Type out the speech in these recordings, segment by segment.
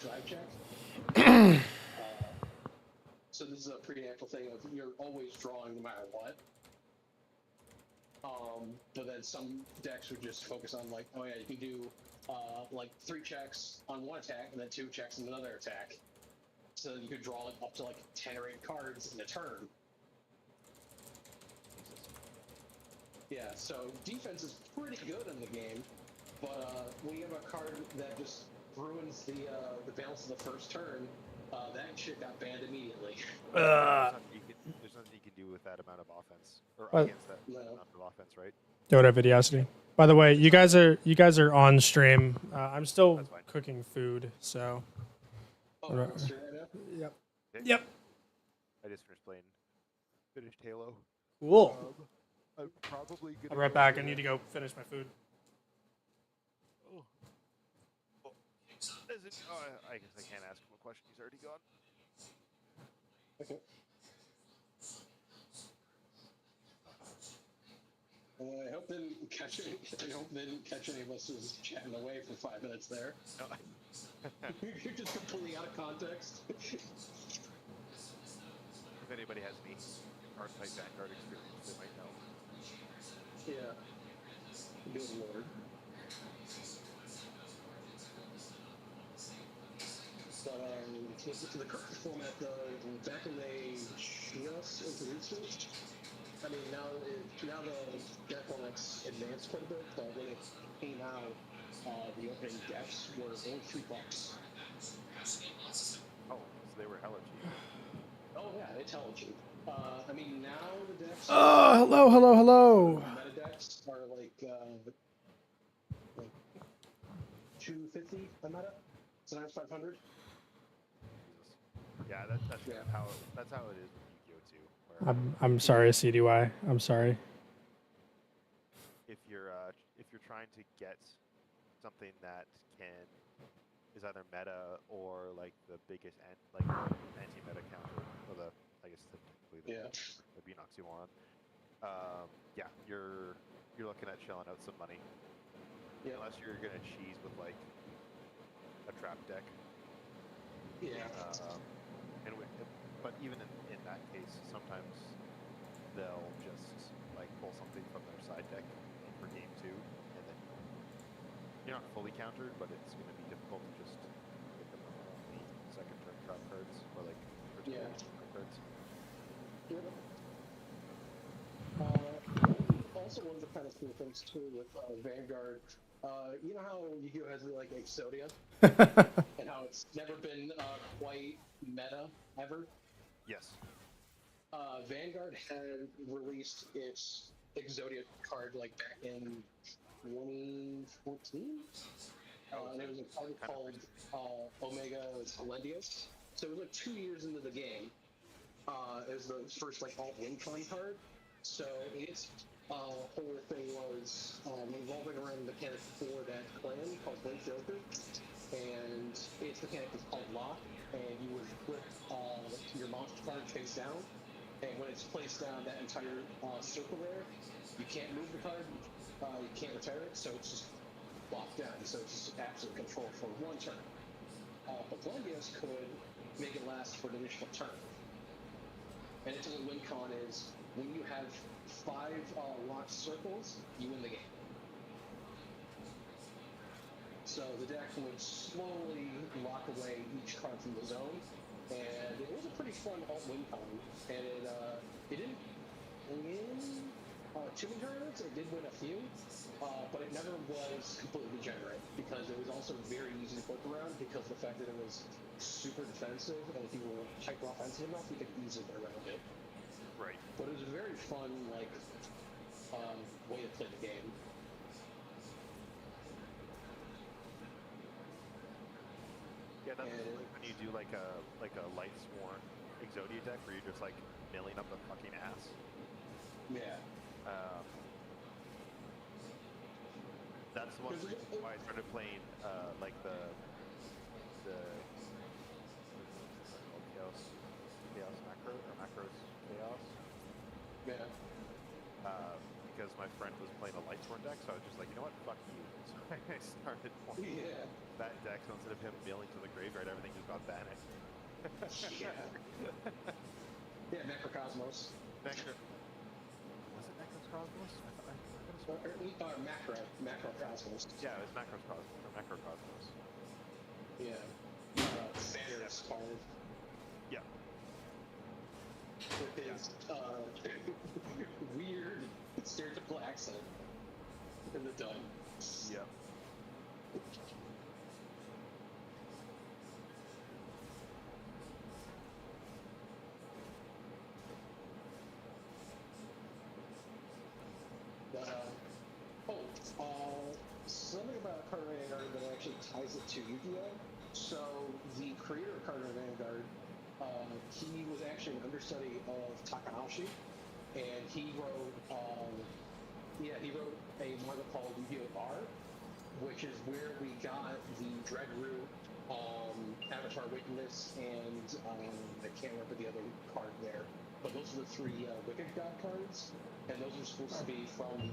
drive check. So this is a pretty natural thing of you're always drawing no matter what. But then some decks would just focus on like, oh yeah, you can do like 3 checks on one attack and then 2 checks on another attack. So you could draw like, up to like 10 or 8 cards in a turn. Yeah, so defense is pretty good in the game, but when you have a card that just ruins the balance of the first turn, that shit got banned immediately. There's nothing you can do with that amount of offense, or against that amount of offense, right? Do whatever, Videosity. By the way, you guys are on stream. I'm still cooking food, so. Oh, on stream right now? Yep. Okay. Yep. I just finished Halo. Cool. I'm probably gonna I'll be right back. I need to go finish my food. I guess I can't ask him a question. He's already gone. Okay. I hope they didn't catch any. I hope they didn't catch any of us just chatting away for 5 minutes there. No. You're just completely out of context. If anybody has any R-Type Vanguard experience, they might know. Yeah. Good lord. But the current format, back when they just introduced it, I mean, now the deck format's advanced quite a bit, but when it came out, the opening decks were only $3. Oh, so they were hella cheap. Oh yeah, it's hella cheap. I mean, now the decks. Oh, hello. Meta decks are like $250 a meta. Sometimes 500. Yeah, that's how it is with Yu-Gi-Oh too. I'm sorry, CDY. I'm sorry. If you're trying to get something that is either meta or like the biggest anti-meta counter, or I guess technically the be an oxymoron. Yeah, you're looking at shelling out some money. Yeah. Unless you're gonna cheese with like a trap deck. Yeah. But even in that case, sometimes they'll just like pull something from their side deck for game 2, and then you're not fully countered, but it's going to be difficult to just get them on the second turn trap cards or like cards. Yeah. Also, one of the kind of cool things too with Vanguard, you know how Yu-Gi-Oh has like Exodia, and how it's never been quite meta ever. Yes. Vanguard had released its Exodia card like back in 2014, and it was a card called Omega Lendios. So it was like 2 years into the game. It was the first like alt-win card. So its whole thing was revolving around the mechanic for that clan called Blink Joker, and its mechanic was called Lock, and you would flip your monster card face down, and when it's placed down that entire circle there, you can't move the card, you can't retire it, so it's just locked down, so it's just absolute control for 1 turn. But Lendios could make it last for an additional turn. And its only win con is when you have 5 locked circles, you win the game. So the deck would slowly lock away each card from the zone, and it was a pretty fun alt-win con. And it didn't win too many tournaments. It did win a few, but it never was completely degenerate because it was also very easy to flip around because of the fact that it was super defensive, and if you were hyper offensive enough, you could easily get around it. Right. But it was a very fun, like, way to play the game. Yeah, that's when you do like a light sworn Exodia deck where you're just like milling up the fucking ass. Yeah. That's the one reason why I started playing like the Chaos Macros Chaos. Yeah. Because my friend was playing a Lightsworn deck, so I was just like, you know what, fuck you. So I started playing Yeah. that deck, so instead of him milling to the graveyard, everything just got banished. Yeah. Yeah, Necrocosmos. Was it Necrocosmos? I thought it was Macrocosmos. Yeah, it was Macrocosmos. Yeah. Sanders card. Yeah. With his weird stereotypical accent in the dub. Yep. Something about Carter Vanguard that actually ties it to Yu-Gi-Oh! So the creator of Carter Vanguard, he was actually an understudy of Takahashi, and he wrote a manga called Yu-Gi-Oh! R, which is where we got the Dreadroot, Avatar Witness, and I can't remember the other card there. But those are the three Wicked God cards, and those are supposed to be from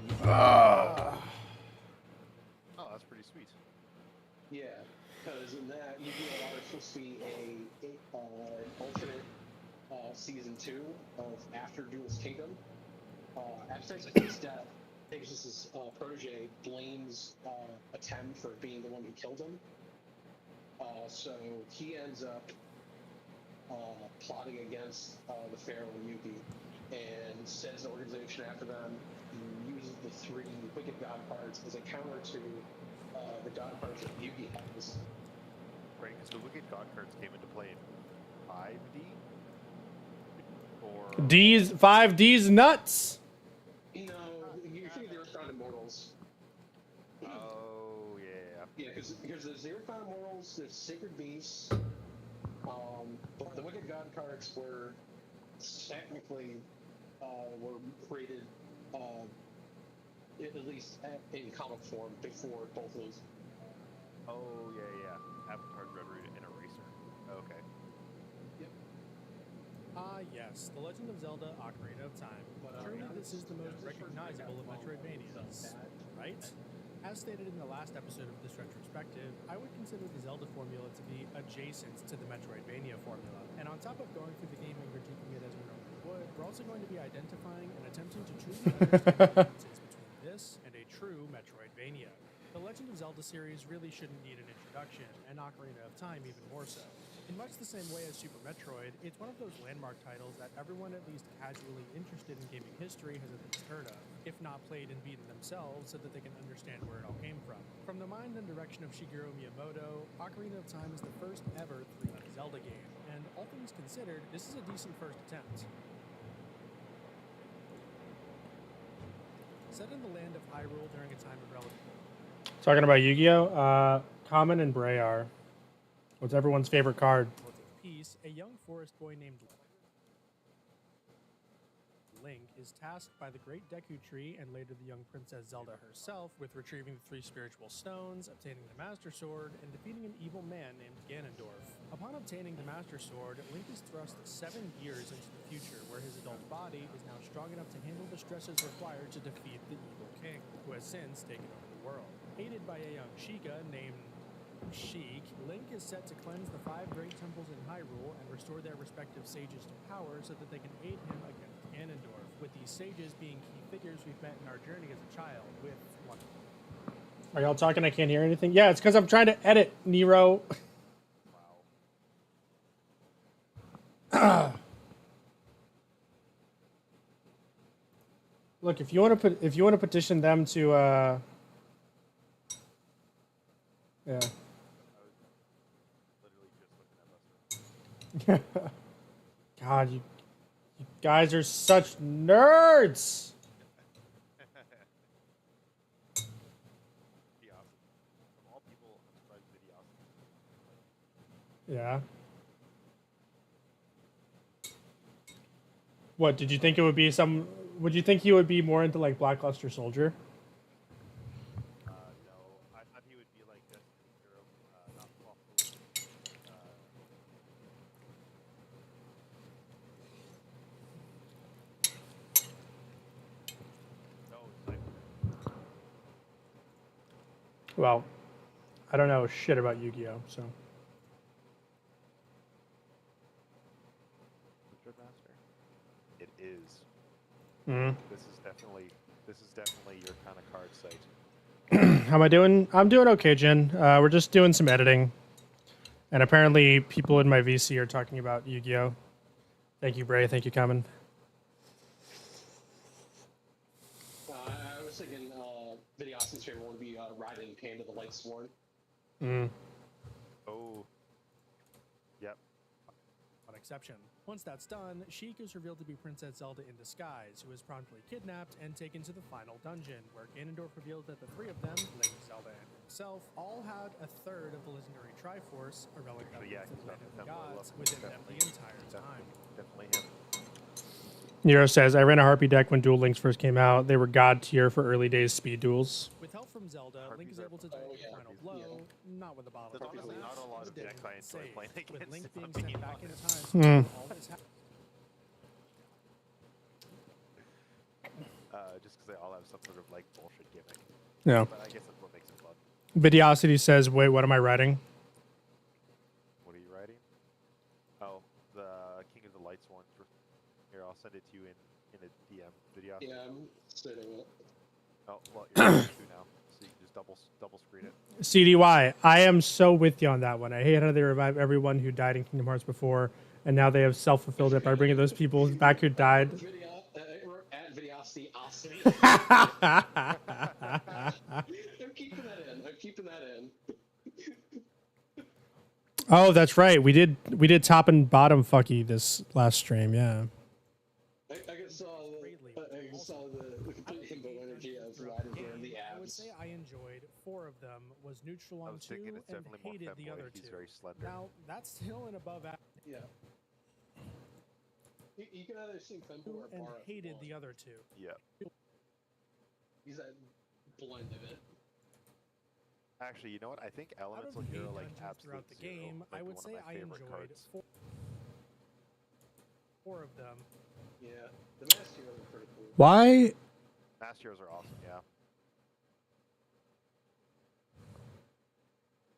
Oh, that's pretty sweet. Yeah, because in that Yu-Gi-Oh! R is supposed to be an alternate season 2 of After Duelist Kingdom. After his death, Pegasus' protege blames Atem for being the one who killed him. So he ends up plotting against the Pharaoh and Yugi and sends an organization after them. He uses the three Wicked God cards as a counter to the God cards that Yugi has. Right, because the Wicked God cards came into play in 5D? Or... 5D's nuts! You know, you think they were found immortals. Oh, yeah. Yeah, because there's Zero Found Immortals, there's Sacred Beasts, but the Wicked God cards were technically were created at least in comic form before both of those. Oh, yeah. Avatar, Dreadroot, and Eraser. Okay. Yes, The Legend of Zelda Ocarina of Time. Surely this is the most recognizable of Metroidvanias, right? As stated in the last episode of this retrospective, I would consider the Zelda formula to be adjacent to the Metroidvania formula. And on top of going through the game and critiquing it as we normally would, we're also going to be identifying and attempting to truly understand the differences between this and a true Metroidvania. The Legend of Zelda series really shouldn't need an introduction, and Ocarina of Time even more so. In much the same way as Super Metroid, it's one of those landmark titles that everyone at least casually interested in gaming history has at least heard of, if not played and beaten themselves so that they can understand where it all came from. From the mind and direction of Shigeru Miyamoto, Ocarina of Time is the first ever 3D Zelda game, and all things considered, this is a decent first attempt. Set in the land of Hyrule during a time of relative... Talking about Yu-Gi-Oh! Common and Brayar. What's everyone's favorite card? Peace, a young forest boy named Link is tasked by the Great Deku Tree and later the young Princess Zelda herself with retrieving the 3 spiritual stones, obtaining the Master Sword, and defeating an evil man named Ganondorf. Upon obtaining the Master Sword, Link is thrust 7 years into the future, where his adult body is now strong enough to handle the stresses required to defeat the evil king, who has since taken over the world. Aided by a young Sheikah named Sheik, Link is set to cleanse the 5 great temples in Hyrule and restore their respective sages to power so that they can aid him against Ganondorf, with these sages being key figures we've met in our journey as a child, with one. Are y'all talking? I can't hear anything. Yeah, it's because I'm trying to edit, Nero. Wow. Look, if you want to petition them to, yeah. God, you guys are such nerds. Yeah. What did you think it would be? Would you think he would be more into like Blackluster Soldier? No, I thought he would be like this. Not no, Well, I don't know shit about Yu-Gi-Oh, so. Wizard Master? It is. Mm. This is definitely your kind of card site. How am I doing? I'm doing okay, Jin. We're just doing some editing. And apparently people in my VC are talking about Yu-Gi-Oh. Thank you, Bray. Thank you, Common. I was thinking Videosity's favorite one would be Raiden Panda the Lightsworn. Mm. Oh. Yep. One exception. Once that's done, Sheik is revealed to be Princess Zelda in disguise, who is promptly kidnapped and taken to the final dungeon, where Ganondorf revealed that the three of them, Link, Zelda, and himself, all had a third of the legendary Triforce, a relic that Yeah, was the he's Land of the definitely Gods, up- within them the definitely- entire time. Definitely him. Nero says, I ran a Harpy deck when Duel Links first came out. They were god tier for early days speed duels. With help from Zelda, Link Harpies is are able to fun. take Oh, the yeah. final Yeah. blow, not with the bottle. There's honestly not a lot of Didn't decks I enjoy save, playing with against, Link if being I'm sent being back in honest. time. So all this Just because they all have some sort of like bullshit gimmick. Yeah. But I guess that's what makes it fun. Videosity says, wait, what am I writing? What are you writing? Oh, the King of the Lights one. Here, I'll send it to you in a DM video. Yeah, I'm sitting it. Oh, well, you're able to now, so you can just double screen it. CDY, I am so with you on that one. I hate how they revive everyone who died in Kingdom Hearts before, and now they have self-fulfilled it by bringing those people back who died. At Videosity. I'm keeping that in. I'm keeping that in. Oh, that's right. We did top and bottom fucky this last stream. Yeah. I saw the complete himbo energy of Raiden here in the abs. I would say I enjoyed 4 of them. Was neutral I on was 2 thinking it's and definitely more hated the femboy. other He's 2. very slender. Now that's still an above average. Yeah. You can either sing fembo or And bar. hated the other 2. Yeah. He's that blend of it. Actually, you know what? I think Out of Elemental the Hero, 8 like dungeons Absolute throughout the Zero, game, might I be would one say of my I favorite enjoyed cards. 4 of them. Yeah. The Master Heroes are pretty cool. Why? Master Heroes are awesome, yeah.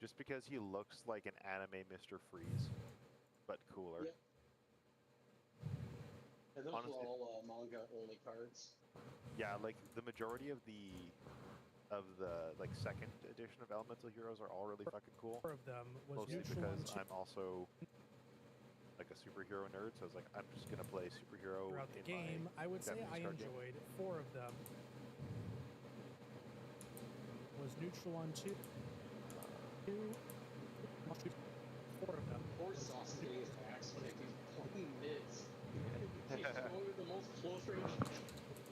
Just because he looks like an anime Mr. Freeze, but cooler. Yep. And those Honestly- are all manga only cards. Yeah, like the majority of the like second edition of Elemental Heroes are all really fucking cool. 4 of them was Mostly neutral on because 2 I'm also like a superhero nerd, so I was like, I'm just gonna play superhero throughout the in game. I would say Japanese I card game. enjoyed 4 of them. Was neutral on 2. 4 of them. Poor Sauce is getting his axe kicked. He's playing mids. He's going with the most close range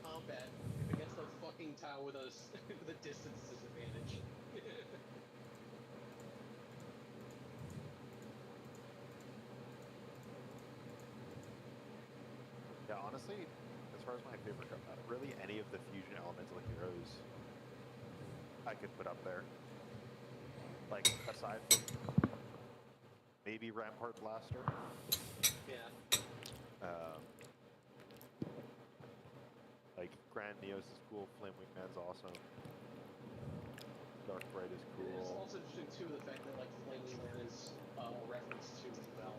combat against the fucking tower with a distance disadvantage. Yeah, honestly, as far as my favorite card, really any of the fusion elemental heroes I could put up there. Like, aside from maybe Rampart Blaster. Yeah. Like, Grand Neos is cool, Flame Wingman's awesome. Dark Bright is It's cool. also interesting too the fact that like Flaming Man is a reference to Val.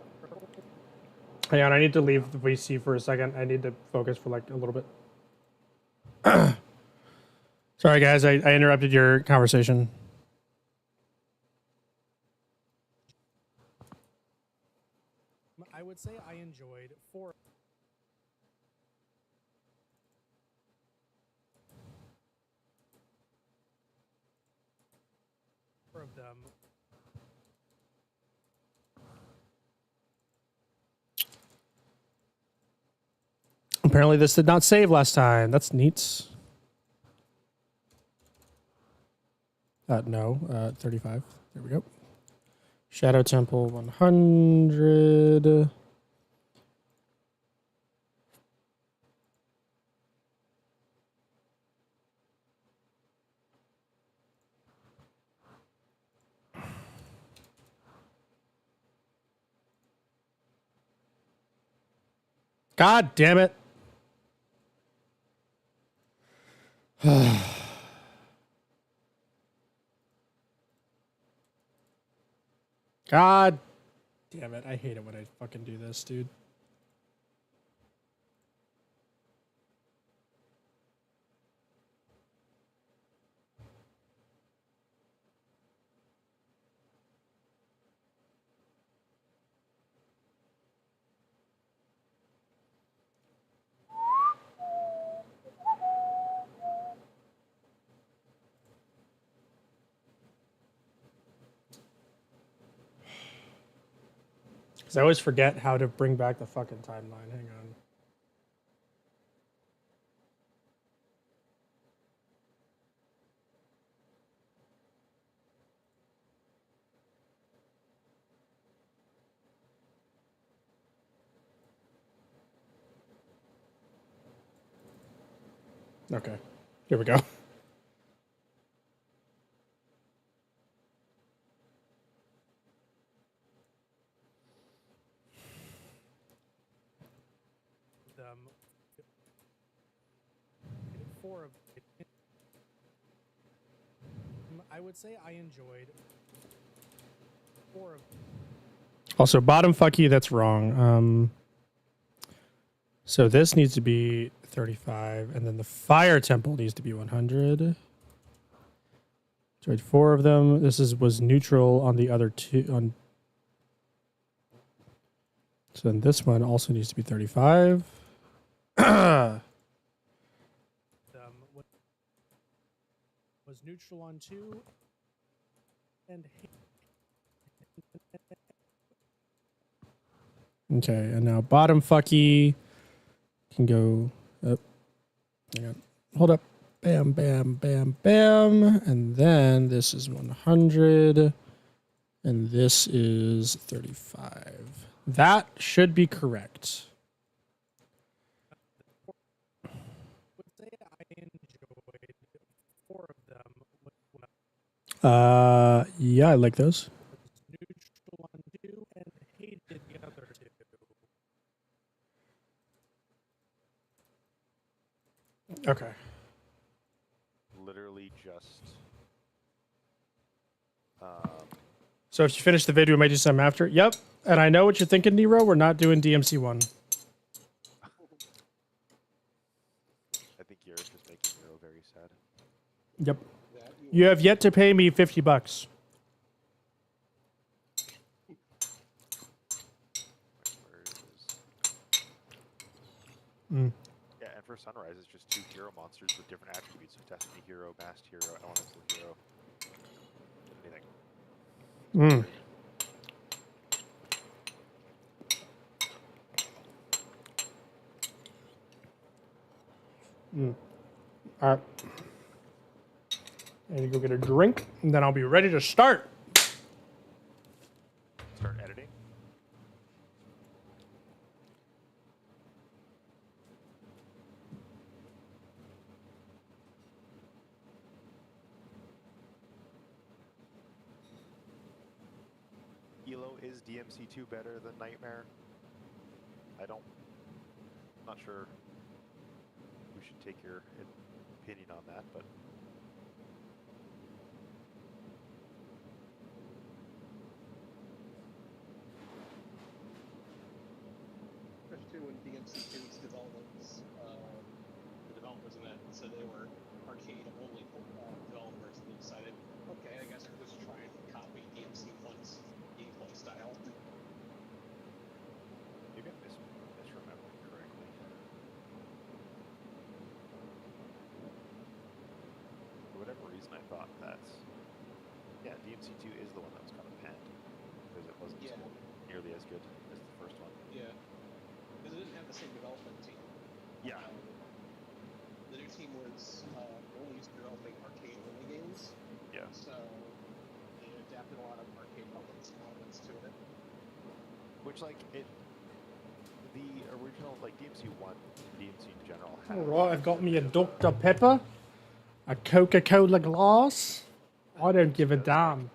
Hang on, I need to leave the VC for a second. I need to focus for like a little bit. Sorry, guys, I interrupted your conversation. I would say I enjoyed 4 of them. Apparently this did not save last time. That's neat. No, 35. There we go. Shadow Temple 100. God damn it. God damn it. I hate it when I fucking do this, dude. Because I always forget how to bring back the fucking timeline. Hang on. Okay. Here we go. Four of I would say I enjoyed four of. Also, bottom fuck you, that's wrong. So this needs to be 35, and then the fire temple needs to be 100. Enjoyed four of them. This was neutral on the other two. So then this one also needs to be 35. Was neutral on 2 and okay, and now bottom fucky can go up. Hang on. Hold up. Bam, bam, bam, bam. And then this is 100 and this is 35. That should be correct. Yeah, I like those. Neutral on 2 and hated the other 2. Okay. Literally just. So if you finish the video, we might do some after. Yep. And I know what you're thinking, Nero. We're not doing DMC1. I think yours is making Nero very sad. Yep. You have yet to pay me $50. Yeah, and for Sunrise, it's just 2 hero monsters with different attributes. So Destiny Hero, Masked Hero, Elemental Hero. Anything. All right. I need to go get a drink, and then I'll be ready to start. Start editing. Elo, is DMC2 better than Nightmare? I'm not sure we should take your opinion on that, but especially when DMC2's developers, the developers in that said they were arcade only developers, and they decided, okay, I guess we'll just try and copy DMC1's gameplay style. maybe I'm misremembering correctly. For whatever reason, I thought that, yeah, DMC2 is the one that was kind of panned because it wasn't nearly as good as the first one. Yeah. Because it didn't have the same development team. Yeah. The new team was only used to developing arcade-only games. Yeah. So they adapted a lot of arcade elements to it. Which, like, the original, like, DMC1, DMC in general had... All right, I've got me a Dr. Pepper, a Coca-Cola glass. I don't give a damn.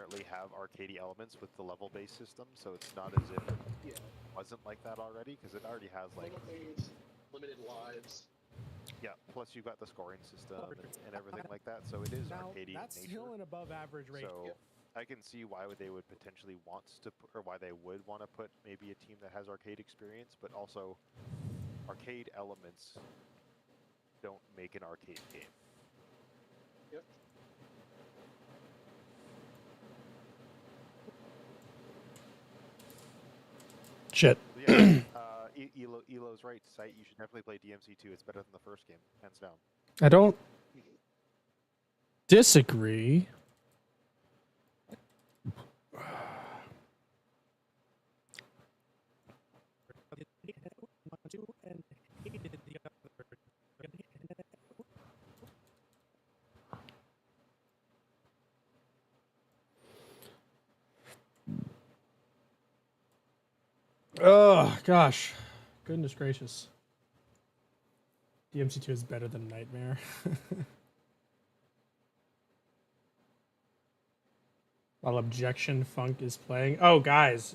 inherently have arcadey elements with the level-based system, so it's not as if it wasn't like that already, because it already has, like... Limited lives. Yeah, plus you've got the scoring system and everything like that, so it is Now, arcadey that's in nature. still an above average rate. So, I can see why they would potentially want to, or why they would want to put maybe a team that has arcade experience, but also arcade elements don't make an arcade game. Yep. Shit. Yeah, Elo's right. Site, you should definitely play DMC2. It's better than the first game, hands down. I don't disagree. Oh gosh, goodness gracious. DMC2 is better than Nightmare. While Objection Funk is playing. Oh, guys,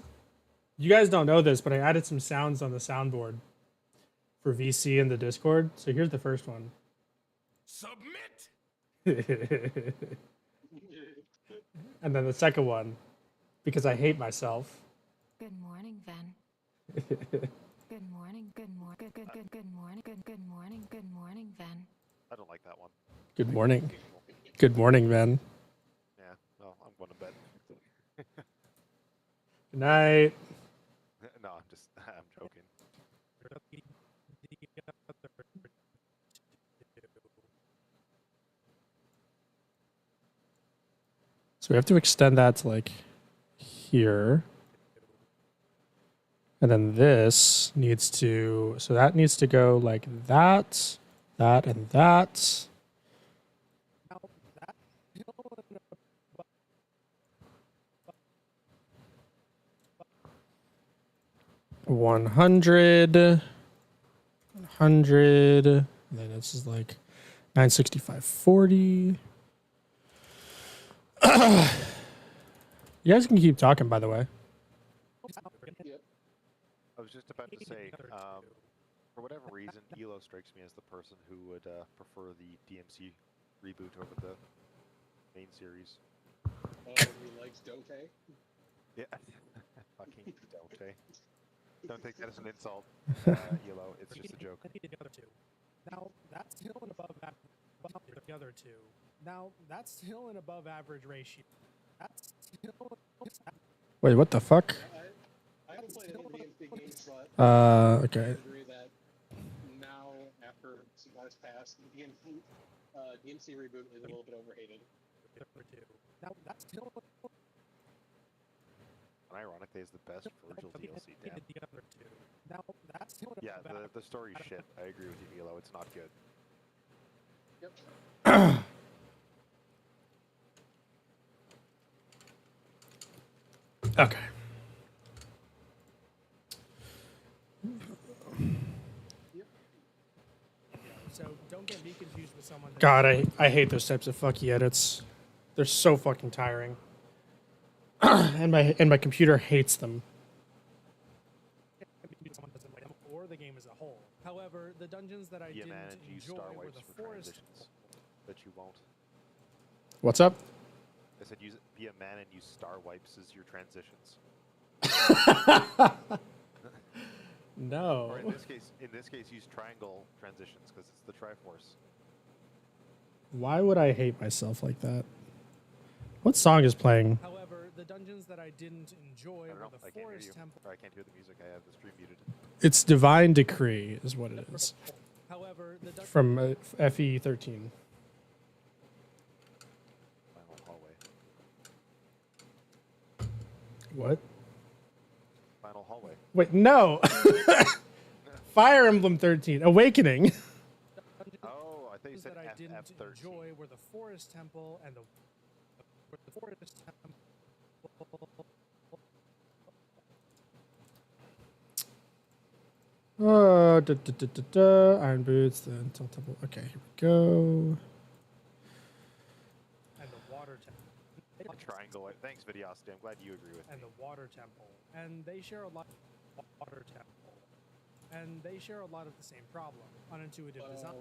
you guys don't know this, but I added some sounds on the soundboard for VC in the Discord. So here's the first one. Submit. And then the second one, because I hate myself. Good morning, Ven. Good morning, good morning, good morning, good morning, Ven. I don't like that one. Good morning. Good morning, man. Yeah, well, I'm going to bed. Good night. No, I'm joking. So we have to extend that to like here. And then this needs to, so that needs to go like that, that, and that. 100, 100, and then this is like 965.40. You guys can keep talking, by the way. Yep. I was just about to say, for whatever reason, Elo strikes me as the person who would prefer the DMC reboot over the main series. Oh, he likes Dante. Yeah, fucking Dante. Don't take that as an insult, Elo. It's just a joke. The other two. Now that's still an above average. The other two. Now that's still an above average ratio. That's still. Wait, what the fuck? I haven't played any DMC games, but Okay. I agree that now, after some times passed, the DMC reboot is a little bit overhated. Now that's still. And ironically, is the best Virgil DLC. Damn. The other two. Now that's still. Yeah, the story's shit. I agree with you, Elo. It's not good. Yep. Okay. So don't get me confused with someone. God, I hate those types of fucky edits. They're so fucking tiring. and my computer hates them. Or the game as a whole. However, the dungeons that I Be a man didn't and use enjoy star were wipes the for forest. transitions. But you won't. What's up? I said be a man and use star wipes as your transitions. No. Or in this case, use triangle transitions because it's the Triforce. Why would I hate myself like that? What song is playing? However, the dungeons that I didn't enjoy I don't know. were the I can't hear forest you. temple. Or I can't hear the music. I have the stream muted. It's Divine Decree is what it is. However, the From FE13. Final hallway. What? Final hallway. Wait, no. Fire Emblem 13. Awakening. Oh, I thought you said that I didn't FF13. enjoy were the forest temple and the forest temple. Iron boots, the Intel temple. Okay, here we go. And the water temple. Triangle. Thanks, Videosity. I'm glad you agree with me. And the water temple. And they share a lot of water temple. And they share a lot of the same problem. Unintuitive design.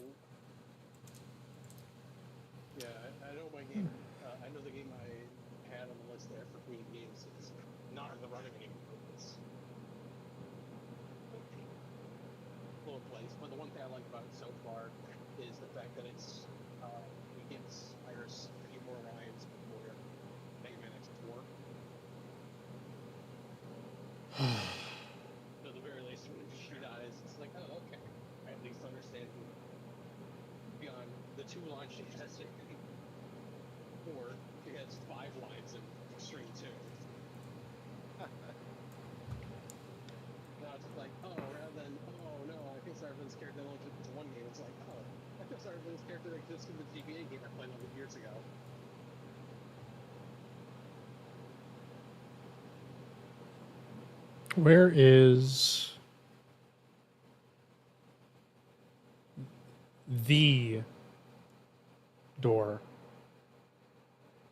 Yeah, I know my game. I know the game I had on the list there for community games is not in the running anymore. It's full of place. But the one thing I like about it so far is the fact that it's we can Iris a few more lines before Mega Man X4. So at the very least, when she dies, it's like, oh, okay. I at least understand beyond the 2 lines she has in or she has 5 lines in Extreme 2. Now it's like, oh, rather than, oh no, I feel sorry for this character that only took this one game, it's like, oh, I feel sorry for this character that exists in the GBA game I played 11 years ago. Where is the door?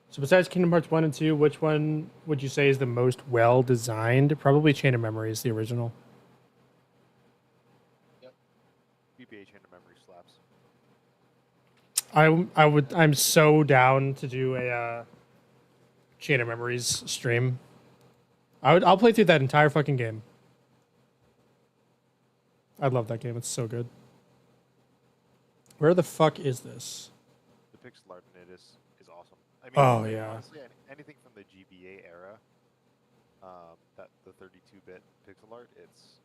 So besides Kingdom Hearts 1 and 2, which one would you say is the most well designed? Probably Chain of Memories, the original. GBA Chain of Memory slaps. I'm so down to do a Chain of Memories stream. I'll play through that entire fucking game. I love that game. It's so good. Where the fuck is this? The pixel art in it is awesome. I mean, Oh, like, yeah. honestly, anything from the GBA era, that the 32-bit pixel art, it's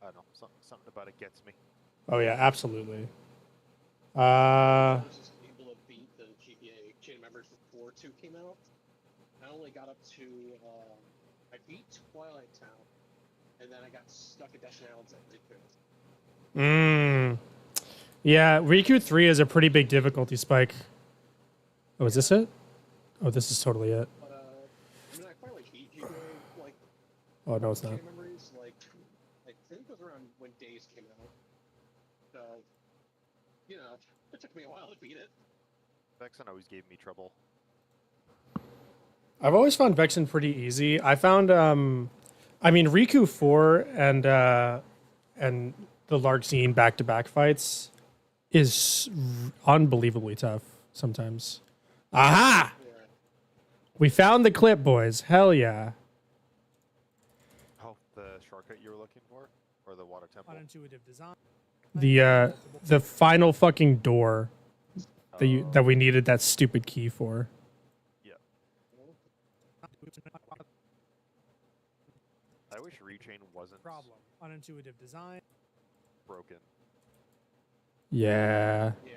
I don't know, something about it gets me. Oh yeah, absolutely. I was just able to beat the GBA Chain of Memories before 2 came out. I only got up to, I beat Twilight Town, and then I got stuck at Death Islands at Riku. Yeah, Riku 3 is a pretty big difficulty spike. Oh, is this it? Oh, this is totally it. But, I mean, I finally beat GBA, like, Oh, no, it's Chain not. of Memories, like, I think it was around when Days came out. So, you know, it took me a while to beat it. Vexen always gave me trouble. I've always found Vexen pretty easy. I found, I mean, Riku 4 and the Larxene back-to-back fights is unbelievably tough sometimes. Aha! Yeah. We found the clip, boys. Hell yeah. Oh, the shortcut you were looking for, or the water temple? Unintuitive design. The final fucking door that we needed that stupid key for. Yeah. I wish Rechain wasn't Problem. Unintuitive design. broken. Yeah. Yeah.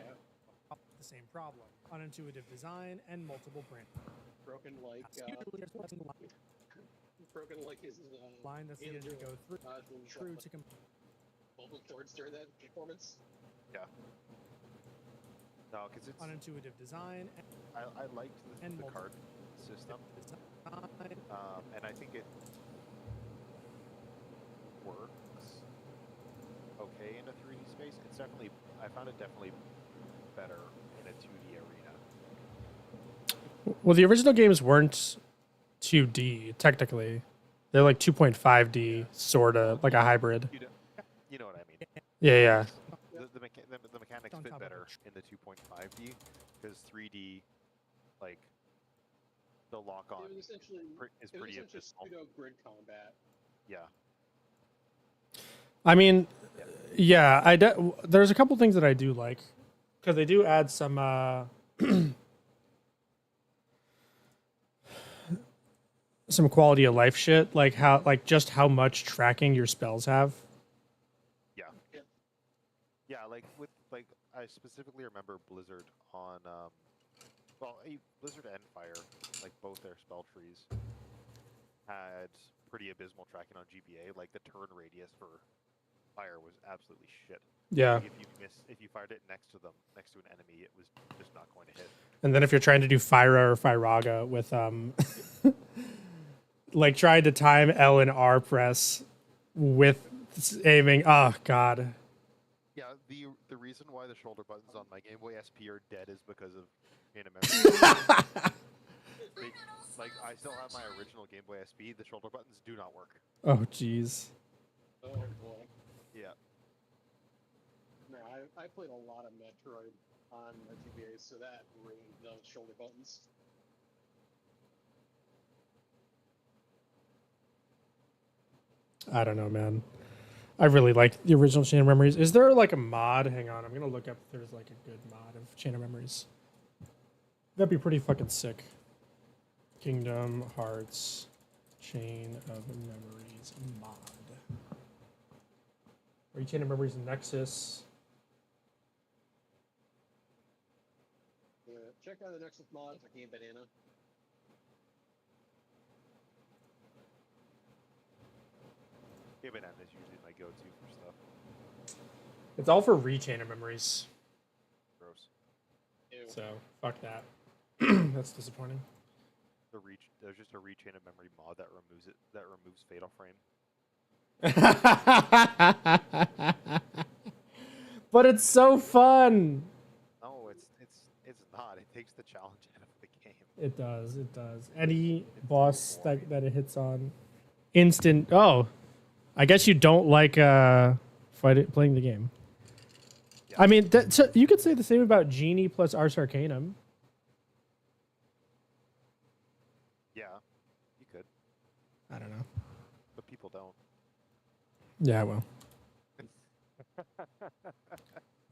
The same problem. Unintuitive design and multiple branches. Broken like his Line that's needed to go through. True to vocal cords during that performance. Yeah. No, because it's unintuitive design I liked the multiple card system, and I think it works okay in a 3D space. It's definitely, I found it definitely better in a 2D arena. Well, the original games weren't 2D technically. They're like 2.5D, sorta like a hybrid. You know what I mean? Yeah. The mechanics fit better in the 2.5D because 3D, like the lock on It was essentially is pretty abysmal. pseudo grid combat. Yeah. I mean, yeah, there's a couple things that I do like because they do add some some quality of life shit, like just how much tracking your spells have. Yeah, like I specifically remember Blizzard on Blizzard and Fire, like both their spell trees had pretty abysmal tracking on GBA. Like the turn radius for Fire was absolutely shit. Yeah. Like if you fired it next to an enemy, it was just not going to hit. And then if you're trying to do Fyra or Firaga with like trying to time L and R press with aiming, oh god. Yeah, the reason why the shoulder buttons on my Game Boy SP are dead is because of Chain of Memory. Like I still have my original Game Boy SP. The shoulder buttons do not work. Oh jeez. Oh boy. Yeah. No, I played a lot of Metroid on GBA, so that ruined those shoulder buttons. I don't know, man. I really like the original Chain of Memories. Is there like a mod? Hang on, I'm gonna look up if there's like a good mod of Chain of Memories. That'd be pretty fucking sick. Kingdom Hearts Chain of Memories mod. Or Chain of Memories Nexus. Check out the Nexus mod for Game Banana. Game Banana is usually my go-to for stuff. It's all for Chain of Memories. Gross. Ew. So fuck that. That's disappointing. There's just a Chain of Memory mod that removes Fatal Frame. But it's so fun. No, it's not. It takes the challenge out of the game. It does. It does. Any boss that it hits on, instant. Oh, I guess you don't like playing the game. Yeah. I mean, so you could say the same about Genie plus Ars Arcanum. Yeah, you could, I don't know. but people don't. Yeah, well.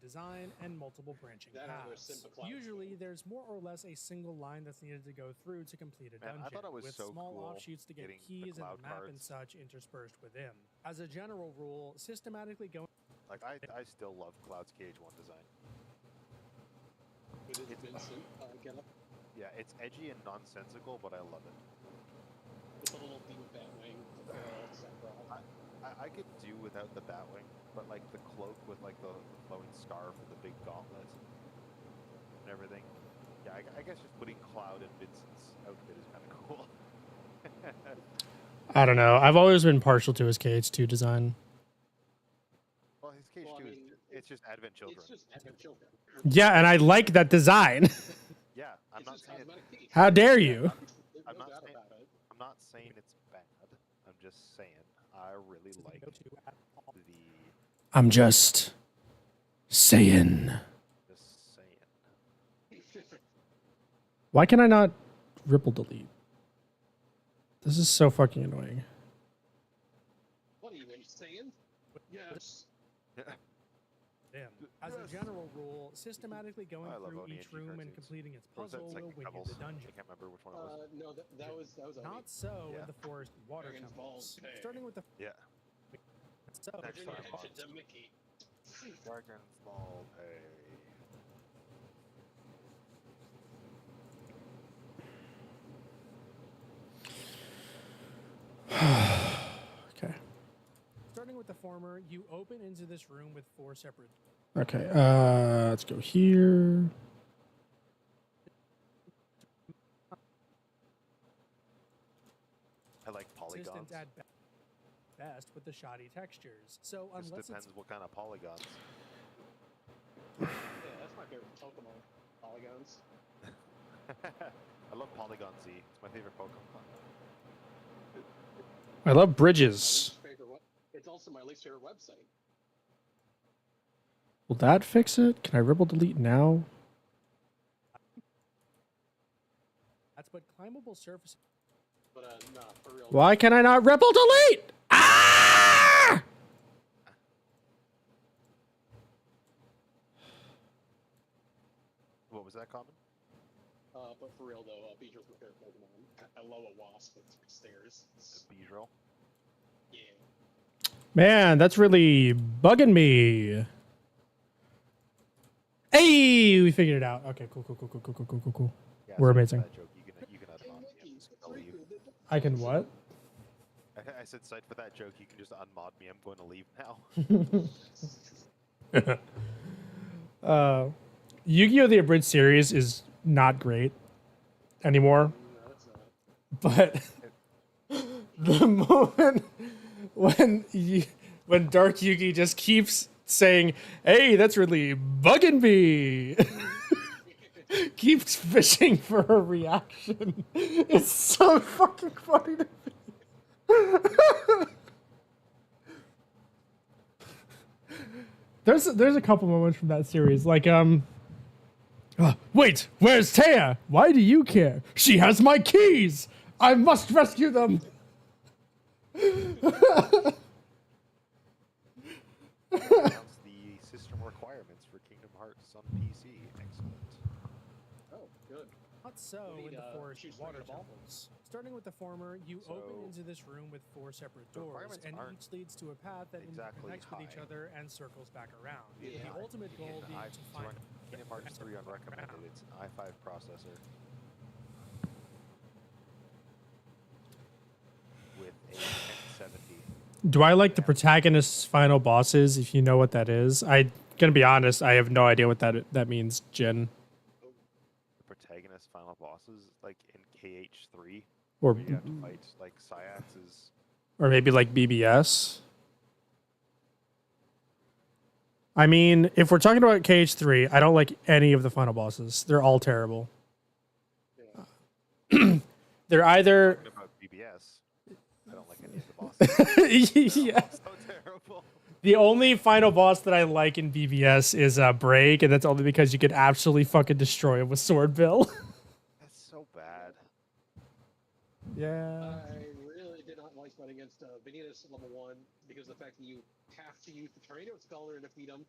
Design and multiple branching That other paths. Simba Cloud Usually, thing. there's more or less a single line that's needed to go through to complete a Man, I dungeon, thought it was with so small cool offshoots to get getting the keys and cloud the map and cards. such interspersed within. As a general rule, systematically going. Like I still love Cloud's Cage 1 design. With its Vincent get up. Yeah, it's edgy and nonsensical, but I love it. With a little beam Batwing. I could do without the Batwing, but like the cloak with like the flowing scarf and the big gauntlet and everything. Yeah, I guess just putting Cloud in Vincent's outfit is kind of cool. I don't know. I've always been partial to his KH2 design. Well, his Cage Well, I 2 mean, it's just Advent Children. It's just Advent Children. Yeah, and I like that design. Yeah, I'm It's not just saying cosmetic piece. How dare you? There's I'm no not doubt saying- about it. I'm not saying it's bad. I'm just saying I really like the I'm just saying. just saying. Why can I not ripple delete? This is so fucking annoying. What are you even saying? Yes. Damn. As a general rule, systematically going I love through Oni each and room and cartoons. completing its Or was that puzzle will Psychic win you Rebels? the dungeon. I can't remember which one it was. No, that was Not so Yeah. in the forest water Dragon's temples. Balls Pay. Starting with the Yeah. so Next Bring your time, attention Bob. to Mickey. Dragon's Ball Pay. okay. Starting with the former, you open into this room with 4 separate. Okay, let's go here. I like polygons. Consistent at best with the shoddy textures. So Just unless depends it's what kind of polygons. Yeah, that's my favorite Pokemon. Polygons. I love Polygon Z. It's my favorite Pokemon. I love My bridges. least favorite it's also my least favorite website. Will that fix it? Can I ripple delete now? That's but climbable surfaces. But nah, for real. Why can I not ripple delete? Ah! What was that comment? But for real though, Beedrill's my favorite Pokemon. I love a wasp that stairs. Beedrill. Yeah. Man, that's really bugging me. Hey, we figured it out. Okay, cool. Yeah, We're sorry for amazing. That joke. You can unmod me. I'm just gonna leave. I can what? I said cite for that joke. You can just unmod me. I'm going to leave now. Yu-Gi-Oh! The Abridged series is not great anymore. No, it's not. But the moment when Dark Yugi just keeps saying, "Hey, that's really bugging me," keeps fishing for a reaction. It's so fucking funny to me. There's a couple moments from that series, like Wait, where's Taya? Why do you care? She has my keys! I must rescue them! Announced the system requirements for Kingdom Hearts on PC. Excellent. Oh, good. Not so We in need, the forest choose water the ball. temples. Starting with the former, you open So, into this room with 4 separate the doors, requirements and aren't each leads to a path that exactly connects with each high. other and circles back around. Yeah. The ultimate goal In being I, to to find run Kingdom Hearts 3 unrecommended. It's an i5 processor with a 1070. Do I like the protagonist's final bosses? If you know what that is, I gonna be honest, I have no idea what that means, Jin. The protagonist final bosses, like in KH3, Or where you have to fight like Syax's. or maybe like BBS. I mean, if we're talking about KH3, I don't like any of the final bosses. They're all terrible. They're either Talking about BBS, I don't like any of the bosses. yeah. So terrible. The only final boss that I like in BBS is Break, and that's only because you can absolutely fucking destroy him with Sword Bill. That's so bad. Yeah. I really did not like fighting against Vanitas level 1 because the fact that you have to use the Tornado Scholar to defeat him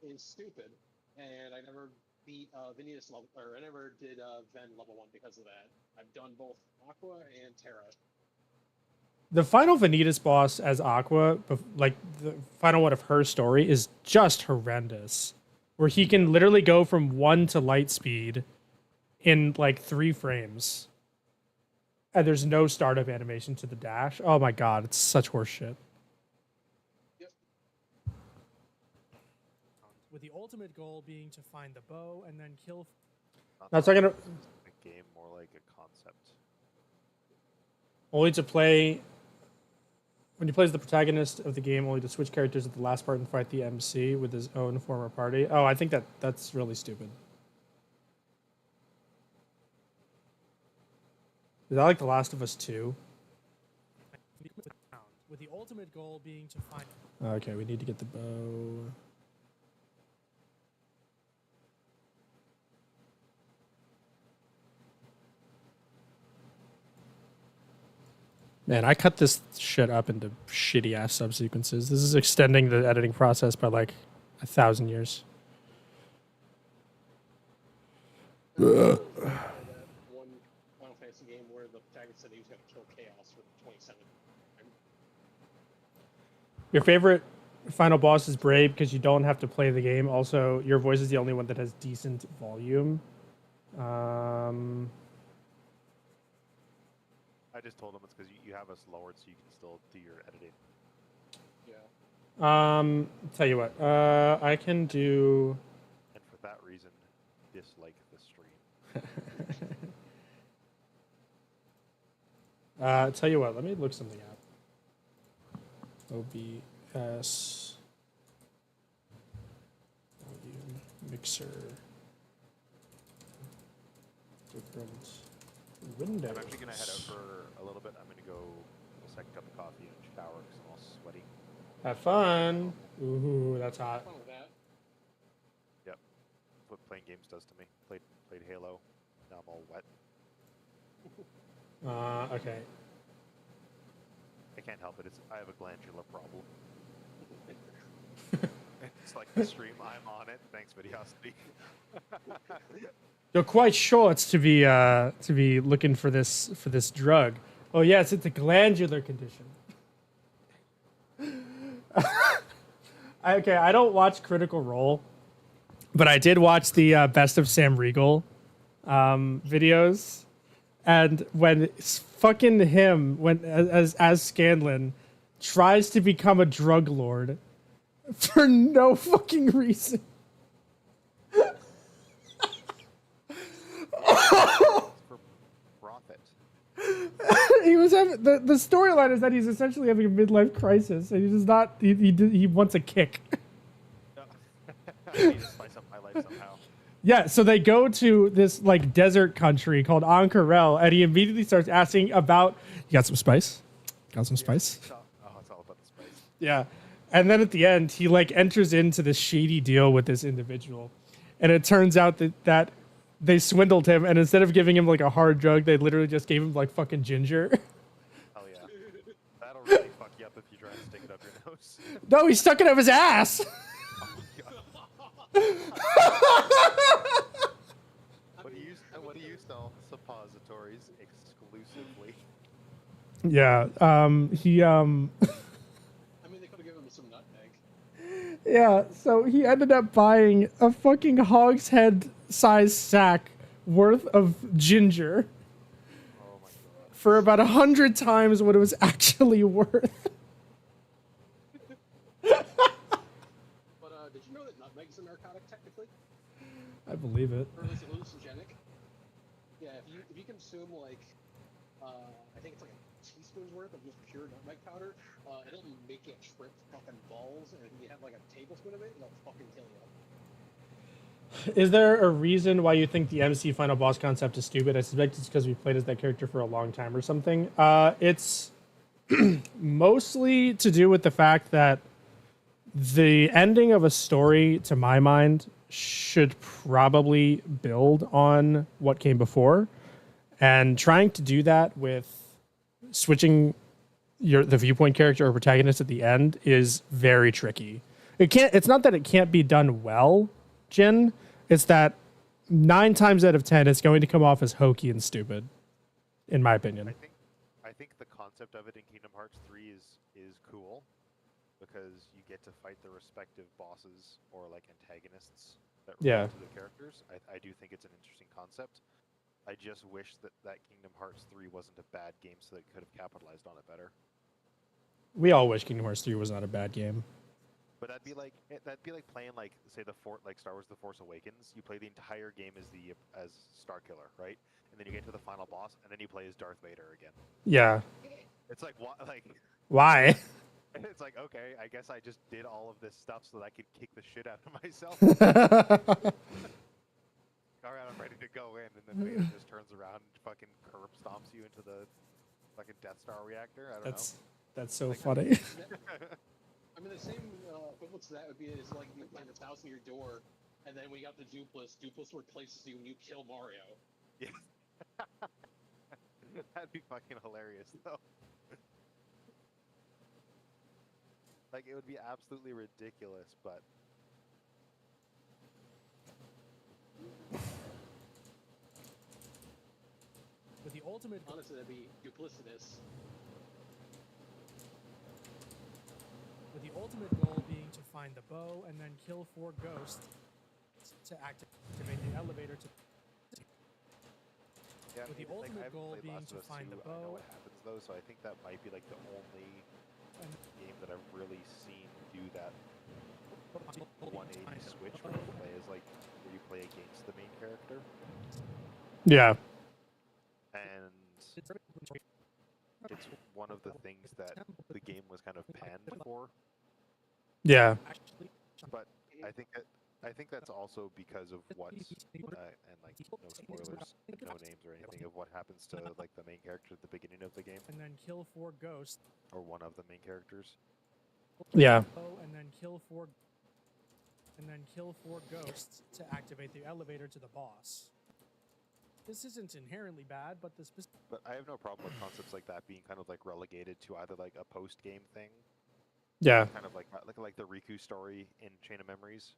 is stupid. And I never beat Vanitas level, or I never did Ven level 1 because of that. I've done both Aqua and Terra. The final Vanitas boss as Aqua, like the final one of her story, is just horrendous. Where he can literally go from 1 to light speed in like 3 frames. And there's no startup animation to the dash. Oh my god, it's such horseshit. Yep. With the ultimate goal being to find the bow and then kill. Not Now, talking a to, game, more like a concept. only to play. When he plays the protagonist of the game, only to switch characters at the last part and fight the MC with his own former party. Oh, I think that's really stupid. Is that like The Last of Us 2? With the ultimate goal being to find. Okay, we need to get the bow. Man, I cut this shit up into shitty ass subsequences. This is extending the editing process by like 1,000 years. That one Final Fantasy game where the protagonist said he was going to kill Chaos for the 27th time. Your favorite final boss is Brave because you don't have to play the game. Also, your voice is the only one that has decent volume. I just told him it's because you have us lowered so you can still do your editing. Yeah. Tell you what, I can do. And for that reason, dislike the stream. Tell you what, let me look something up. OBS volume mixer different windows. I'm actually going to head out for a little bit. I'm going to go a second cup of coffee and shower because I'm all sweaty. Have fun. Ooh, that's hot. Fun with that. Yep. That's what playing games does to me. Played Halo. Now I'm all wet. Okay. I can't help it. I have a glandular problem. It's like the stream I'm on it. Thanks, Videosity. You're quite short to be looking for this drug. Oh yes, it's a glandular condition. Okay, I don't watch Critical Role, but I did watch the Best of Sam Riegel videos, and when fucking him as Scanlan tries to become a drug lord for no fucking reason. For profit. He was having the storyline is that he's essentially having a midlife crisis, and he does not. He wants a kick. I need to spice up my life somehow. Yeah, so they go to this like desert country called Ankarel, and he immediately starts asking about. You got some spice? Got some spice? Oh, it's all about the spice. Yeah, and then at the end, he like enters into this shady deal with this individual, and it turns out that they swindled him, and instead of giving him like a hard drug, they literally just gave him like fucking ginger. Hell yeah. That'll really fuck you up if you try and stick it up your nose. No, he stuck it up his ass. Oh my god. What do you sell? Suppositories exclusively. Yeah. He I mean, they could have given him some nutmeg. Yeah, so he ended up buying a fucking hogshead size sack worth of ginger Oh my god. for about 100 times what it was actually worth. But did you know that nutmeg's a narcotic technically, I believe it. or at least hallucinogenic? Yeah, if you consume like, I think it's like a teaspoon's worth of just pure nutmeg powder, it'll make you trip fucking balls, and if you have like a tablespoon of it, it'll fucking kill you. Is there a reason why you think the MC final boss concept is stupid? I suspect it's because we played as that character for a long time or something. It's mostly to do with the fact that the ending of a story, to my mind, should probably build on what came before. And trying to do that with switching the viewpoint character or protagonist at the end is very tricky. It's not that it can't be done well, Jin. It's that 9 times out of 10 it's going to come off as hokey and stupid, in my opinion. I think the concept of it in Kingdom Hearts 3 is cool because you get to fight the respective bosses or like antagonists that relate to the characters. I do think it's an interesting concept. I just wish that Kingdom Hearts 3 wasn't a bad game so they could have capitalized on it better. We all wish Kingdom Hearts 3 was not a bad game. But that'd be like playing like say like Star Wars: The Force Awakens. You play the entire game as Starkiller, right? And then you get to the final boss, and then you play as Darth Vader again. Yeah. It's like what? Like Why? it's like okay, I guess I just did all of this stuff so that I could kick the shit out of myself. All right, I'm ready to go in, and then Vader just turns around and fucking curb stomps you into the fucking Death Star reactor. I don't know. That's so funny. I mean, the same equivalent to that would be is like you playing this house in your door, and then when you got the Dupless replaces you and you kill Mario. Yeah. That'd be fucking hilarious, though. Like, it would be absolutely ridiculous, but... With the ultimate... Honestly, that'd be duplicitous. With the ultimate goal being to find the bow and then kill 4 ghosts to activate the elevator to... Yeah, With the I ultimate haven't goal played being Last to of Us find 2, the I know bow... what happens, though, so I think that might be, like, the only game that I've really seen do that 180 switch where you play against the main character. Yeah. And it's one of the things that the game was kind of panned for. Yeah. But I think that's also because of what and like no spoilers, no names or anything of what happens to like the main character at the beginning of the game. And then kill 4 ghosts. Or one of the main characters. Yeah. And then kill 4 ghosts to activate the elevator to the boss. This isn't inherently bad, but But I have no problem with concepts like that being kind of like relegated to either like a post-game thing. Yeah. Kind of like the Riku story in Chain of Memories,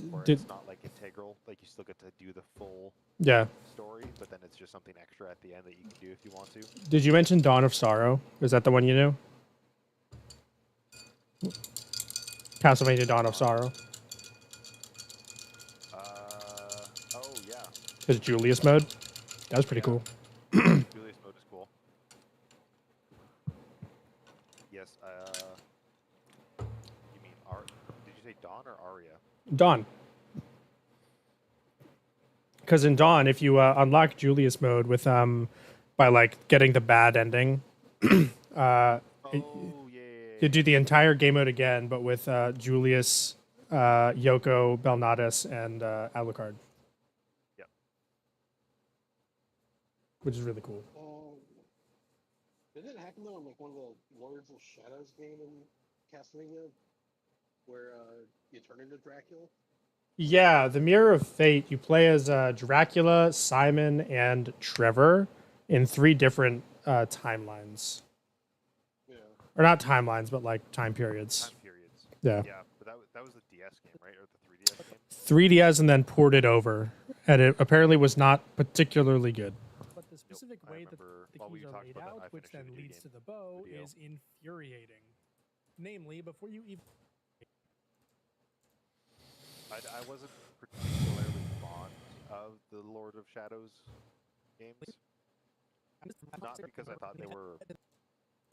where Did- it's not like integral. Like you still get to do the full Yeah. story, but then it's just something extra at the end that you can do if you want to. Did you mention Dawn of Sorrow? Is that the one you knew? Castlevania Dawn of Sorrow. Oh yeah. Is Julius mode? That was pretty cool. Julius mode is cool. Yes. You mean Did you say Dawn or Aria? Dawn. Because in Dawn, if you unlock Julius mode with by like getting the bad ending, Oh yeah. you do the entire game mode again, but with Julius, Yoko, Belnatus, and Alucard. Yep. Which is really cool. Did it happen though in like one of the Lords of Shadows game in Castlevania, where you turn into Dracula? Yeah, the Mirror of Fate. You play as Dracula, Simon, and Trevor in 3 different timelines, Yeah. or not timelines, but like time periods. Time periods. Yeah, Yeah, but that was the DS game, right? Or the 3DS game? 3DS and then ported over, and it apparently was not particularly good. But the specific I way that remember- the well, we keys are talked laid about that, out, I which finished the then video leads game to the bow, video. is infuriating. Namely, before you even I wasn't particularly fond of the Lord of Shadows games. Not because I thought they're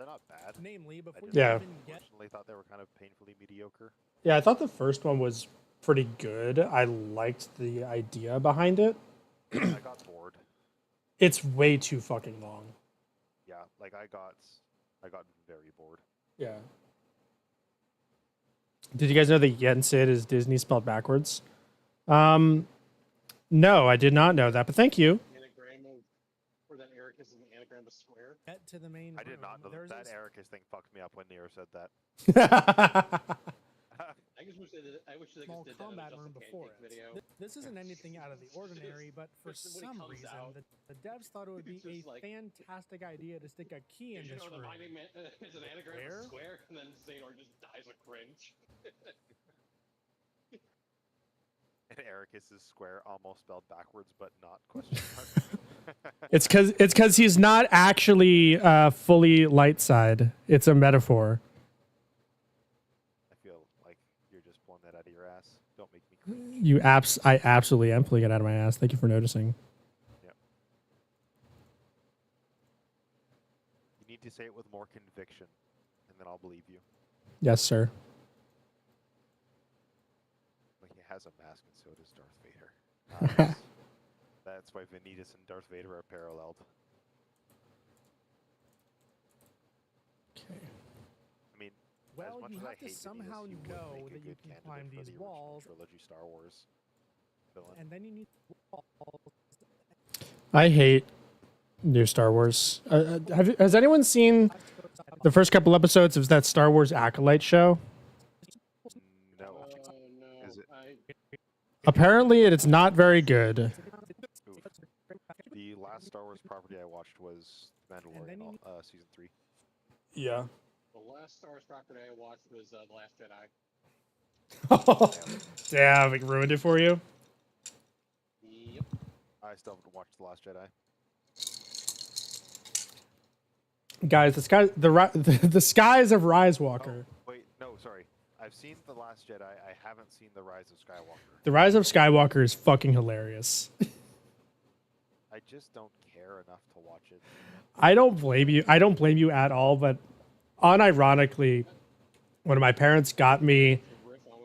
not bad. namely I before just you Yeah. even get unfortunately thought they were kind of painfully mediocre. Yeah, I thought the first one was pretty good. I liked the idea behind it. I got bored. It's way too fucking long. Yeah, like I got very bored. Yeah. Did you guys know that Yensid is Disney spelled backwards? No, I did not know that, but thank you. Anagram of, or that Eric is an anagram of square. get to the main I did not know there's that. a- Ericus thing fucked me up when Nero said that. I just wish I wish they small just did that in combat just room a before pancake it. video. This isn't anything out of the ordinary, but for just when it some comes reason, out, the devs thought it would be it's a just like- fantastic idea to stick a key in Did you this know room. that my name is an anagram Square? of square? And then Xehanort just dies of cringe. And Ericus is square, almost spelled backwards, but not question mark. It's because he's not actually fully light side. It's a metaphor. I feel like you're just pulling that out of your ass. Don't make me cringe. I absolutely am pulling it out of my ass. Thank you for noticing. You need to say it with more conviction, and then I'll believe you. Yes, sir. Like he has a mask, and so does Darth Vader. That's why Vanitas and Darth Vader are paralleled. Okay. I mean, Well, as much you as have I to hate somehow Vanitas, you would know make a that you good can candidate climb for these the original walls, trilogy Star Wars villain. and then you need walls. I hate new Star Wars. Has anyone seen the first couple episodes of that Star Wars Acolyte show? No. No, Is it- Apparently, it's not very good. Oof. The last Star Wars property I watched was Mandalorian season 3. Yeah. The last Star Wars property I watched was The Last Jedi. Damn, it ruined it for you. Yep. I still haven't watched The Last Jedi. Guys, the skies of Rise Walker. Oh, wait, no, sorry. I've seen The Last Jedi. I haven't seen The Rise of Skywalker. The Rise of Skywalker is fucking hilarious. I just don't care enough to watch it. I don't blame you. I don't blame you at all, but unironically, when my parents got me Riff on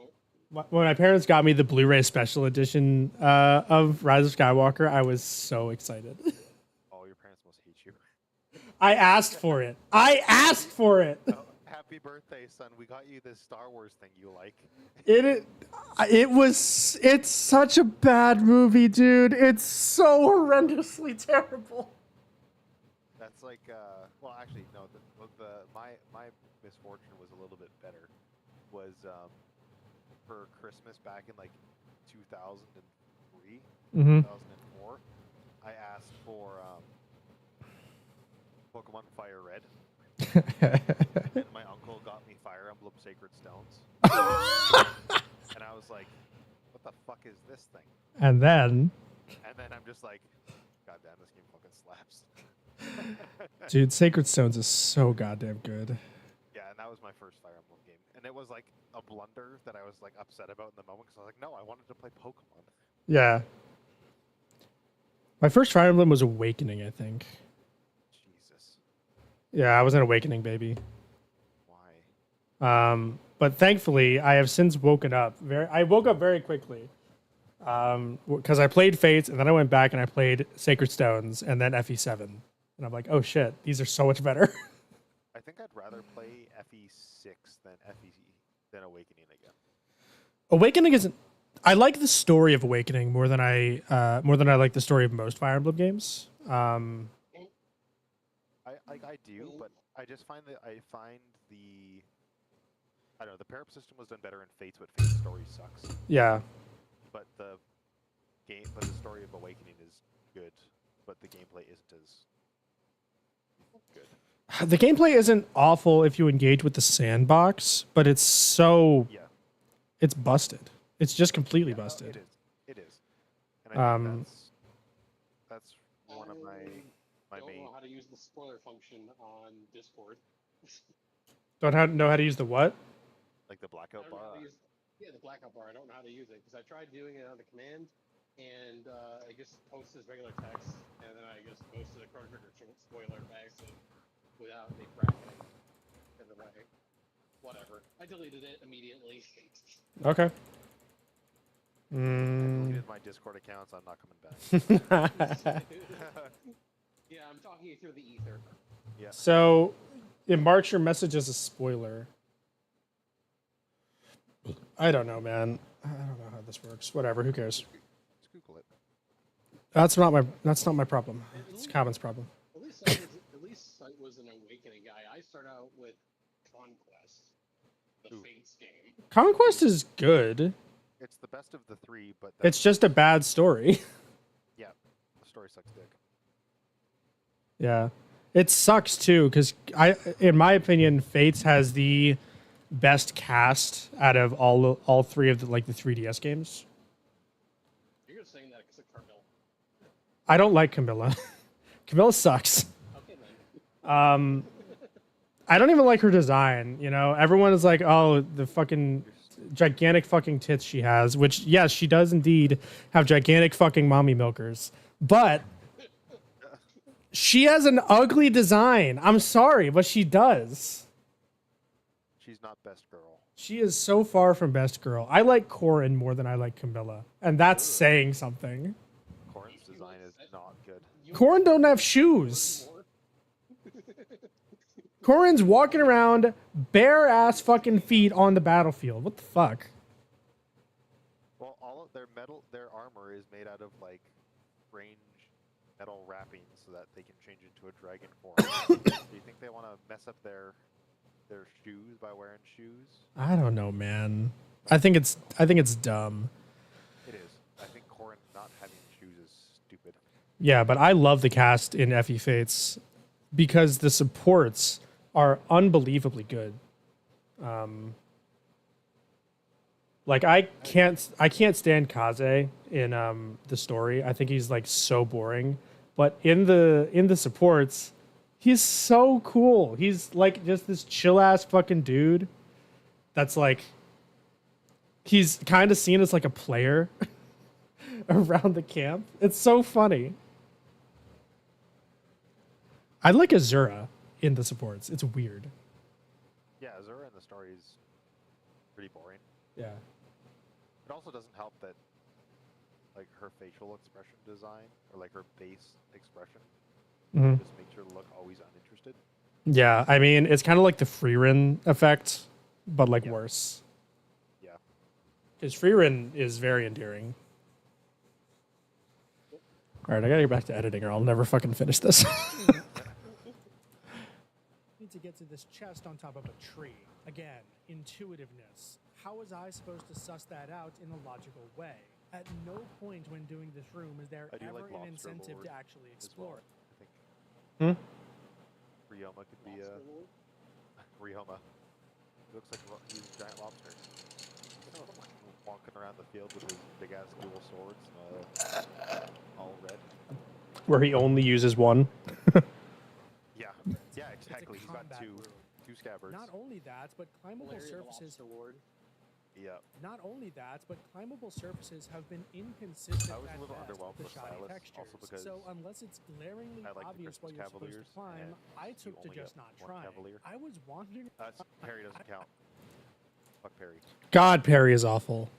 it. when my parents got me the Blu-ray special edition of Rise of Skywalker, I was so excited. Oh, your parents must hate you. I asked for it. Oh, happy birthday, son. We got you this Star Wars thing you like. It's such a bad movie, dude. It's so horrendously terrible. That's like, well, actually, no. My misfortune was a little bit better. Was for Christmas back in like 2003, Mm-hmm. 2004, I asked for Pokemon Fire Red, and my uncle got me Fire Emblem Sacred Stones, and I was like, "What the fuck is this thing?" And then, And then I'm just like, "God damn, this game fucking slaps." dude, Sacred Stones is so goddamn good. Yeah, and that was my first Fire Emblem game, and it was like a blunder that I was like upset about in the moment because I was like, "No, I wanted to play Pokemon." Yeah. My first Fire Emblem was Awakening, I think. Jesus, Yeah, I was an Awakening baby. why? But thankfully, I have since woken up. I woke up very quickly. Because I played Fates, and then I went back and I played Sacred Stones, and then FE7. And I'm like, oh shit, these are so much better. I think I'd rather play FE6 than Awakening again. Awakening isn't. I like the story of Awakening more than I like the story of most Fire Emblem games. I do, but I just find the I don't know, the parap system was done better in Fates, but Fates story sucks. Yeah. but the story of Awakening is good, but the gameplay isn't as good. The gameplay isn't awful if you engage with the sandbox, but it's Yeah, it's busted. It's just completely yeah, busted. It is, and I think Um, that's one of my I don't main. know how to use the spoiler function on Discord. Don't know how to use the what? Like the I blackout don't know how bar. to use, yeah, the blackout bar. I don't know how to use it because I tried doing it on the command, and I just post as regular text, and then I just posted a Chrono Trigger spoiler by accident without any bracketing in the way. Whatever. I deleted it immediately. Okay. I Mm. deleted my Discord account, so I'm not coming back. Yeah, I'm talking you through the ether. Yeah. So, it marks your message as a spoiler. I don't know, man. I don't know how this works. Whatever. Who cares? Just Google it. That's not my problem. It's Calvin's problem. At least I was an Awakening guy. I start out with Conquest, the Ooh. Fates game. Conquest is good. It's the best of the three, but It's just a bad story. yeah, the story sucks dick. Yeah. It sucks too, because in my opinion, Fates has the best cast out of all three of the 3DS games. You're just saying that because of Carmel. I don't like Camilla. Camilla sucks. Okay then. I don't even like her design, you know? Everyone is like, oh, the fucking gigantic fucking tits she has, which, yes, she does indeed have gigantic fucking mommy milkers. But she has an ugly design. I'm sorry, but she does. She's not best girl. She is so far from best girl. I like Corin more than I like Camilla, and that's saying something. Corin's design is not good. Corin don't have shoes. Corin's walking around bare ass fucking feet on the battlefield. What the fuck? Well, all of their armor is made out of like range metal wrappings so that they can change into a dragon form. Do you think they want to mess up their shoes by wearing shoes? I don't know, man. I think it's dumb. It is. I think Corin not having shoes is stupid. Yeah, but I love the cast in FE Fates because the supports are unbelievably good. Like I can't stand Kaze in the story. I think he's like so boring. But in the supports, he's so cool. He's like just this chill ass fucking dude. That's like he's kind of seen as like a player around the camp. It's so funny. I like Azura in the supports. It's weird. Yeah, Azura in the story is pretty boring. Yeah. It also doesn't help that like her facial expression design or like her base expression Mhm. just makes her look always uninterested. Yeah, I mean, it's kind of like the Freerin effect, but like Yeah. worse. Yeah. Because Freerin is very endearing. All right, I gotta get back to editing, or I'll never fucking finish this. Need to get to this chest on top of a tree. Again, intuitiveness. How was I supposed to suss that out in a logical way? At no point when doing this room is there I do ever like an Lobster incentive Lord to actually as explore. well, I think Hmm? Ryoma could be a Ryoma. He looks like he's a giant lobster. Walking around the field with his big ass dual swords, all red. Where he only uses one. Yeah, yeah, exactly. He's got combat two room. scabbards. Not only that, but climbable Larry the surfaces. Lobster Lord. Yeah, Not only that, but climbable surfaces have been inconsistent I was a at little best underwhelmed with with shoddy Silas, textures. also because So unless it's glaringly I like the obvious what Christmas you're supposed Cavaliers, to climb, and I you took to only just got not one trying. Cavalier. I was wandering. Parry doesn't count. Fuck Parry. God, Perry is awful.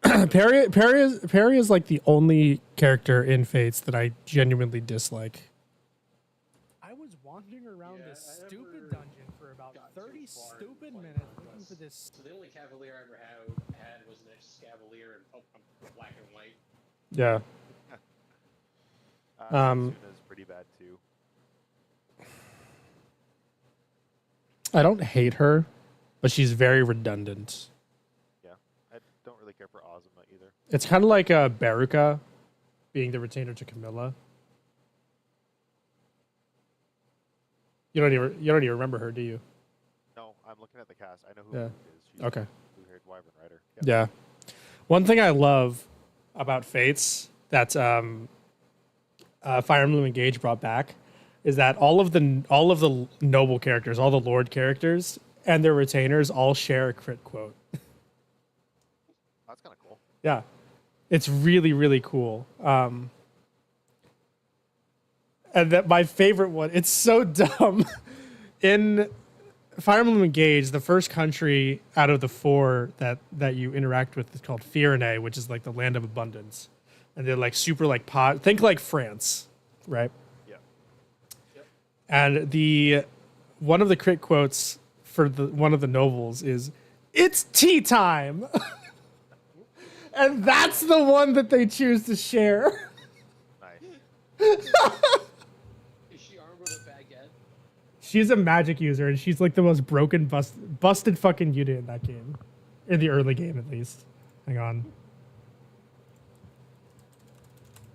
Perry is like the only character in Fates that I genuinely dislike. I was wandering around Yeah, this I stupid never dungeon for about got too 30 far in stupid Fight minutes Club looking for Plus. this. So the only Cavalier I ever had was an Excavalier in black and white. Yeah. Suna's pretty bad too. I don't hate her, but she's very redundant. Yeah, I don't really care for Ozma either. It's kind of like Baruka being the retainer to Camilla. You don't even remember her, do you? No, I'm looking at the cast. I know who Yeah. Luke is. She's Okay. the blue-haired wyvern rider. Yeah. One thing I love about Fates that Fire Emblem Engage brought back is that all of the noble characters, all the lord characters, and their retainers all share a crit quote. That's kind of cool. Yeah, it's really really cool. And that my favorite one. It's so dumb. In Fire Emblem Engage, the first country out of the 4 that you interact with is called Firene, which is like the land of abundance, and they're like super like pot. Think like France, right? Yeah. And one of the crit quotes for one of the nobles is, "It's tea time," and that's the one that they choose to share. Nice. Is she armed with a baguette? She's a magic user, and she's like the most broken, busted fucking unit in that game, in the early game at least. Hang on,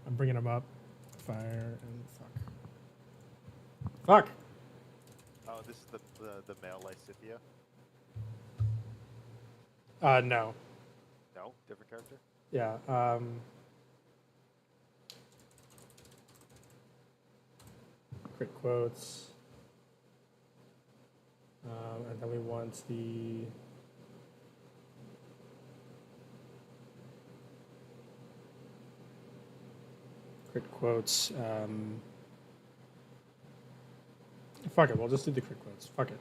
I'm bringing him up. Fire and fuck. Oh, this is the male Lysithia? No. No? Different character? Yeah. Crit quotes. And then we want the crit quotes. Fuck it, we'll just do the crit quotes. Fuck it.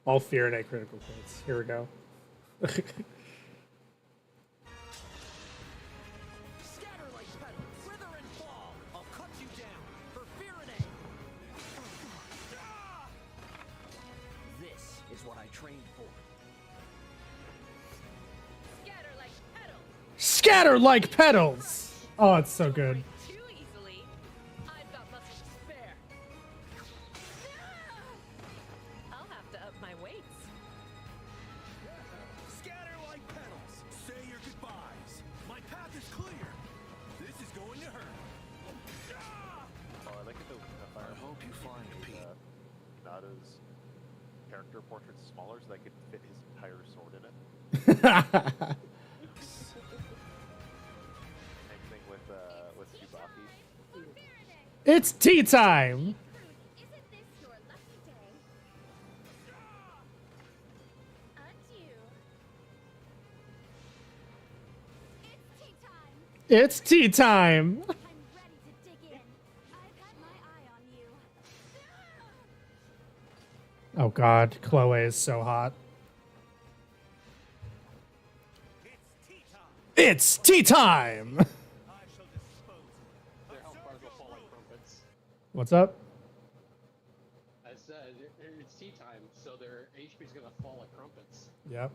All fear and a critical quotes. Here we go. Scatter like petals, wither and fall. I'll cut you down for Firene. This is what I trained for. Scatter like petals. Scatter like petals. Oh, it's so good. Too easily. I've got muscle to spare. I'll have to up my weights. Scatter like petals. Say your goodbyes. My path is clear. This is going to hurt. Oh, I like it. The Fire I hope you find Pete. Nada's character portrait's smaller so that I could fit his entire sword in it. Same thing with Tsubaki. It's tea time. Isn't this your lucky day? Adieu. It's It's tea time. tea time. I'm ready to dig in. I've had my eye on you. Oh God, Chloe is so hot. It's tea time. It's tea time. I shall dispose. Their health bars will fall like crumpets. What's up? I said it's tea time, so their HP is gonna fall like crumpets. Yep.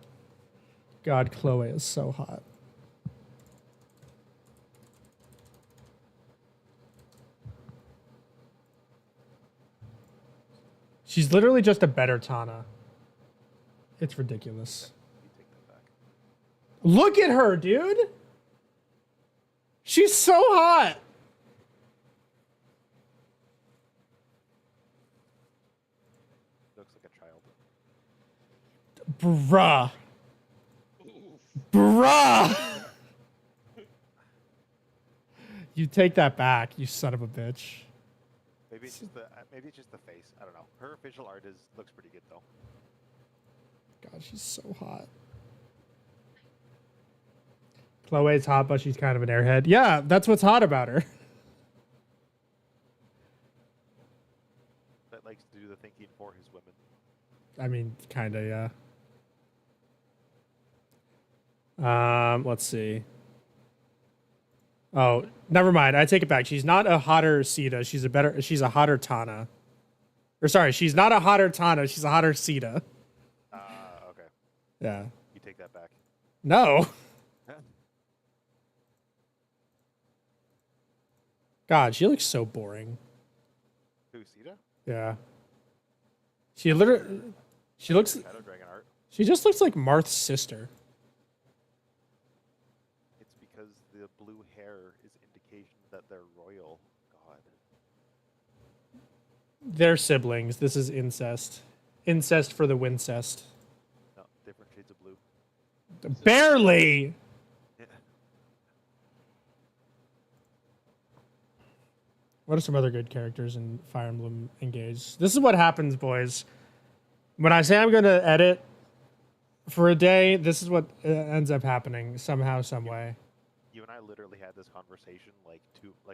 God, Chloe is so hot. She's literally just a better Tana. It's ridiculous. You take that back. Look at her, dude. She's so hot. Looks like a child. Bruh. Bruh. You take that back, you son of a bitch. Maybe it's just the face. I don't know. Her visual art looks pretty good though. God, she's so hot. Chloe's hot, but she's kind of an airhead. Yeah, that's what's hot about her. That likes to do the thinking for his women. I mean, kind of, yeah. Let's see. Oh, never mind. I take it back. She's not a hotter Sita. She's a hotter Tana. Or sorry, she's not a hotter Tana. She's a hotter Sita. Okay. Yeah. You take that back. No. God, she looks so boring. Who, Sita? Yeah. She literally, she looks, Shadow Dragon art. she just looks like Marth's sister. It's because the blue hair is indication that they're royal. God. They're siblings. This is incest. Incest for the Wincest. No, different shades of blue. Barely! Yeah. What are some other good characters in Fire Emblem Engage? This is what happens, boys. When I say I'm going to edit for a day, this is what ends up happening somehow, some way. You and I literally had this conversation like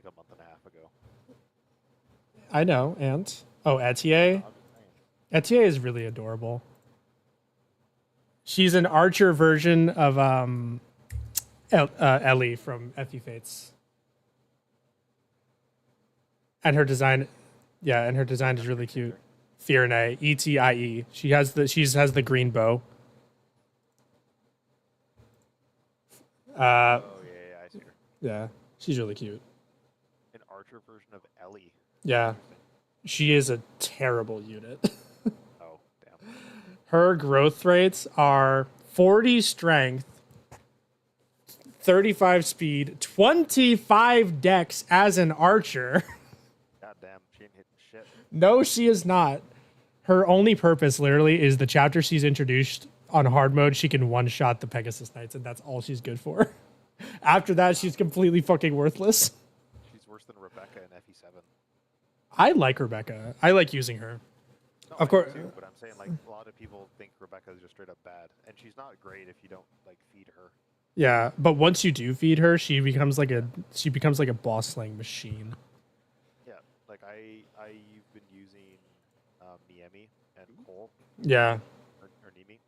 a month and a half ago. I know, and... Oh, Etier? I'm just saying. Etier is really adorable. She's an archer version of Ellie from FE Fates. And her design, yeah, and her design is really cute. Fierne, Etie. She has the green bow. Oh yeah, I see her. Yeah, she's really cute. An archer version of Ellie. Yeah, she is a terrible unit. Oh damn. Her growth rates are 40 strength, 35 speed, 25 dex as an archer. God damn, she ain't hitting shit. No, she is not. Her only purpose, literally, is the chapter she's introduced on hard mode. She can one-shot the Pegasus Knights, and that's all she's good for. After that, she's completely fucking worthless. She's worse than Rebecca in FE7. I like Rebecca. I like using her. No, Of I course- do too, but I'm saying like a lot of people think Rebecca is just straight up bad, and she's not great if you don't like feed her. Yeah, but once you do feed her, she becomes like a boss slaying machine. Yeah, like I've been using Niemi and Cole Yeah. or Nimi,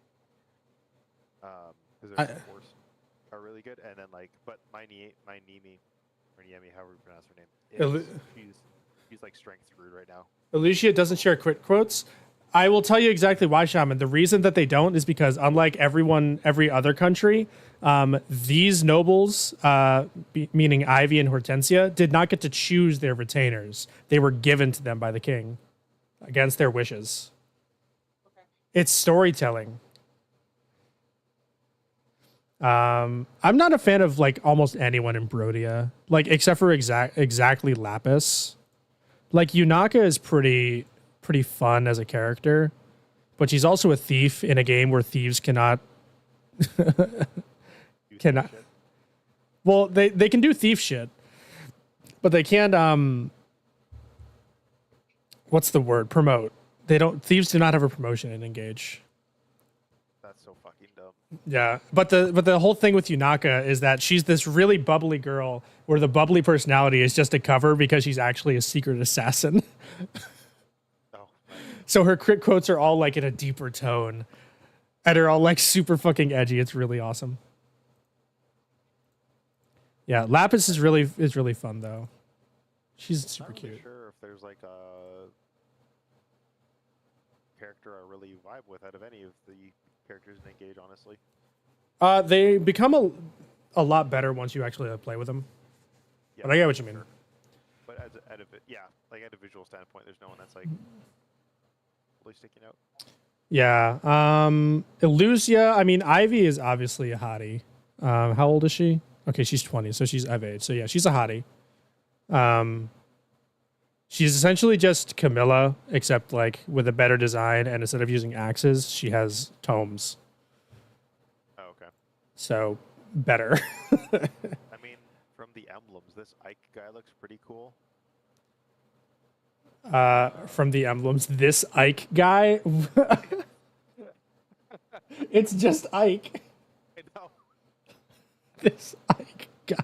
because I- their supports are really good, and then like, but my Nimi or Niemi, however you pronounce her name, she's like strength screwed right now. Alicia doesn't share crit quotes. I will tell you exactly why, Shaman. The reason that they don't is because, unlike every other country, these nobles, meaning Ivy and Hortensia, did not get to choose their retainers. They were given to them by the king against their wishes. It's storytelling. I'm not a fan of like almost anyone in Brodia, like except for exactly Lapis. Like Yunaka is pretty fun as a character, but she's also a thief in a game where thieves cannot. Shit. Well, they can do thief shit, but they can't. What's the word? Promote. They don't. Thieves do not have a promotion in Engage. That's so fucking dumb. Yeah, but the whole thing with Yunaka is that she's this really bubbly girl, where the bubbly personality is just a cover because she's actually a secret assassin. Oh, So her crit quotes are all like in a deeper tone, and are all like super fucking edgy. It's really awesome. Yeah, Lapis is really fun though. She's super not really cute. sure if there's like a character I really vibe with out of any of the characters in Engage, honestly. They become a lot better once you actually play with them. Yeah, But I get what you for mean. sure. But like at a visual standpoint, there's no one that's like really sticking out. Yeah. Illusia. I mean, Ivy is obviously a hottie. How old is she? Okay, she's 20, so she's of age. So yeah, she's a hottie. She's essentially just Camilla, except like with a better design, and instead of using axes, she has tomes. Oh, okay. So better. I mean, from the emblems, this Ike guy looks pretty cool. From the emblems, this Ike guy. It's just Ike. I know. This Ike guy.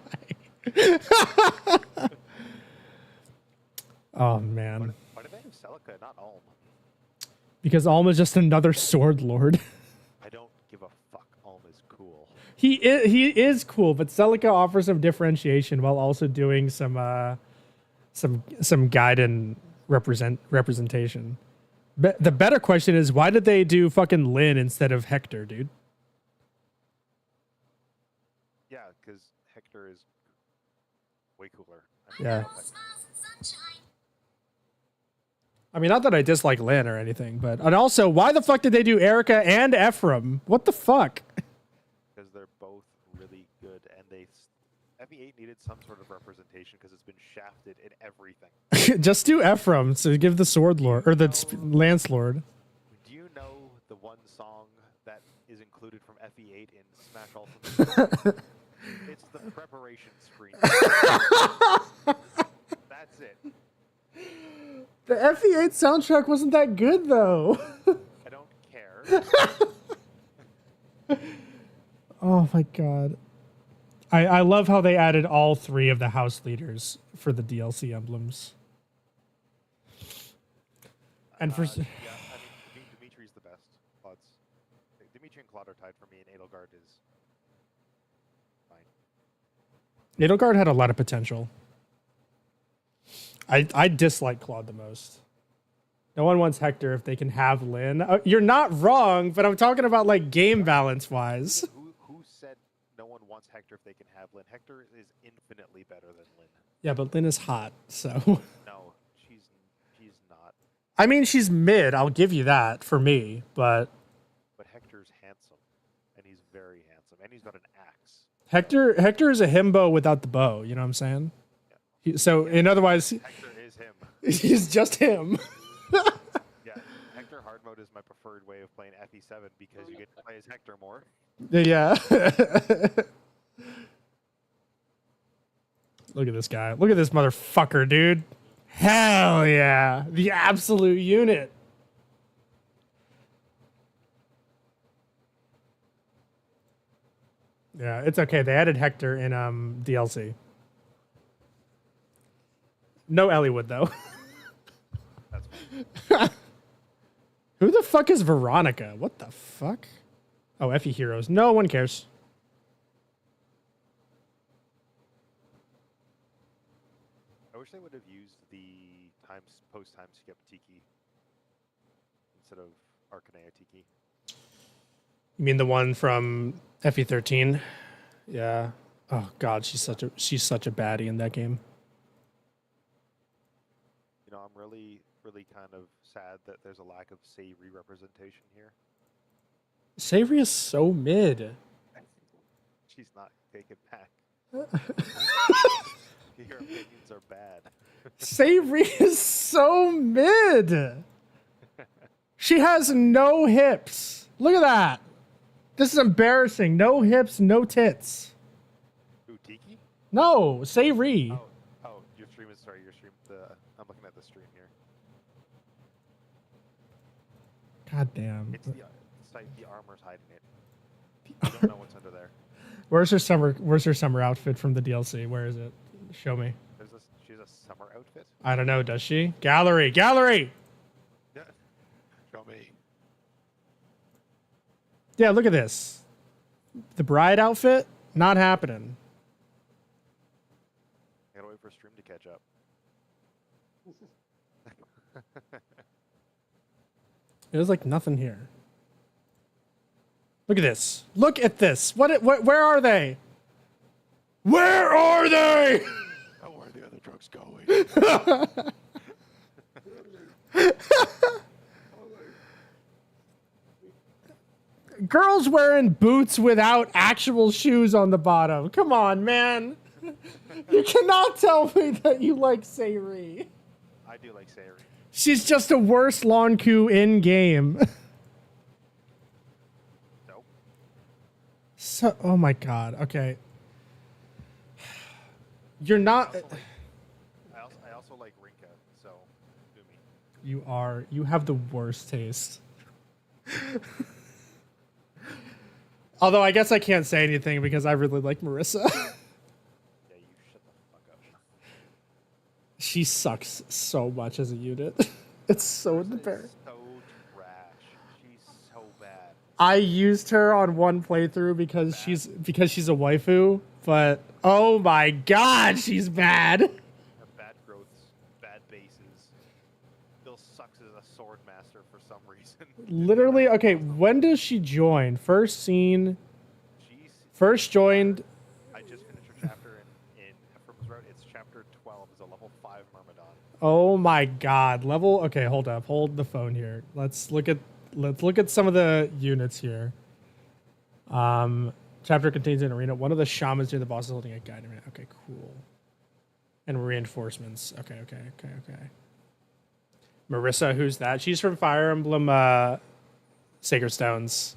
Oh man. Why did they have Celica, not Alm? Because Alm is just another sword lord. I don't give a fuck. Alm is cool. He is cool, but Celica offers some differentiation while also doing some Gaiden representation. The better question is, why did they do fucking Lyn instead of Hector, dude? Yeah, because Hector is way cooler. Yeah. Hector. I mean, not that I dislike Lynn or anything, but and also, why the fuck did they do Erica and Ephraim? What the fuck? Because they're both really good, and FE8 needed some sort of representation because it's been shafted in everything. Just do Ephraim to give the Sword Lord or the Lance Lord. Do you know the one song that is included from FE8 in Smash Ultimate? It's the preparation screen. That's it. The FE8 soundtrack wasn't that good though. I don't care. Oh my god. I love how they added all 3 of the house leaders for the DLC emblems. And for Yeah, I mean, Dimitri's the best. Claude's, Dimitri and Claude are tied for me, and Edelgard is fine. Edelgard had a lot of potential. I dislike Claude the most. No one wants Hector if they can have Lynn. You're not wrong, but I'm talking about like game balance wise. Who said no one wants Hector if they can have Lynn? Hector is infinitely better than Lynn. Yeah, but Lynn is hot, so. No, she's not. I mean, she's mid. I'll give you that for me, but But Hector's handsome, and he's very handsome, and he's got an axe. Hector is a himbo without the bow. You know what I'm saying? So, in other words, Hector is him. he's just him. Yeah, Hector hard mode is my preferred way of playing FE7 because you get to play as Hector more. Yeah. Look at this guy. Look at this motherfucker, dude. Hell yeah. The absolute unit. Yeah, it's okay. They added Hector in DLC. No Elliewood, though. That's fine. Who the fuck is Veronica? What the fuck? Oh, FE Heroes. No one cares. I wish they would have used the post-time skip Tiki instead of Arcanea Tiki. You mean the one from FE13? Yeah. Oh god, she's such a baddie in that game. You know, I'm really kind of sad that there's a lack of Sayri representation here. Savory is so mid. She's not taken back. Your opinions are bad. Savory is so mid. She has no hips. Look at that. This is embarrassing. No hips, no tits. Who, Tiki? No, Savory. Oh, your stream is sorry. Your stream. I'm looking at the stream here. God damn. It's the armor's hiding it. You don't know what's under there. Where's her summer outfit from the DLC? Where is it? Show me. She's a summer outfit. I don't know, does she? Gallery! Yeah. Show me. Yeah, look at this. The bride outfit? Not happening. I gotta wait for stream to catch up. There's like nothing here. Look at this. Look at this. Where are they? Where are they? Oh, where are the other drugs going? Girls wearing boots without actual shoes on the bottom. Come on, man. You cannot tell me that you like Sayri. I do like Sayri. She's just a worse Lonku in game. Nope. So, oh my god. Okay. You're not. I also like Rinka, so do me. You have the worst taste. Although I guess I can't say anything because I really like Marissa. Yeah, you shut the fuck up. She sucks so much as a unit. It's so embarrassing. So trash. She's so bad. I used her on one playthrough because she's a waifu, but oh my god, she's bad. Her bad growths, bad bases. Bill sucks as a sword master for some reason. Literally, okay, when does she join? First scene, She's first joined. I just finished her chapter in Ephraim's Road, out its chapter 12 is a level 5 Myrmidon. Oh my god. Level okay, hold up. Hold the phone here. Let's look at some of the units here. Chapter contains an arena. One of the shamans near the boss is holding a guide. Okay, cool. And reinforcements. Okay. Marissa, who's that? She's from Fire Emblem Sacred Stones.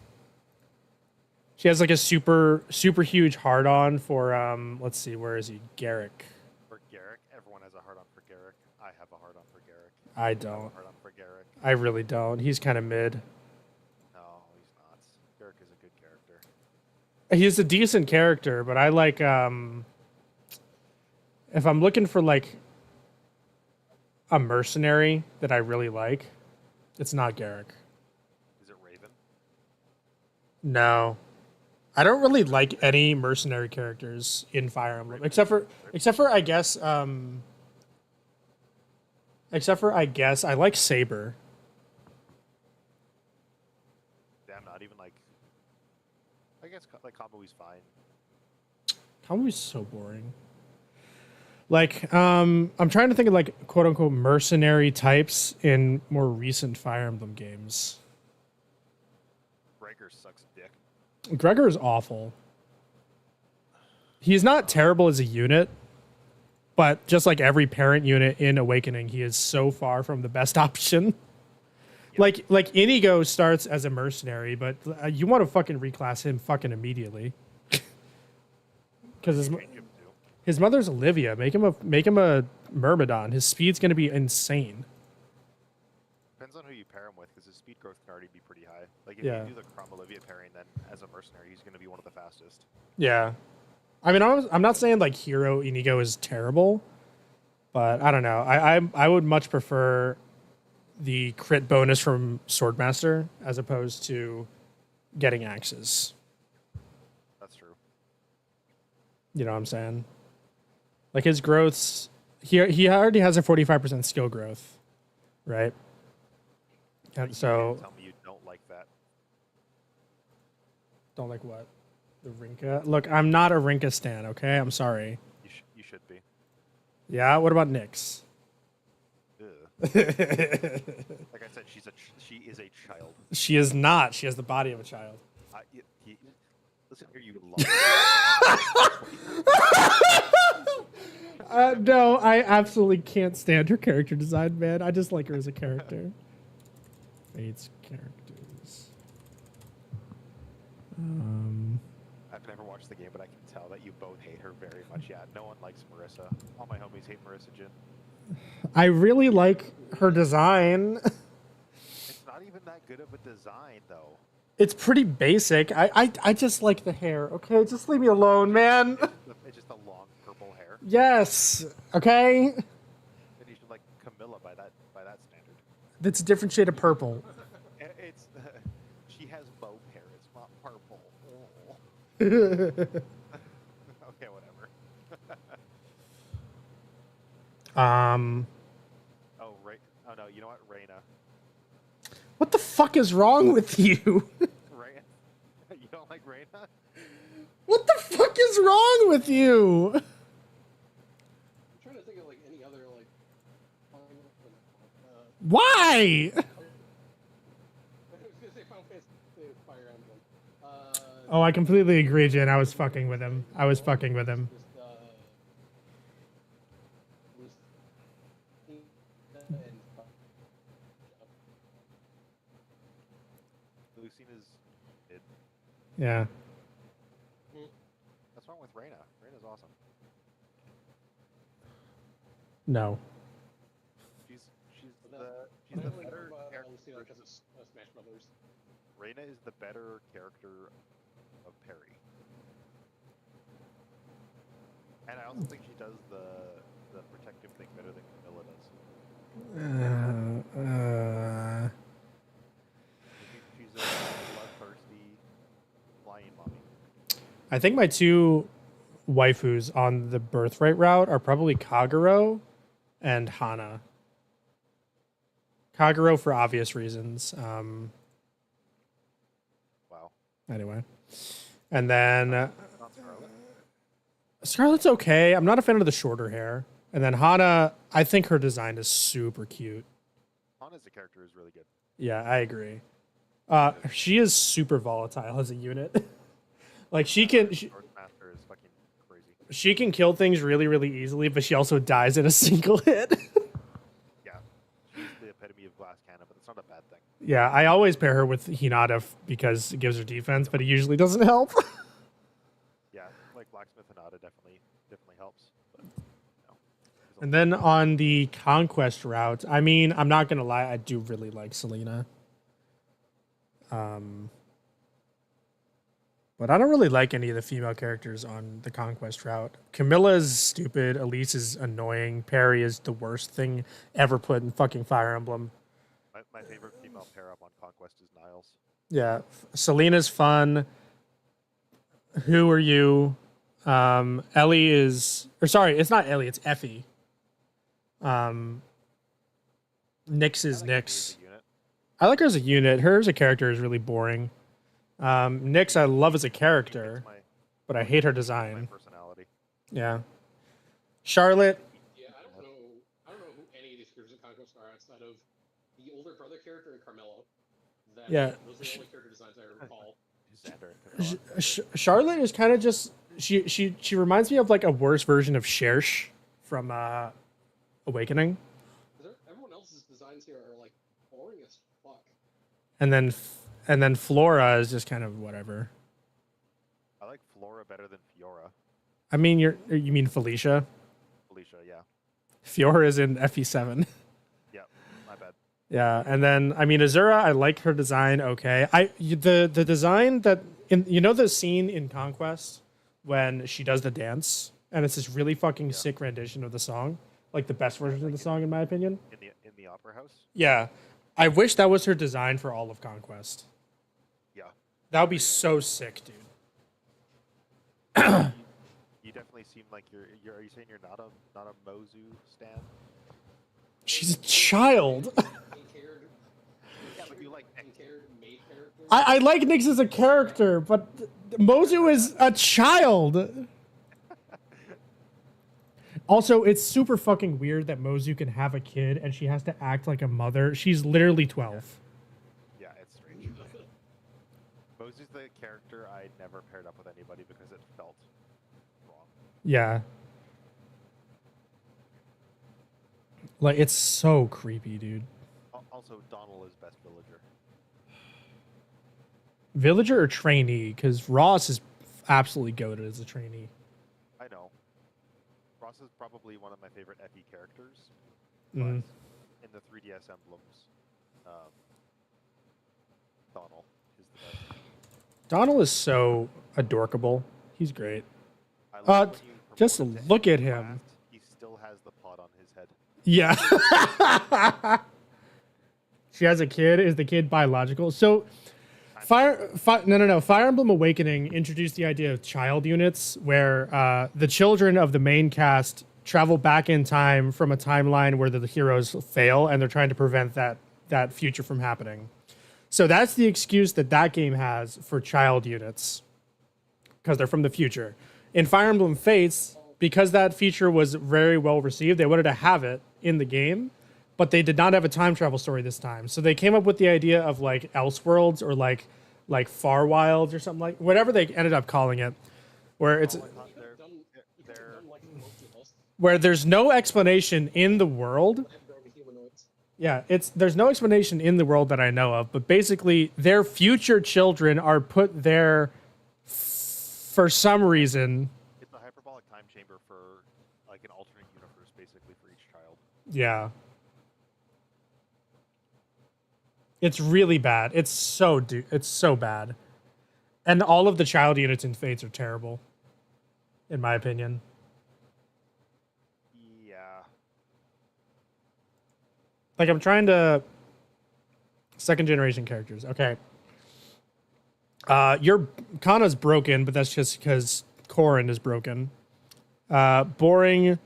She has like a super huge hard on for let's see, where is he? Garrick. For Garrick, everyone has a hard on for Garrick. I have a hard on for Garrick. I have don't. a hard on for Garrick. I really don't. He's kind of mid. No, he's not. Garrick is a good character. He's a decent character, but I like if I'm looking for like a mercenary that I really like, it's not Garrick. Is it Raven? No. I don't really like any mercenary characters in Fire Emblem except for I guess I like Saber. Damn, not even like. I guess like Kambui's fine. Kamui's so boring. Like, I'm trying to think of like quote unquote mercenary types in more recent Fire Emblem games. Gregor sucks dick. Gregor is awful. He's not terrible as a unit, but just like every parent unit in Awakening, he is so far from the best option. Yep. Like Inigo starts as a mercenary, but you want to fucking reclass him fucking immediately. Because his mother's Olivia. Make him a Myrmidon. His speed's gonna be insane. Depends on who you pair him with, because his speed growth can already be pretty high. Like if Yeah. you do the Crom Olivia pairing, then as a mercenary, he's going to be one of the fastest. Yeah. I mean, I'm not saying like Hero Inigo is terrible, but I don't know. I would much prefer the crit bonus from Swordmaster as opposed to getting axes. That's true. You know what I'm saying? Like his growths, he already has a 45% skill growth, right? And so Tell me you don't like that. don't like what? The Rinka? Look, I'm not a Rinka stan, okay? I'm sorry. You should be. Yeah, what about Nyx? Ugh. Like I said, she is a child. She is not. She has the body of a child. Listen here, you No, I absolutely can't stand her character design, man. I just like her as a character. Fate's characters. I've never watched the game, but I can tell that you both hate her very much. Yeah, no one likes Marissa. All my homies hate Marissa Jin. I really like her design. It's not even that good of a design, though. It's pretty basic. I just like the hair. Okay, just leave me alone, man. It's just a long purple hair. Yes. Okay. And you should like Camilla by that standard. That's a different shade of purple. It's she has mauve hair. It's not purple. Oh. Okay, whatever. Oh, right. Oh no, you know what, Reyna. What the fuck is wrong with you? Reyna. You don't like Reyna? What the fuck is wrong with you? I'm trying to think of like any other like. Why? I was gonna say Final Fantasy Fire Emblem. Oh, I completely agree, Jen. I was fucking with him. Just, Lucina's mid. Yeah. What's wrong with Reyna? Reyna's awesome. No. She's the I only know better about character. Lucina because of Smash Brothers. Reyna is the better character of Perry. And I also think she does the protective thing better than Camilla does. She's a bloodthirsty flying mommy. I think my two waifus on the birthright route are probably Kagero and Hana. Kagero for obvious reasons. Wow. Anyway. And then Not Scarlet. Scarlet's okay. I'm not a fan of the shorter hair. And then Hana, I think her design is super cute. Hana's the character is really good. Yeah, I agree. She is super volatile as a unit. Like she can Swordmaster is fucking crazy. she can kill things really, really easily, but she also dies in a single hit. Yeah, she's the epitome of glass cannon, but it's not a bad thing. Yeah, I always pair her with Hinata because it gives her defense, but it usually doesn't help. Yeah, like Blacksmith Hinata definitely helps. But, And then on the conquest route, I mean, I'm not gonna lie, I do really like Selena. But I don't really like any of the female characters on the conquest route. Camilla is stupid. Elise is annoying. Perry is the worst thing ever put in fucking Fire Emblem. my favorite female pair up on Conquest is Niles. Yeah, Selena's fun. Who are you? Ellie is, or sorry, it's not Ellie. It's Effie. Nyx is Nyx. I like her as a unit. Her as a character is really boring. Nyx I love as a character, but I hate her My design. personality. Yeah. Charlotte, Yeah, I don't know who any of these characters in Conquest are outside of the older brother character and Carmelo. Yeah. Those are the only character designs I recall. Xander and Camilla. Charlotte is kind of just she reminds me of like a worse version of Shersh from Awakening, Everyone else's designs here are like boring as fuck. and then Flora is just kind of whatever. I like Flora better than Fiora. I mean, you mean Felicia? Felicia, yeah. Fiora is in FE7. Yeah, my bad. Yeah, and then I mean Azura, I like her design. Okay, the design that in the scene in Conquest when she does the dance and it's this really fucking sick rendition of the song, like the best version of the song in my opinion. In the Opera House? Yeah, I wish that was her design for all of Conquest. Yeah. That would be so sick, dude. You definitely seem like you're are you saying you're not a Mozu stan? She's a child. Yeah, but you like Maid characters. I like Nyx as a character, but Mozu is a child. Also, it's super fucking weird that Mozu can have a kid and she has to act like a mother. She's literally 12. Yeah, it's strange. Mozu's the character I never paired up with anybody because it felt wrong. Yeah. Like, it's so creepy, dude. Also, Donald is best villager. Villager or trainee? Because Ross is absolutely goated as a trainee. I know. Ross is probably one of my favorite FE characters, but Mhm. in the 3DS emblems, Donald is the best. Donald is so adorkable. He's great. I love when you Just promote him look to at him. last, he still has the pot on his head. Yeah. She has a kid. Is the kid biological? So, Fire Emblem Awakening introduced the idea of child units, where the children of the main cast travel back in time from a timeline where the heroes fail, and they're trying to prevent that future from happening. So that's the excuse that game has for child units, because they're from the future. In Fire Emblem Fates, because that feature was very well received, they wanted to have it in the game, but they did not have a time travel story this time. So they came up with the idea of like Elseworlds or like Far Wilds or something, like whatever they ended up calling it, where it's where there's no explanation in the world. Yeah, there's no explanation in the world that I know of, but basically their future children are put there for some reason. It's a hyperbolic time chamber for like an alternate universe, basically for each child. Yeah. It's really bad. It's so bad. And all of the child units in Fates are terrible, in my opinion. Yeah. Like, I'm trying to... Second generation characters. Okay. Your Kana's broken, but that's just because Corrin is broken. Boring,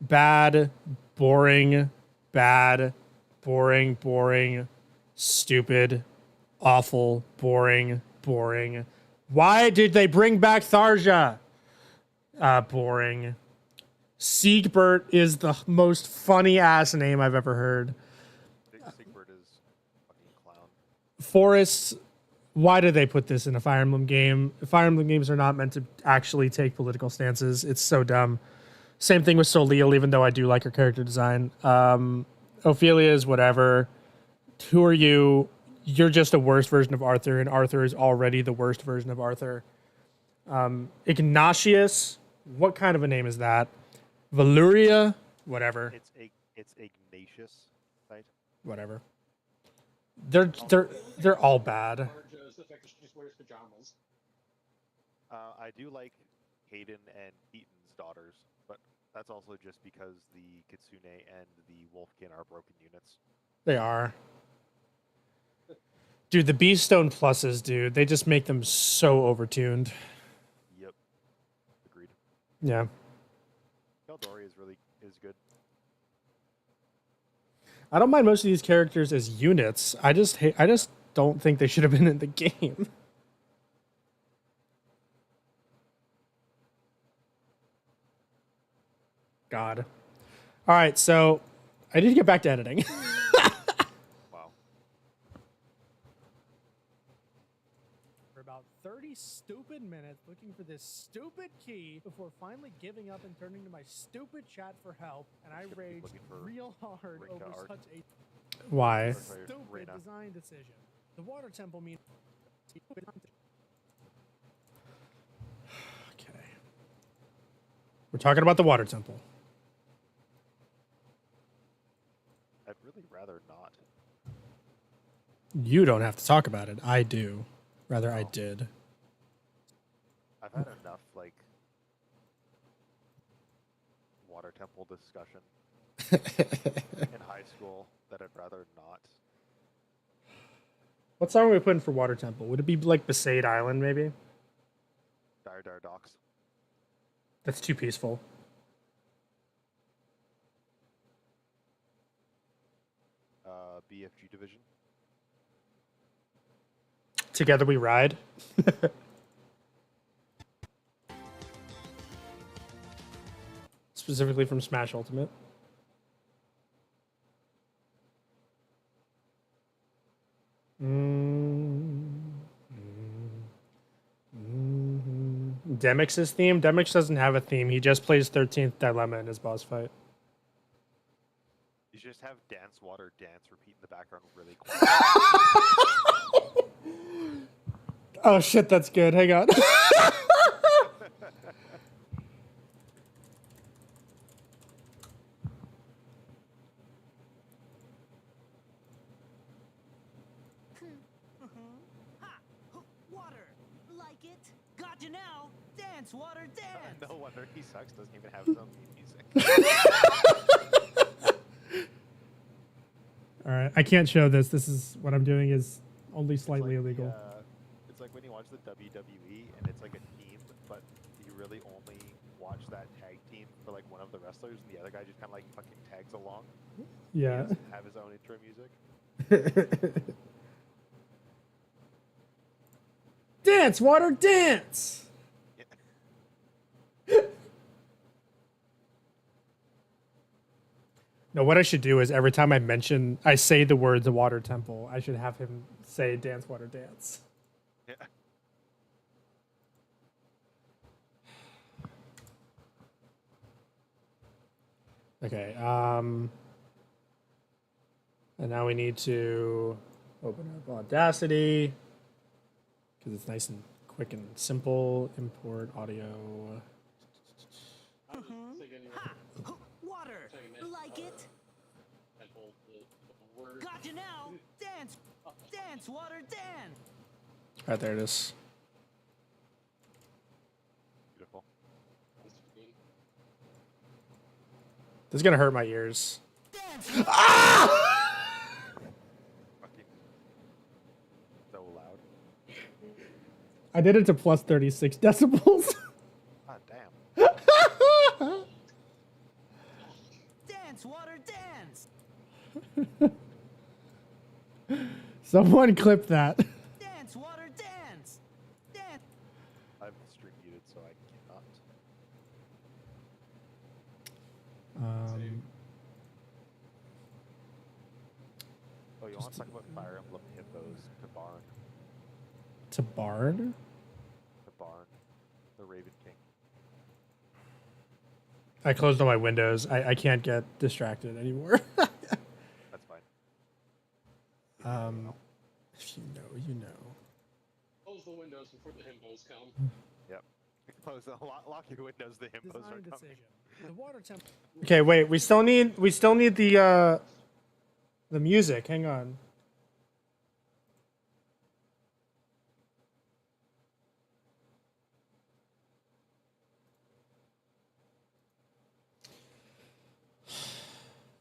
bad, boring, bad, boring, boring, stupid, awful, boring, boring. Why did they bring back Tharja? Boring. Siegbert is the most funny ass name I've ever heard. Sigbert is fucking clown. Forests. Why do they put this in a Fire Emblem game? Fire Emblem games are not meant to actually take political stances. It's so dumb. Same thing with Soleil, even though I do like her character design. Ophelia is whatever. Who are you? You're just a worse version of Arthur, and Arthur is already the worst version of Arthur. Ignatius, what kind of a name is that? Valuria, whatever, It's Ignatius, right? whatever. They're all bad. Marjo's the fact that she just wears pajamas. I do like Hayden and Eaton's daughters, but that's also just because the Kitsune and the Wolfkin are broken units. They are. Dude, the Beaststone pluses, dude, they just make them so overtuned. Yep. Agreed. Yeah. Caldori is good. I don't mind most of these characters as units. I just don't think they should have been in the game. God. All right, so I need to get back to editing. Wow. For about 30 stupid minutes looking for this stupid key before finally giving up and turning to my stupid chat for help, and I Should be raged looking for real hard Rinka over art. such a Why? Sorry, stupid Reyna. design decision. The water temple means Okay. We're talking about the water temple. I'd really rather not. You don't have to talk about it. I do. Rather, I did. I've had enough like water temple discussion in high school that I'd rather not. What song are we putting for Water Temple? Would it be like Besaid Island, maybe? Dire Dire Docks. That's too peaceful. BFG Division. Together We Ride. Specifically from Smash Ultimate. Demix's theme? Demix doesn't have a theme. He just plays 13th Dilemma in his boss fight. You should just have Dance Water Dance repeat in the background really quick. Oh shit, that's good. Hang on. Water. Like it? Got you now. Dance, water, dance. No wonder he sucks. Doesn't even have his own music. All right, I can't show this. This is what I'm doing is only slightly illegal. It's like when you watch the WWE and it's like a team, but you really only watch that tag team for like one of the wrestlers, and the other guy just kind of like fucking tags along. He Yeah. doesn't have his own intro music. Dance, water, dance. No, what I should do is every time I say the words the water temple, I should have him say dance, water, dance. Yeah. Okay, and now we need to open up Audacity because it's nice and quick and simple. Import audio. I was thinking, Water. Like it? and hold the word. Got you now. Dance. Dance, water, dance. All right, there it is. Beautiful. This is gonna hurt my ears. Dance. Fucking so loud. I did it to plus 36 decibels. God damn. Dance, water, dance. Someone clip that. Dance, water, dance. Dance. I'm stream muted, so I cannot. Oh, you want to talk about Fire Emblem hippos? To Bard? Tabarn, the Raven King. I closed all my windows. I can't get distracted anymore. That's fine. If you know, you know. Close the windows before the himbos come. Yep. Close the lock your windows. The hippos are Design coming. decision. The water temp. Okay, wait. We still need the music. Hang on.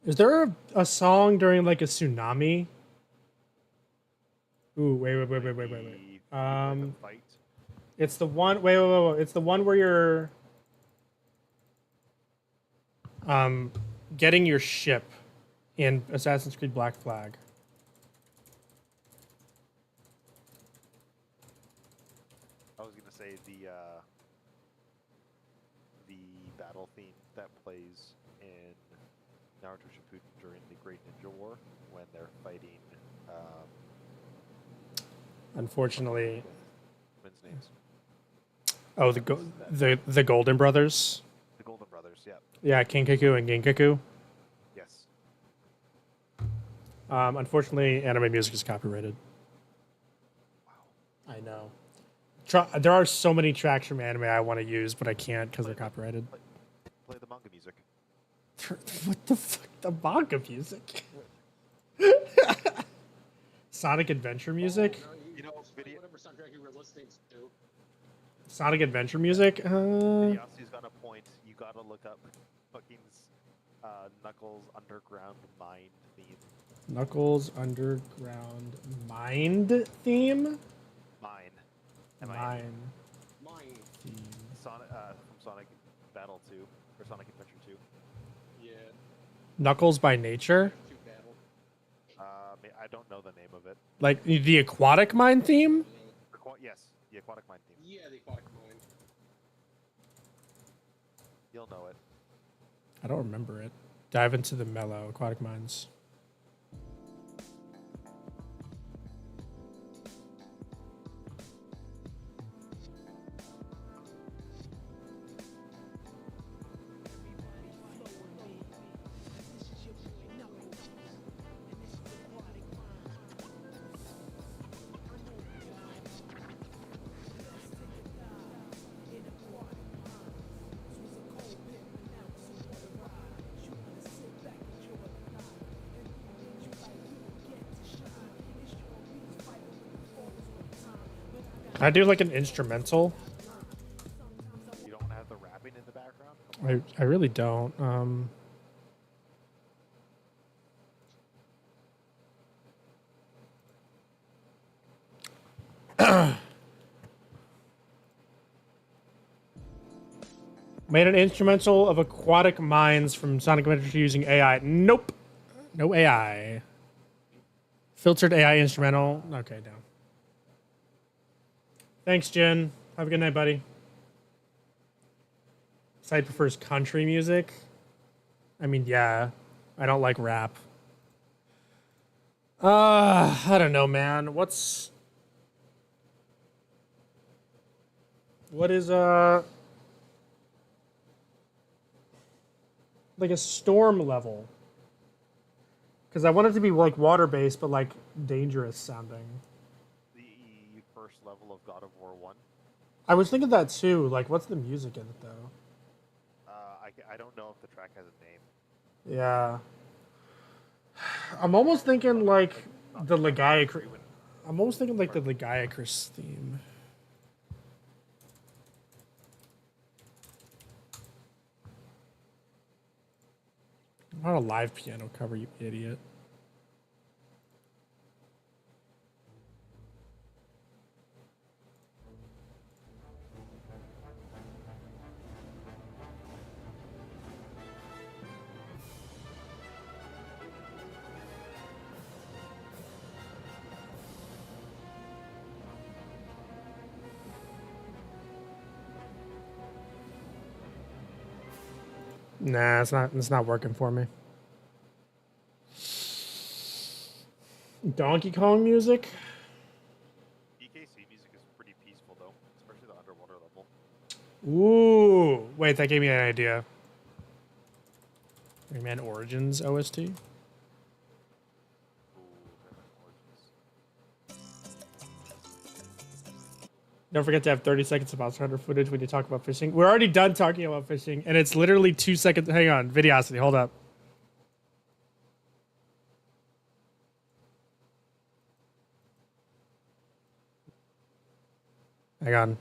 Is there a song during like a tsunami? Ooh, wait. The fight. It's the one. Wait. It's the one where you're getting your ship in Assassin's Creed Black Flag. I was gonna say the battle theme that plays in Naruto Shippuden during the Great Ninja War when they're fighting. Unfortunately, Men's names. oh the Golden Brothers. The Golden Brothers. Yeah. Yeah, Kinkaku and Ginkaku. Yes. Unfortunately, anime music is copyrighted. Wow. I know. There are so many tracks from anime I want to use, but I can't because they're copyrighted. Play the manga music. What the fuck? The manga music? Sonic Adventure music? Oh, no, You know, video. whatever soundtrack you were listening to. Sonic Adventure music? Yasu's got a point. You gotta look up fucking Knuckles Underground Mind theme. Knuckles Underground Mind theme? Mine. Mine Mine. theme. Sonic from Sonic Battle 2 or Sonic Adventure 2. Yeah. Knuckles by Nature? Too battle. I don't know the name of it. Like the Aquatic Mind theme? Yes, the Aquatic Mind theme. Yeah, the aquatic mine. You'll know it. I don't remember it. Dive into the mellow Aquatic Minds. Can I do like an instrumental? You don't want to have the rapping in the background? I really don't. Made an instrumental of Aquatic Minds from Sonic Adventure using AI. Nope. No AI. Filtered AI instrumental. Okay, down. Thanks, Jen. Have a good night, buddy. Side prefers country music. I mean, yeah. I don't like rap. I don't know, man. What is like a storm level? Because I want it to be like water based, but like dangerous sounding. The first level of God of War 1. I was thinking that too. Like, what's the music in it though? I don't know if the track has a name. Yeah. I'm almost thinking like the Legiacris. I'm almost thinking like the Legiacris theme. Not a live piano cover, you idiot. Nah, it's not working for me. Donkey Kong music? DKC music is pretty peaceful though, especially the underwater level. Ooh. Wait, that gave me an idea. Rayman Origins OST? Ooh, Rayman Origins. Don't forget to have 30 seconds of Monster Hunter footage when you talk about fishing. We're already done talking about fishing, and it's literally 2 seconds. Hang on, Videosity, hold up. Hang on.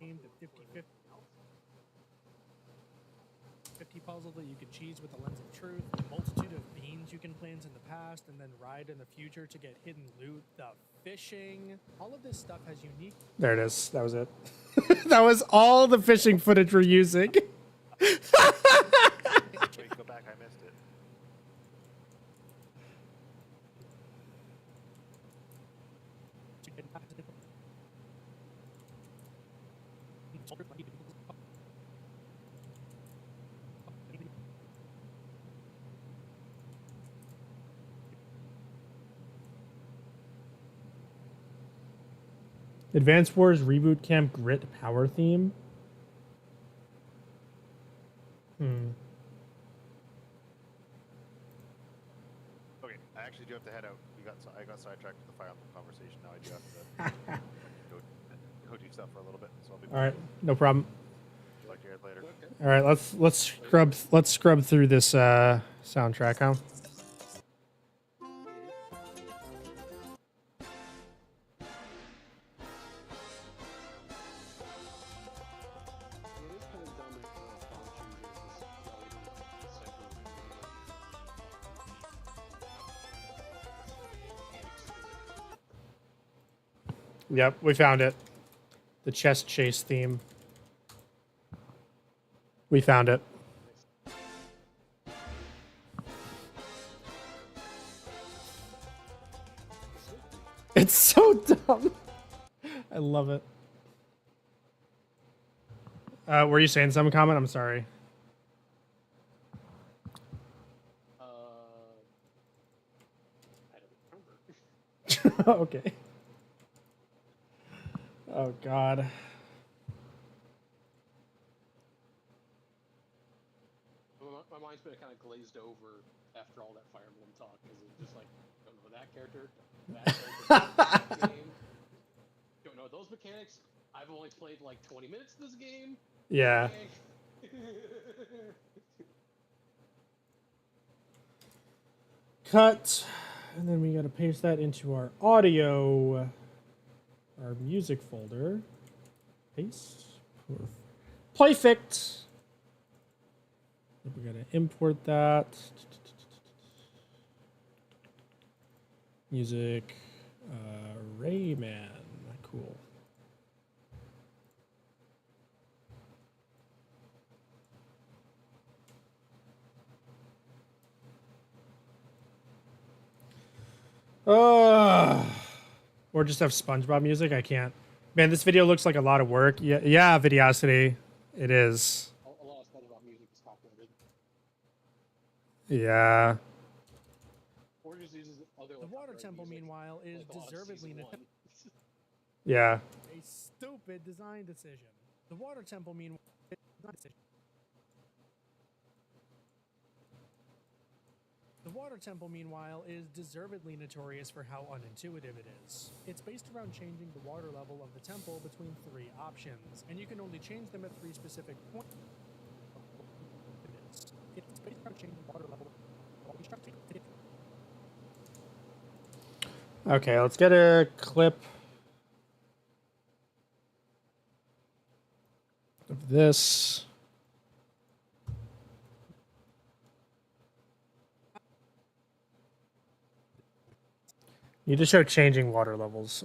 The 50 puzzle that you can cheese with the lens of truth, the multitude of beans you can plant in the past and then ride in the future to get hidden loot, the fishing, all of this stuff has unique. There it is. That was it. That was all the fishing footage we're using. Wait, go back, I missed it. Advance Wars Reboot Camp Grit Power Theme. Okay, I actually do have to head out. I got sidetracked with the Fire Emblem conversation. Now I do have to go do stuff for a little bit. So I'll be All right, no problem. talk to you guys later. All right, let's scrub through this soundtrack, huh? It is kind of dumb if font choosers is Yep, we found it. The chest chase theme. We found it. It's so dumb. I love it. Were you saying some comment? I'm sorry. I don't remember. Okay. Oh God. My mind's been kind of glazed over after all that Fire Emblem talk because it's just like, don't know that character, that game, don't know those mechanics. I've only played like 20 minutes of this game. Yeah. Cut. And then we got to paste that into our audio, our music folder. Paste. Perfect. We got to import that. Music. Rayman. Cool. Or just have SpongeBob music. I can't. Man, this video looks like a lot of work. Yeah, Videosity. It is. A lot of SpongeBob music is copyrighted. Yeah. Or just uses other. The water temple, meanwhile, is like a lot of deservedly season one. Yeah. a stupid design decision. The water temple, meanwhile, is a design decision. The water temple, meanwhile, is deservedly notorious for how unintuitive it is. It's based around changing the water level of the temple between 3 options, and you can only change them at 3 specific points. It's based around changing the water level. Okay, let's get a clip of this. You just show changing water levels.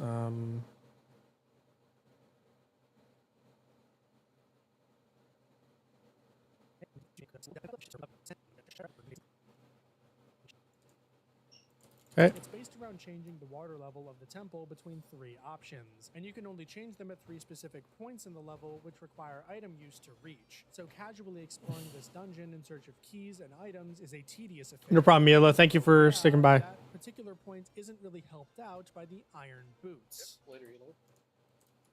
Okay. It's based around changing the water level of the temple between 3 options, and you can only change them at 3 specific points in the level, which require item use to reach. So casually exploring this dungeon in search of keys and items is a tedious affair. No problem, Mila. Thank you for sticking by. That particular point isn't really helped out by the iron boots. Later, you know.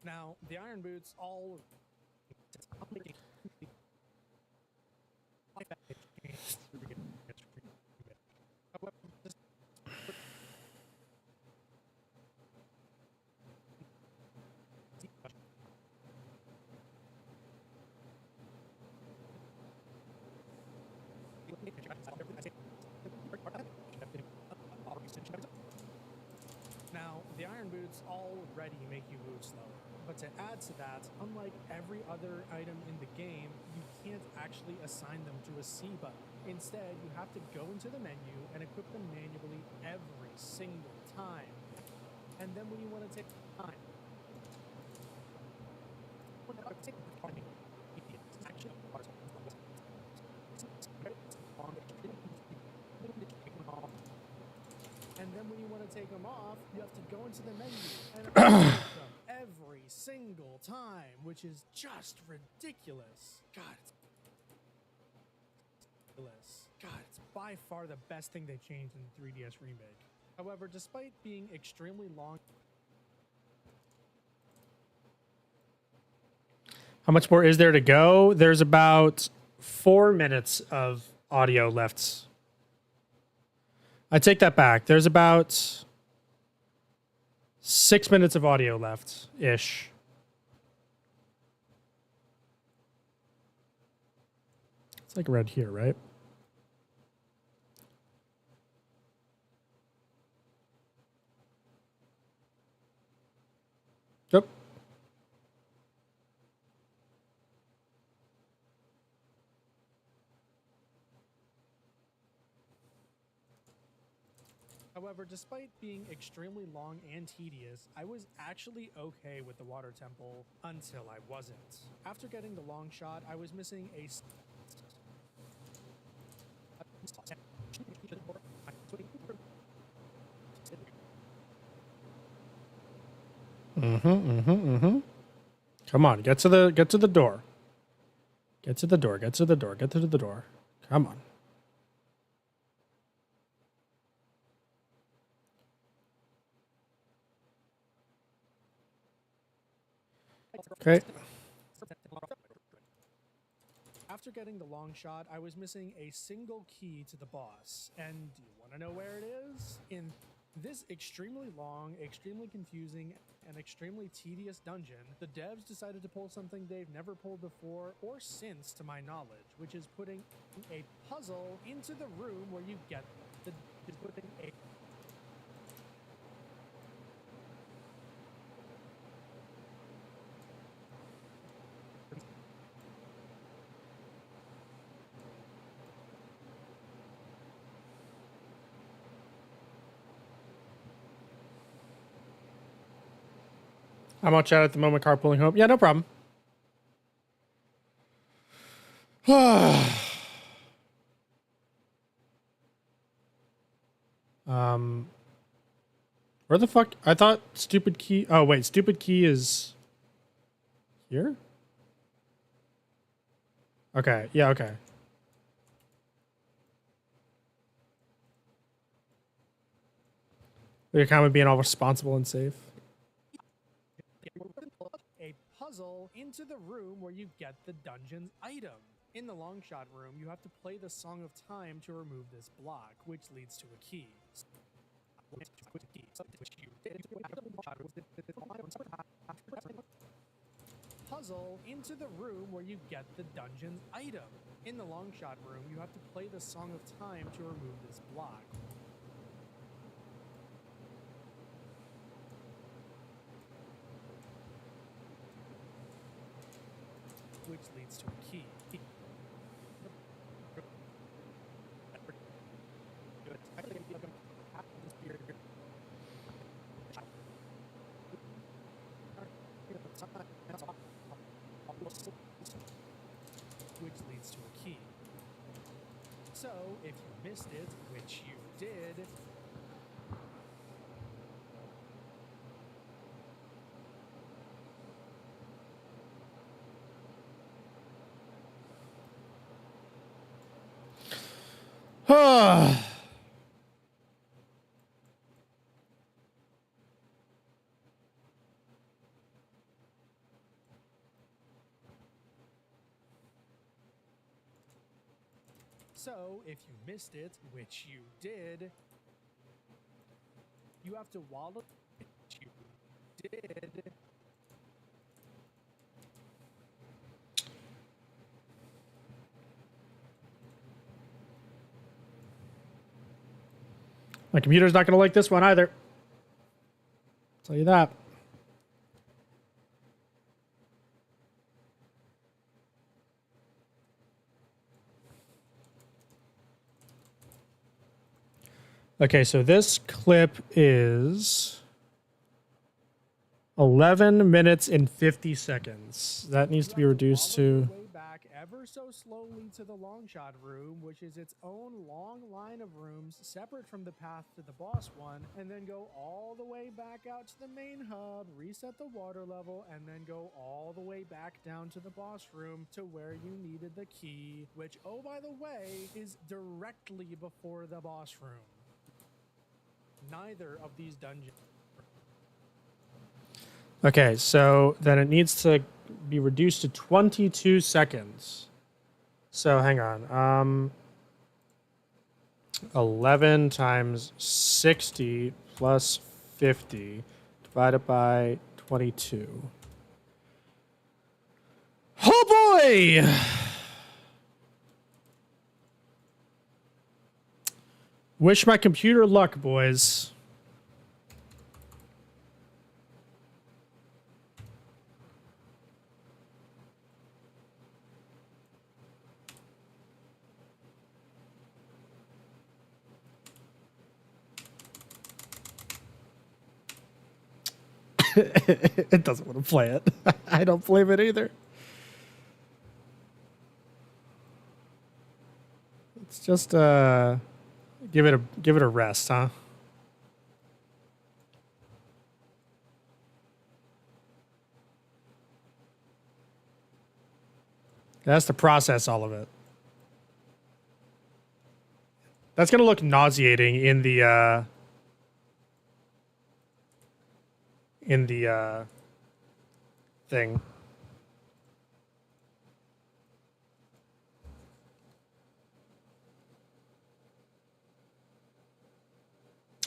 Now, the iron boots all. Now, the iron boots already make you move slower, but to add to that, unlike every other item in the game, you can't actually assign them to a C button. Instead, you have to go into the menu and equip them manually every single time. And then when you want to take time, and then when you want to take them off, you have to go into the menu and equip them every single time, which is just ridiculous. God, it's ridiculous. God, it's by far the best thing they changed in the 3DS remake. However, despite being extremely long. How much more is there to go? There's about 4 minutes of audio left. I take that back. There's about 6 minutes of audio left ish. It's like red here, right? Yep. However, despite being extremely long and tedious, I was actually okay with the water temple until I wasn't. After getting the long shot, I was missing a Come on, get to the door. Get to the door. Get to the door. Get to the door. Come on. Okay. After getting the long shot, I was missing a single key to the boss. And do you want to know where it is? In this extremely long, extremely confusing, and extremely tedious dungeon, the devs decided to pull something they've never pulled before or since, to my knowledge, which is putting a puzzle into the room where you get the. I'm out chat at the moment, carpooling home. Yeah, no problem. Where the fuck? I thought stupid key. Oh, wait, stupid key is here? Okay, yeah, okay. Your comment being all responsible and safe. A puzzle into the room where you get the dungeon's item. In the long shot room, you have to play the Song of Time to remove this block, which leads to a key. Puzzle into the room where you get the dungeon's item. In the long shot room, you have to play the Song of Time to remove this block. Which leads to a key. Which leads to a key. So, if you missed it, which you did, So, if you missed it, which you did, you have to wallow, which you did. My computer's not going to like this one either. I'll tell you that. Okay, so this clip is 11 minutes and 50 seconds. That needs to be reduced to... Way back ever so slowly to the long shot room, which is its own long line of rooms separate from the path to the boss one, and then go all the way back out to the main hub, reset the water level, and then go all the way back down to the boss room to where you needed the key, which, oh, by the way, is directly before the boss room. Neither of these dungeons. Okay, so then it needs to be reduced to 22 seconds. So hang on. 11 times 60 plus 50 divided by 22. Oh boy! Wish my computer luck, boys. It doesn't want to play it. I don't blame it either. Let's just give it a rest, huh? It has to process all of it. That's gonna look nauseating in the thing.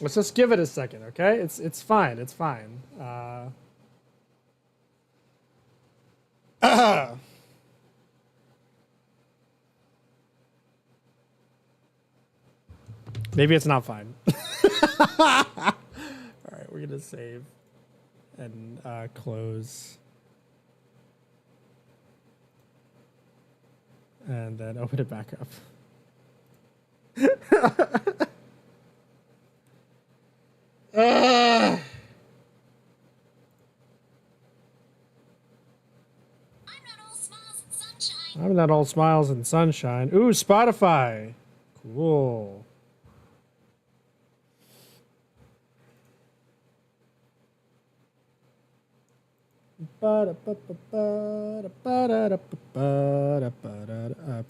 Let's just give it a second, okay? It's fine. It's fine. Maybe it's not fine. All right, we're gonna save and close, and then open it back up. I'm not all smiles and sunshine. Ooh, Spotify. Cool.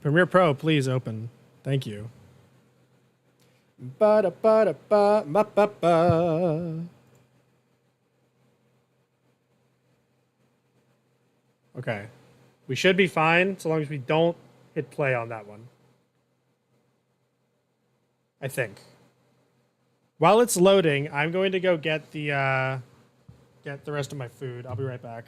Premiere Pro, please open. Thank you. Okay. We should be fine so long as we don't hit play on that one. I think. While it's loading, I'm going to go get the rest of my food. I'll be right back.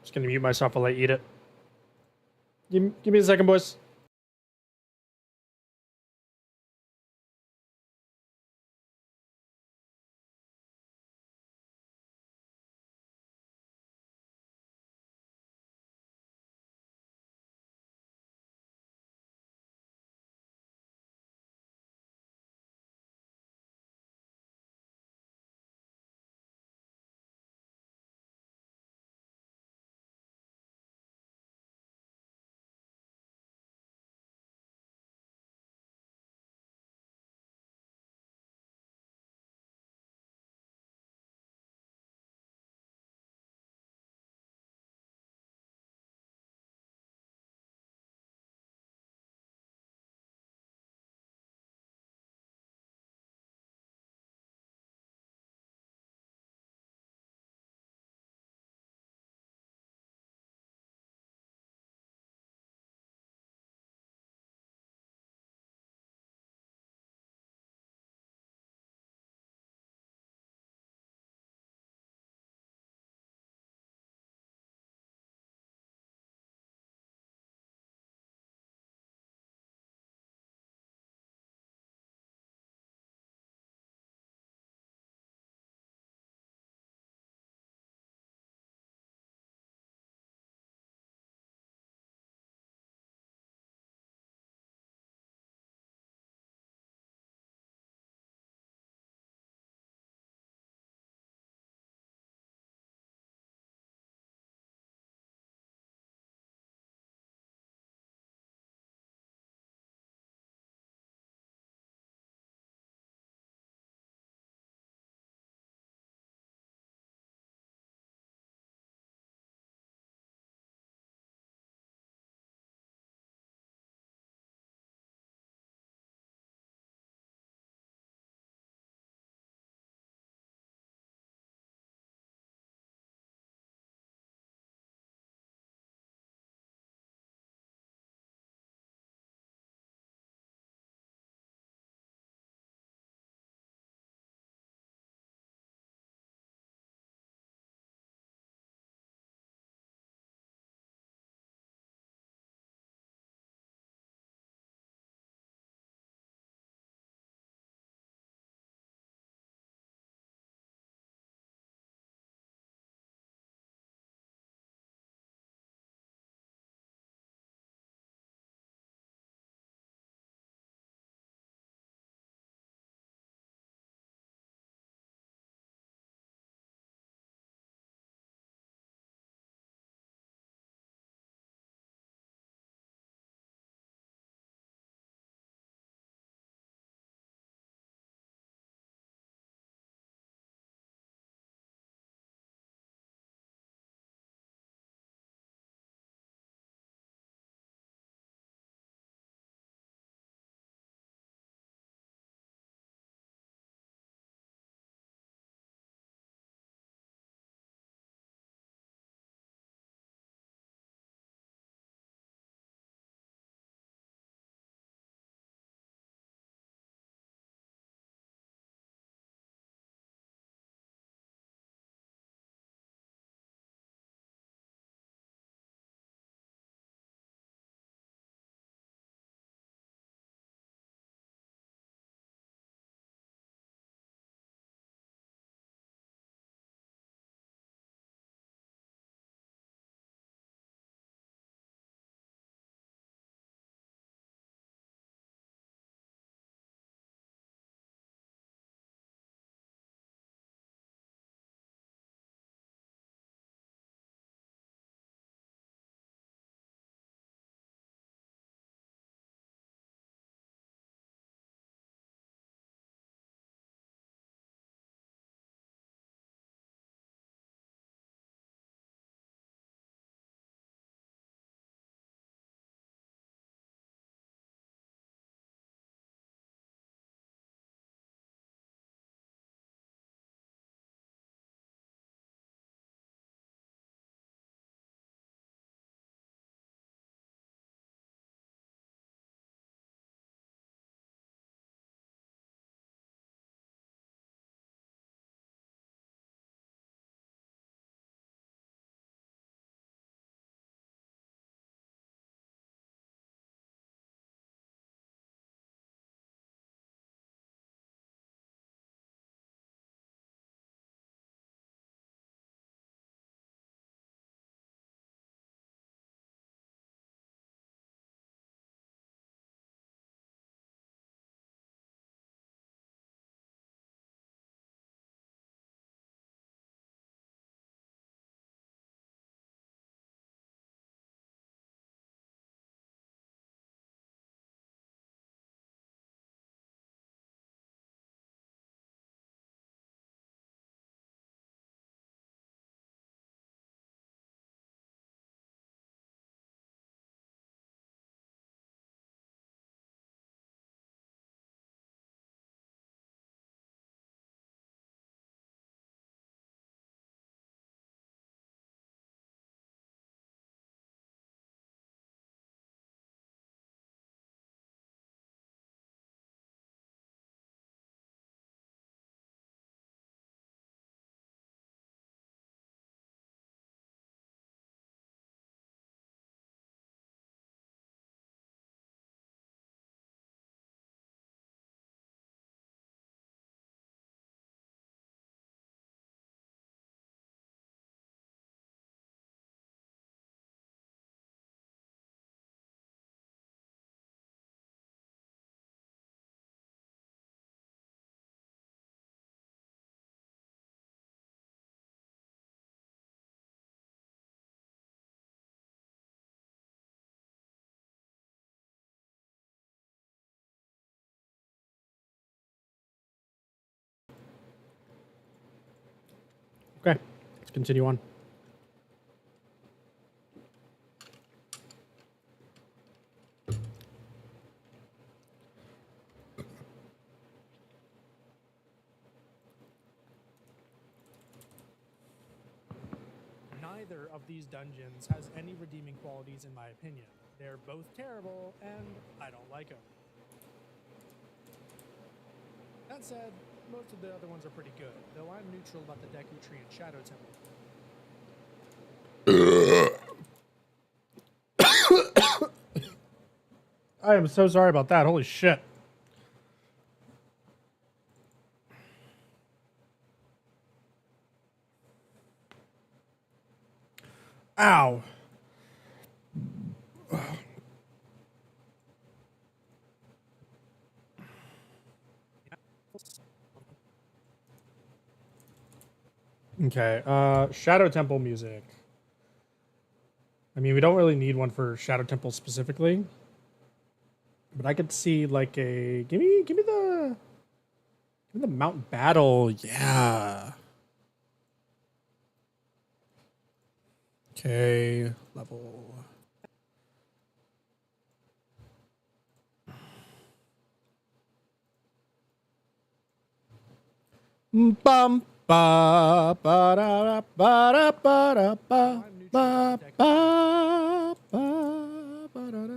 Just gonna mute myself while I eat it. Give me a second, boys. Okay, let's continue on. Neither of these dungeons has any redeeming qualities in my opinion. They're both terrible, and I don't like them. That said, most of the other ones are pretty good, though I'm neutral about the Deku Tree and Shadow Temple. I am so sorry about that. Holy shit. Ow. Okay, Shadow Temple music. I mean, we don't really need one for Shadow Temple specifically. But I could see like a give me the Mount Battle. Yeah. Okay, level. Bum ba ba da ba da ba da ba ba ba ba ba da da.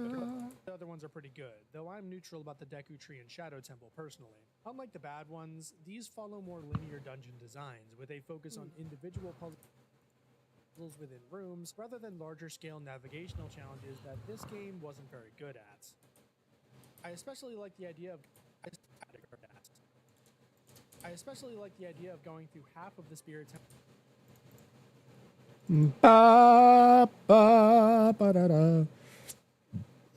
The other ones are pretty good, though I'm neutral about the Deku Tree and Shadow Temple personally. Unlike the bad ones, these follow more linear dungeon designs with a focus on individual puzzles within rooms rather than larger scale navigational challenges that this game wasn't very good at. I especially like the idea of going through half of the Spirit Temple. Ba ba ba da da.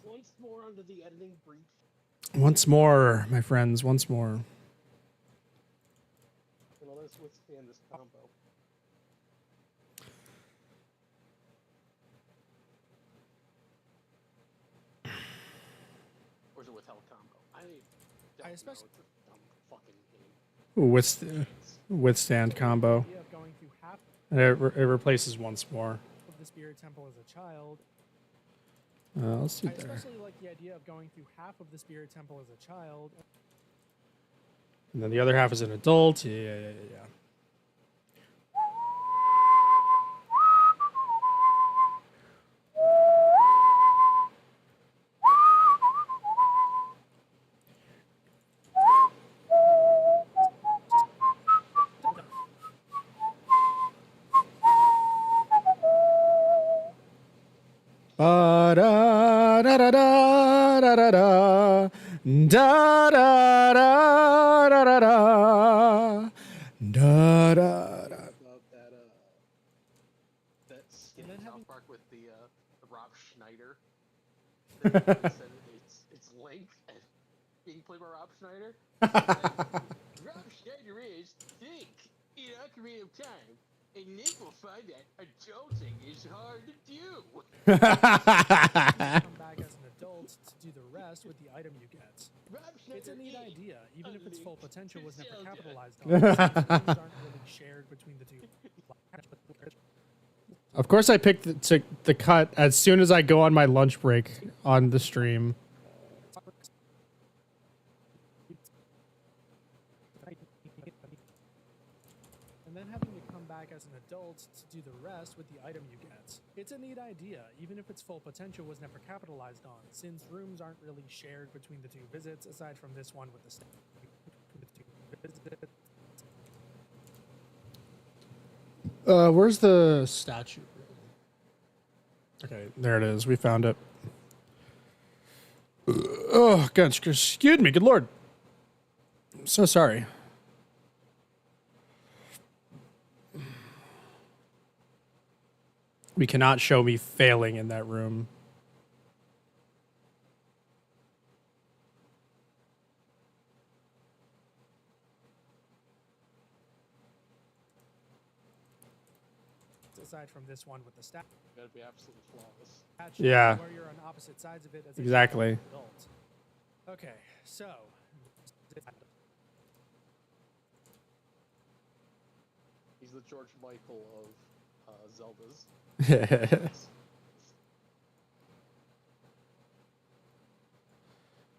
Once more under the editing brief. Once more, my friends, once more. Well, let's withstand this combo. Or is it withheld combo? I don't especially- know. It's a dumb fucking game. Withstand combo. The idea of going through half And it replaces once more. of the Spirit Temple as a child. Let's see I there. especially like the idea of going through half of the Spirit Temple as a child. And then the other half is an adult. Yeah. Ba da da da da da da da da da da da da da da da. Love that skit in South Park with the Rob Schneider. They said it's Link and being played by Rob Schneider. Rob Schneider is Link in Ocarina of Time, and Nick will find that adulting is hard to do. Come back as an adult to do the rest with the item you get. Rob It's a Schneider neat is idea, even if its full Link potential was never Zelda. capitalized on. Since things aren't really shared between the two. Of course, I picked the cut as soon as I go on my lunch break on the stream. And then having to come back as an adult to do the rest with the item you get. It's a neat idea, even if its full potential was never capitalized on, since rooms aren't really shared between the two visits, aside from this one with the Where's the statue? Okay, there it is. We found it. Oh, God, excuse me. Good Lord. I'm so sorry. We cannot show me failing in that room. aside from this one with the statue. Gotta be absolutely flawless. Yeah. Where you're on opposite sides of it as a Exactly. adult. Okay, so He's the George Michael of Zeldas.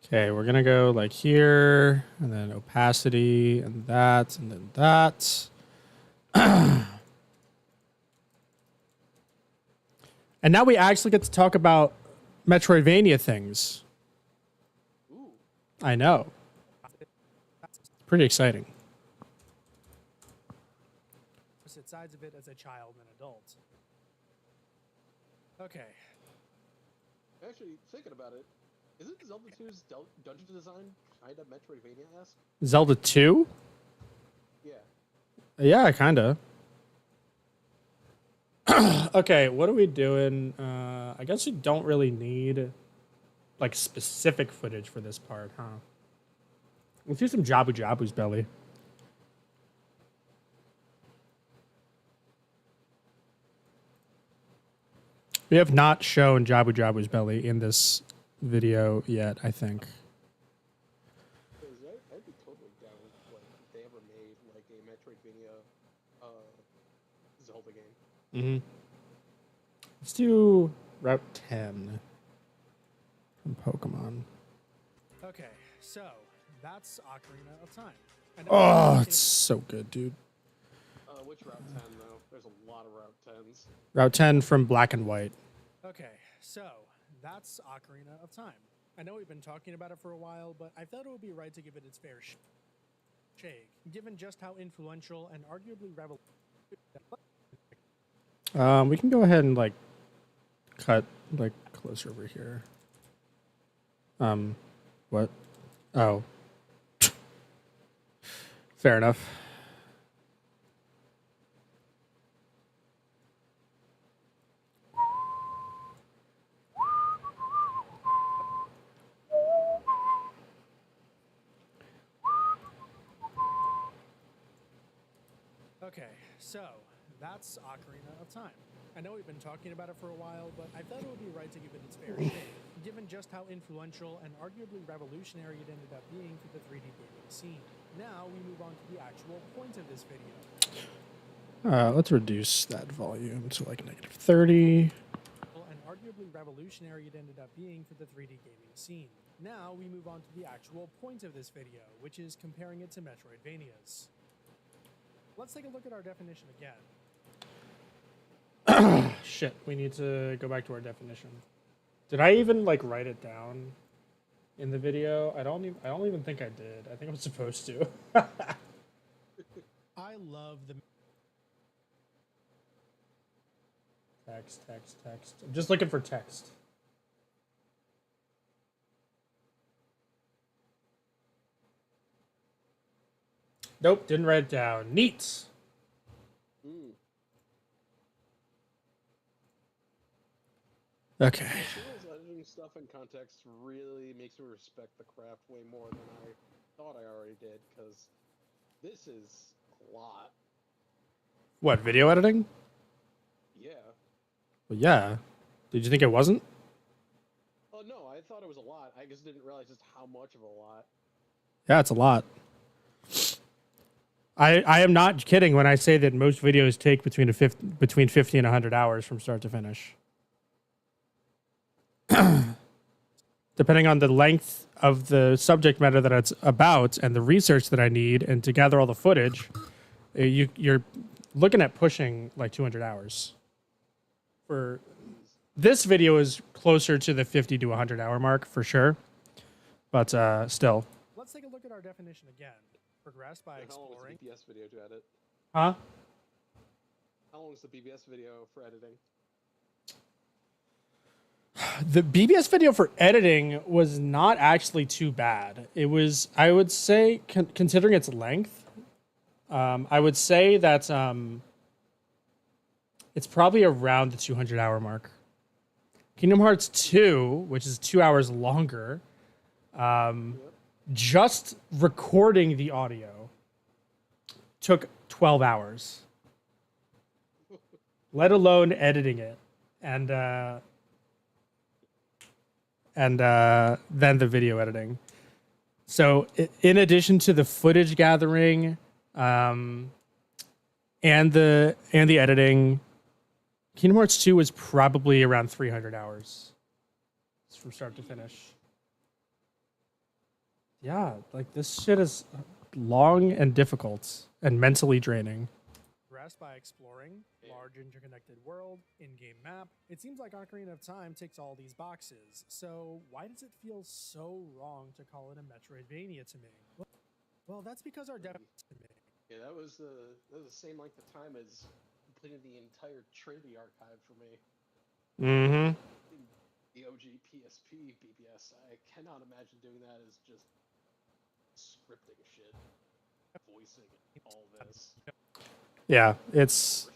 Okay, we're gonna go like here, and then opacity, and then that. And now we actually get to talk about Metroidvania things. Ooh. I know. Pretty exciting. Opposite sides of it as a child and adult. Okay. Actually, thinking about it, isn't Zelda 2's dungeon design kind of Metroidvania-esque? Zelda 2? Yeah. Yeah, kinda. Okay, what are we doing? I guess we don't really need like specific footage for this part, huh? Let's do some Jabu Jabu's belly. We have not shown Jabu Jabu's belly in this video yet, I think. Because I'd be totally down with like if they ever made like a Metroidvania Zelda game. Mm-hmm. Let's do Route 10 from Pokemon. Okay, so that's Ocarina of Time. I know Oh, it's it's so good, dude. Which Route 10 though? There's a lot of Route 10s. Route 10 from Black and White. Okay, so that's Ocarina of Time. I know we've been talking about it for a while, but I thought it would be right to give it its fair shake, given just how influential and arguably We can go ahead and like cut like closer over here. What? Oh. Fair enough. Okay, so that's Ocarina of Time. I know we've been talking about it for a while, but I thought it would be right to give it its fair shake, given just how influential and arguably revolutionary it ended up being for the 3D gaming scene. Now we move on to the actual point of this video. Let's reduce that volume to like -30. And arguably revolutionary it ended up being for the 3D gaming scene. Now we move on to the actual point of this video, which is comparing it to Metroidvanias. Let's take a look at our definition again. Shit, we need to go back to our definition. Did I even like write it down in the video? I don't even think I did. I think I'm supposed to. I love the Text. I'm just looking for text. Nope, didn't write it down. Neat. Mm. Okay. Chill's editing stuff in context really makes me respect the craft way more than I thought I already did, because this is a lot. What, video editing? Yeah. Well, yeah. Did you think it wasn't? Oh no, I thought it was a lot. I just didn't realize just how much of a lot. Yeah, it's a lot. I am not kidding when I say that most videos take between 50 and 100 hours from start to finish. Depending on the length of the subject matter that it's about and the research that I need and to gather all the footage, you're looking at pushing like 200 hours. For this video is closer to the 50 to 100 hour mark for sure, but still. Let's take a look at our definition again. Progress by How long exploring. is the BBS video to edit? Huh? How long is the BBS video for editing? The BBS video for editing was not actually too bad. It was, I would say, considering its length, I would say that it's probably around the 200 hour mark. Kingdom Hearts 2, which is 2 hours longer, just recording the audio took 12 hours, let alone editing it. And then the video editing. So in addition to the footage gathering, and the editing. Kingdom Hearts 2 is probably around 300 hours from start to finish. Yeah, like this shit is long and difficult and mentally draining. Rest by exploring large interconnected world, in-game map. It seems like Ocarina of Time ticks all these boxes. So why does it feel so wrong to call it a Metroidvania to me? Well, that's because our Yeah, that was the same length of time as completing the entire Trinity archive for me. Mm-hmm. The OG PSP BBS. I cannot imagine doing that as just scripting shit, voicing all this. Yeah, it's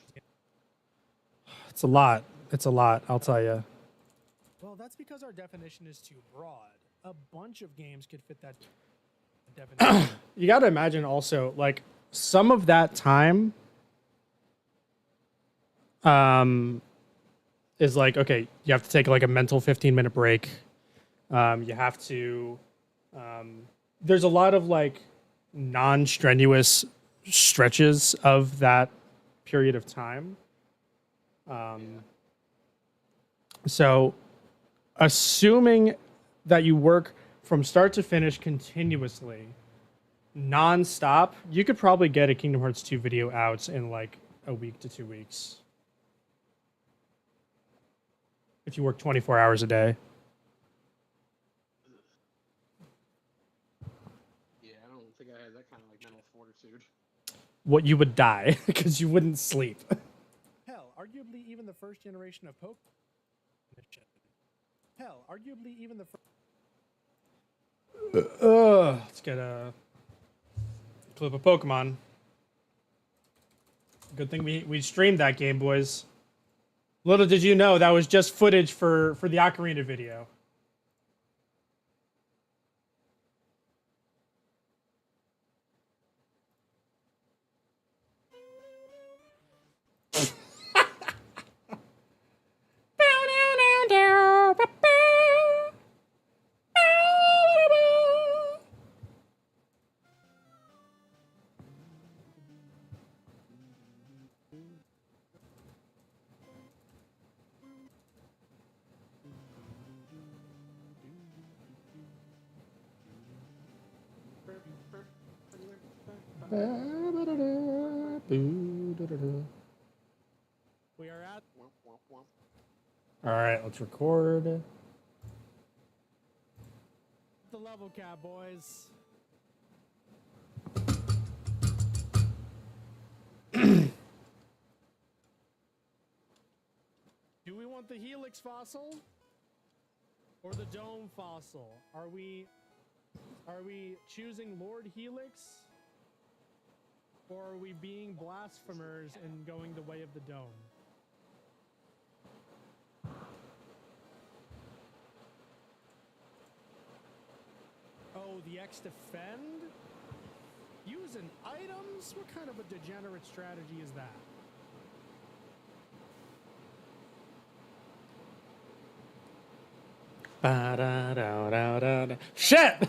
a lot. It's a lot, I'll tell you. Well, that's because our definition is too broad. A bunch of games could fit that definition. You got to imagine also, like, some of that time is like, okay, you have to take like a mental 15-minute break. You have to there's a lot of like non-strenuous stretches of that period of time. So assuming that you work from start to finish continuously, non-stop, you could probably get a Kingdom Hearts 2 video out in like a week to 2 weeks. If you work 24 hours a day. Yeah, I don't think I had that kind of like mental fortitude. What, you would die because you wouldn't sleep. Hell, arguably even the first generation of Pokemon. Hell, arguably even the first. Let's get a clip of Pokemon. Good thing we streamed that game, boys. Little did you know that was just footage for the Ocarina video. We are at. All right, let's record. The level cap, boys. Do we want the Helix fossil or the Dome fossil? Are we choosing Lord Helix, or are we being blasphemers and going the way of the Dome? Oh, the X defend? Using items? What kind of a degenerate strategy is that? Ba-da-da-da-da-da. Shit!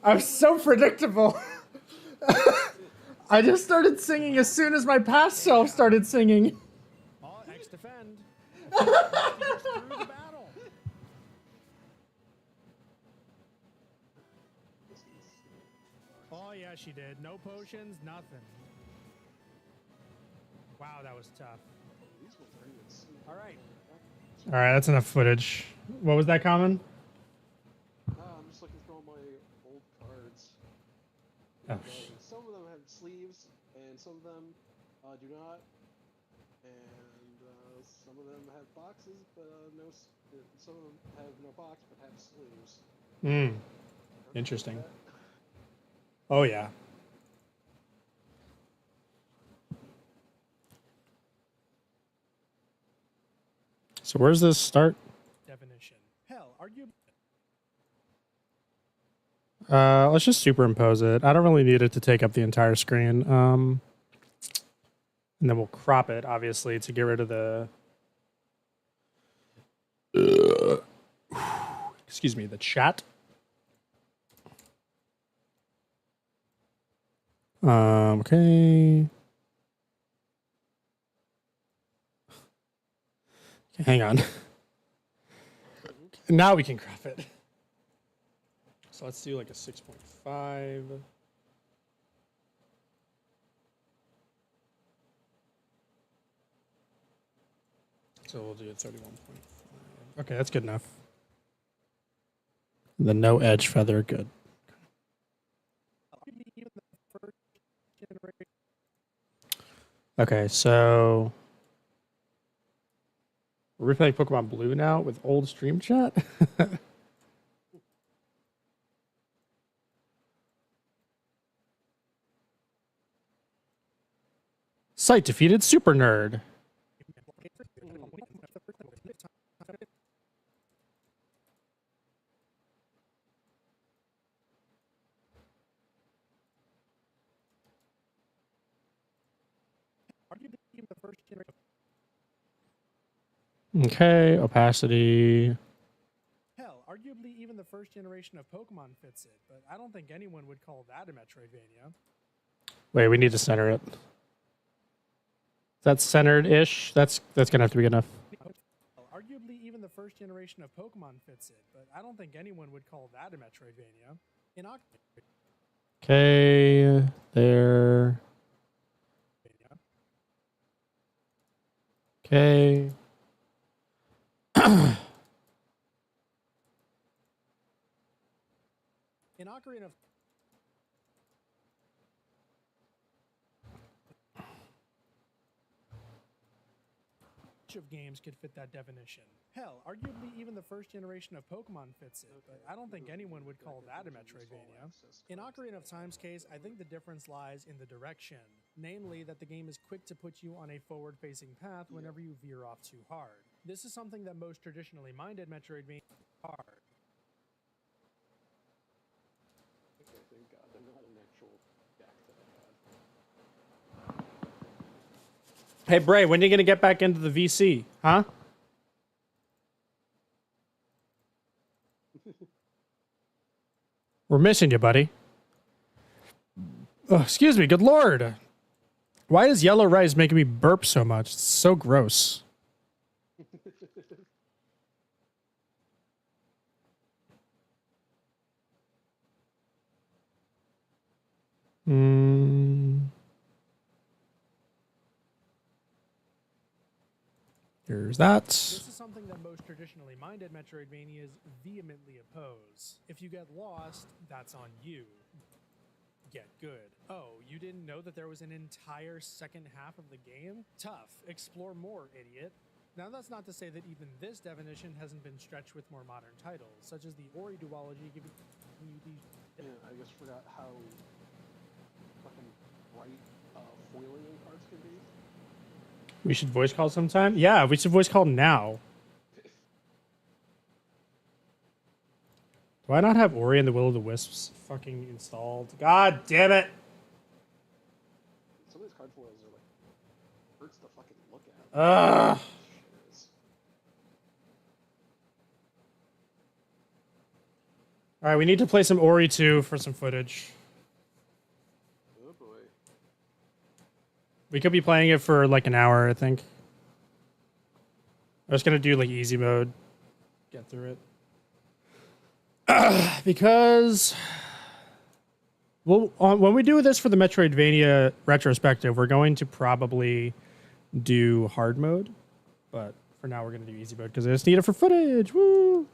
I'm so predictable. I just started singing as soon as my past self started singing. Oh, X defend. Through the battle. Oh yeah, she did. No potions, nothing. Wow, that was tough. All right. All right, that's enough footage. What was that, Common? I'm just looking through all my old cards. Oh, some of them have sleeves, and some of them do not. And some of them have boxes, but some of them have no box, but have sleeves. Hmm. Interesting. Oh, yeah. So where's this start? Definition. Hell, argue. Let's just superimpose it. I don't really need it to take up the entire screen. And then we'll crop it, obviously, to get rid of the... excuse me, the chat. Okay. Hang on. Now we can crop it. So let's do like a 6.5. So we'll do a 31.5. Okay, that's good enough. The no edge feather, good. Okay, so we're replaying Pokemon Blue now with old stream chat. Site defeated Super Nerd. Okay, opacity. Hell, arguably even the first generation of Pokemon fits it, but I don't think anyone would call that a Metroidvania. Wait, we need to center it. That's centered-ish. That's gonna have to be good enough. Arguably even the first generation of Pokemon fits it, but I don't think anyone would call that a Metroidvania. In Okay, there. Okay. In Ocarina of of games could fit that definition. Hell, arguably even the first generation of Pokemon fits it, but I don't think anyone would call that a Metroidvania. In Ocarina of Time's case, I think the difference lies in the direction, namely that the game is quick to put you on a forward-facing path whenever you veer off too hard. This is something that most traditionally minded Metroidvania are. Okay, thank God, they're not an actual deck that I have. Hey, Bray, when are you gonna get back into the VC? Huh? We're missing you, buddy. Oh, excuse me, good lord. Why is yellow rice making me burp so much? It's so gross. Here's that. This is something that most traditionally minded Metroidvanias vehemently oppose. If you get lost, that's on you. Get good. Oh, you didn't know that there was an entire second half of the game? Tough. Explore more, idiot. Now that's not to say that even this definition hasn't been stretched with more modern titles, such as the Ori duology giving you these... Yeah, I just forgot how fucking bright foiling cards can be. We should voice call sometime? Yeah, we should voice call now. Do I not have Ori and the Will of the Wisps fucking installed? God damn it! Some of these card foils are like hurts to fucking look at. Ugh. Alright, we need to play some Ori 2 for some footage. Oh boy. We could be playing it for like an hour, I think. I was gonna do like easy mode. Get through it. Because... Well, when we do this for the Metroidvania retrospective, we're going to probably do hard mode. But for now, we're going to do easy mode because I just need it for footage. Woo!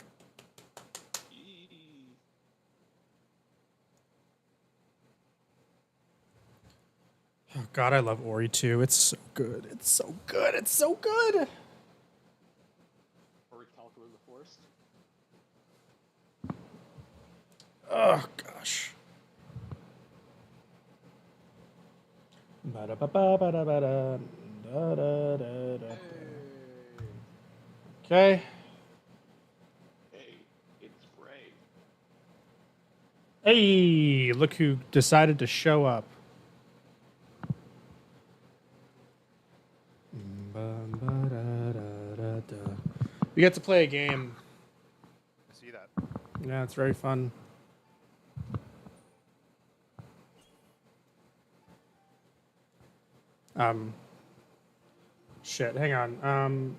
Oh, God, I love Ori 2. It's so good. It's so good. It's so good. Ori Calco in the Forest. Oh, gosh. Okay. Hey, it's Bray. Hey, look who decided to show up. We get to play a game. I see that. Yeah, it's very fun. Shit, hang on.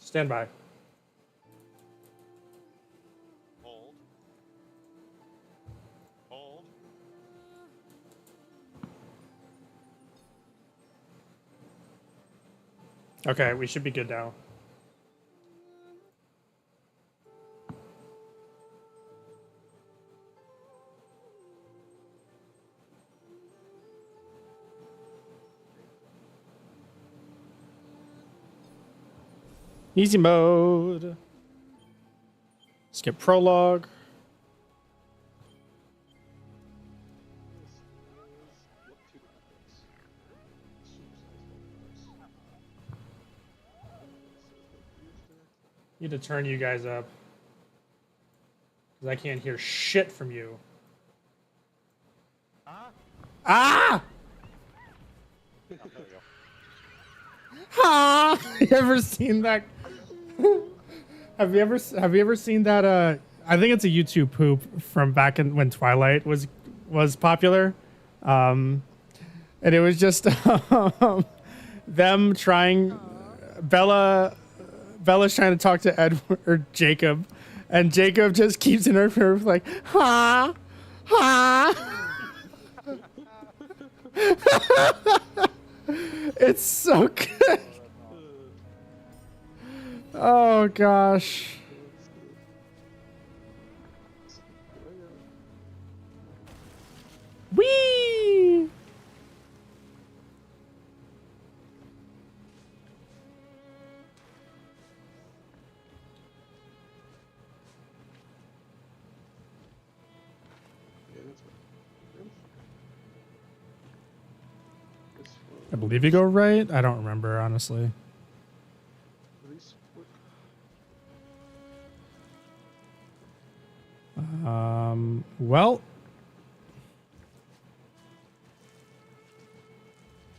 Stand by. Hold. Hold. Okay, we should be good now. Easy mode. Skip prologue. Need to turn you guys up. Because I can't hear shit from you. Ah! Oh, there we go. Ah! You ever seen that? have you ever seen that? I think it's a YouTube poop from back in when Twilight was popular, and it was just them trying. Bella's trying to talk to Edward or Jacob, and Jacob just keeps in her like ha ha. It's so good. Oh gosh. Whee! I believe you go right. I don't remember, honestly. Well,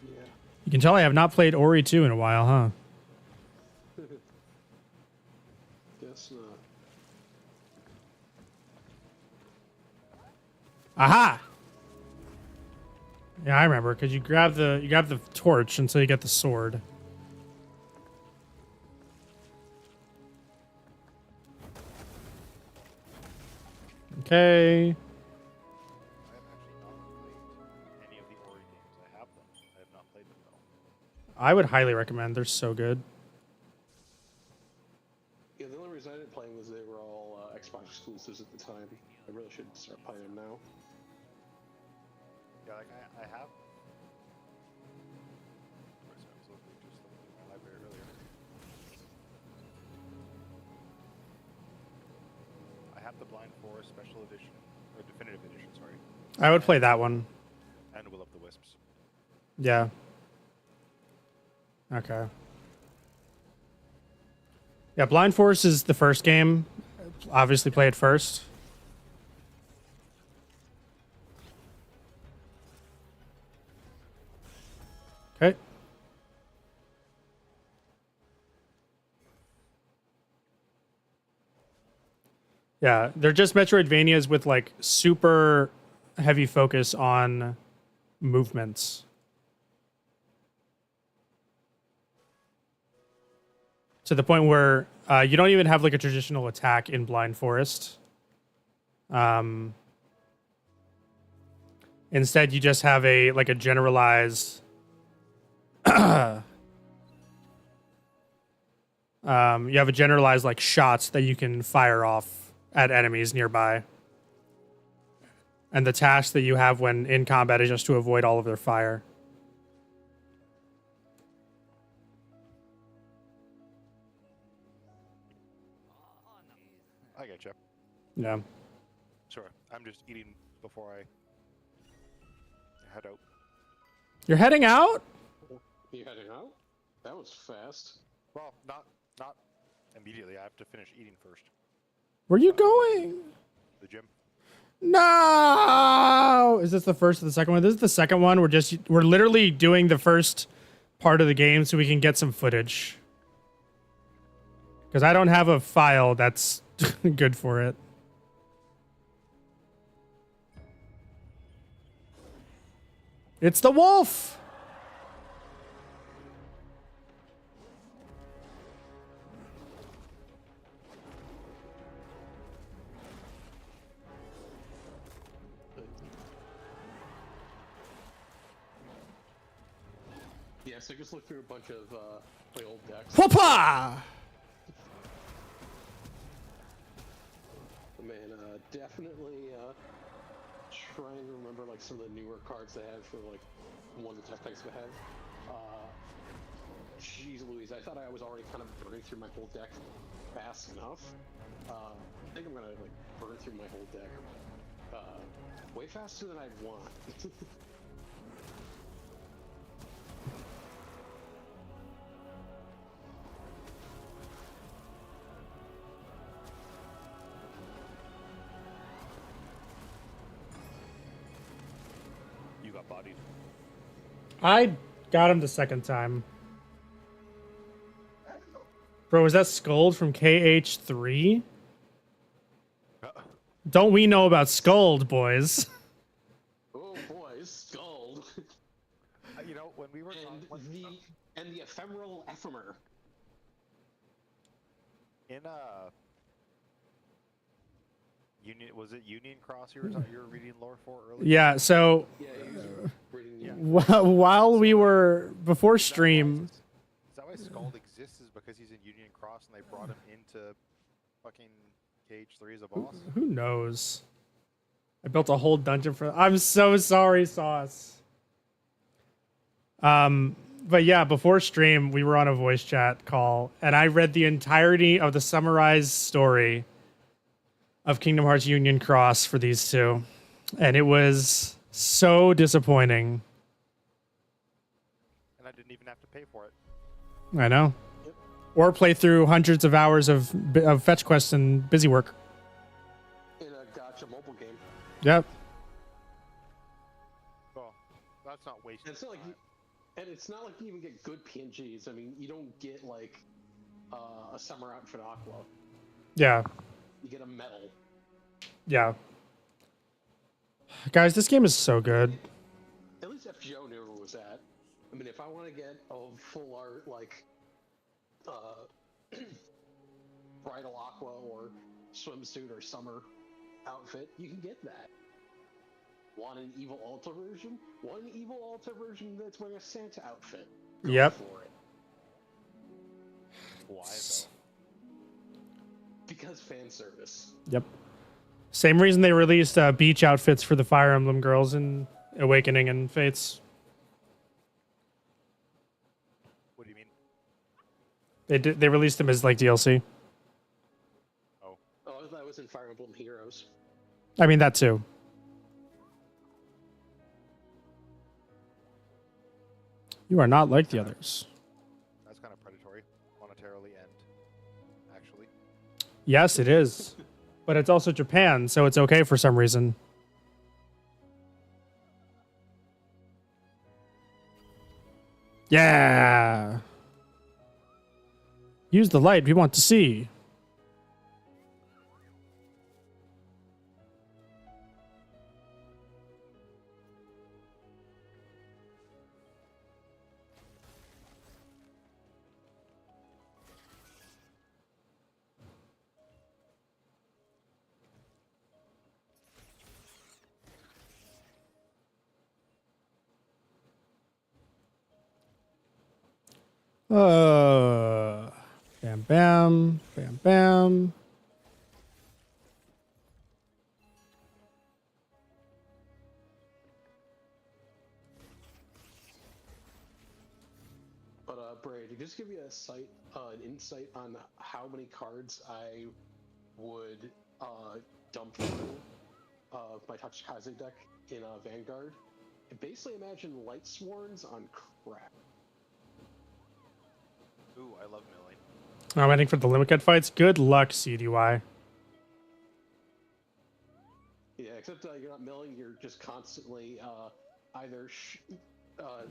Yeah. you can tell I have not played Ori 2 in a while, huh? Guess not. Aha! Yeah, I remember because you grab the torch until you get the sword. Okay. I have actually not played any of the Ori games. I have them. I have not played them though. I would highly recommend. They're so good. Yeah, the only reason I didn't play them was they were all Xbox exclusives at the time. I really should start playing them now. Yeah, like I have. Where's I was looking just looking at my library earlier. I have the Blind Forest Special Edition or Definitive Edition, sorry, I would play that one. and Will of the Wisps. Yeah. Okay. Yeah, Blind Forest is the first game. Obviously, play it first. Okay. Yeah, they're just Metroidvanias with like super heavy focus on movements. To the point where you don't even have like a traditional attack in Blind Forest. Instead, you just have a generalized. You have a generalized like shots that you can fire off at enemies nearby. And the task that you have when in combat is just to avoid all of their fire. I get you. Yeah. Sure. I'm just eating before I head out. You're heading out? You heading out? That was fast. Well, not immediately. I have to finish eating first. Where are you going? The gym. No! Is this the first or the second one? This is the second one. We're literally doing the first part of the game so we can get some footage. Because I don't have a file that's good for it. It's the wolf! Yeah, so just look through a bunch of my old decks. Whoopah! Man, definitely trying to remember like some of the newer cards they had for like one of the tech decks we had. Jeez Louise, I thought I was already kind of burning through my whole deck fast enough. I think I'm gonna like burn through my whole deck way faster than I'd want. You got bodied. I got him the second time. Bro, was that Scold from KH3? Don't we know about Scold, boys? Oh boy, Skull. You know, when we were And the ephemeral ephemer. in Union, was it Union Cross you were reading lore for earlier? Yeah, so Yeah, he was reading the while we were before stream, Is that why Scald exists? Is because he's in Union Cross and they brought him into fucking KH3 as a boss? who knows? I built a whole dungeon for. I'm so sorry, Sauce. But yeah, before stream, we were on a voice chat call, and I read the entirety of the summarized story of Kingdom Hearts Union Cross for these two, and it was so disappointing. And I didn't even have to pay for it. I know. Or play through hundreds of hours of fetch quests and busy work. in a gotcha mobile game. Yep. Well, that's not wasted. And it's not like time. and it's not like you even get good PNGs. I mean, you don't get like a summer outfit Aqua. Yeah. You get a medal. Yeah. Guys, this game is so good. At least FGO knew where it was at. I mean, if I want to get a full art like bridal Aqua or swimsuit or summer outfit, you can get that. Want an evil Alta version? Want an evil Alta version that's wearing a Santa outfit? Go Yep. for it. Why though? Because fan service. Yep. Same reason they released beach outfits for the Fire Emblem girls in Awakening and Fates. What do you mean? They released them as like DLC. Oh, Oh, I thought it was in Fire Emblem Heroes. I mean that too. You are not like the others. that's kind of predatory, monetarily and actually. Yes, it is. But it's also Japan, so it's okay for some reason. Yeah. Use the light we want to see. Bam, bam, bam, bam. But Brady, just give you a an insight on how many cards I would dump through my Tachikaze deck in Vanguard. Basically, imagine Light Sworns on crack. Ooh, I love milling. I'm waiting for the Limit fights. Good luck, CDY. Yeah, except you're not milling. You're just constantly either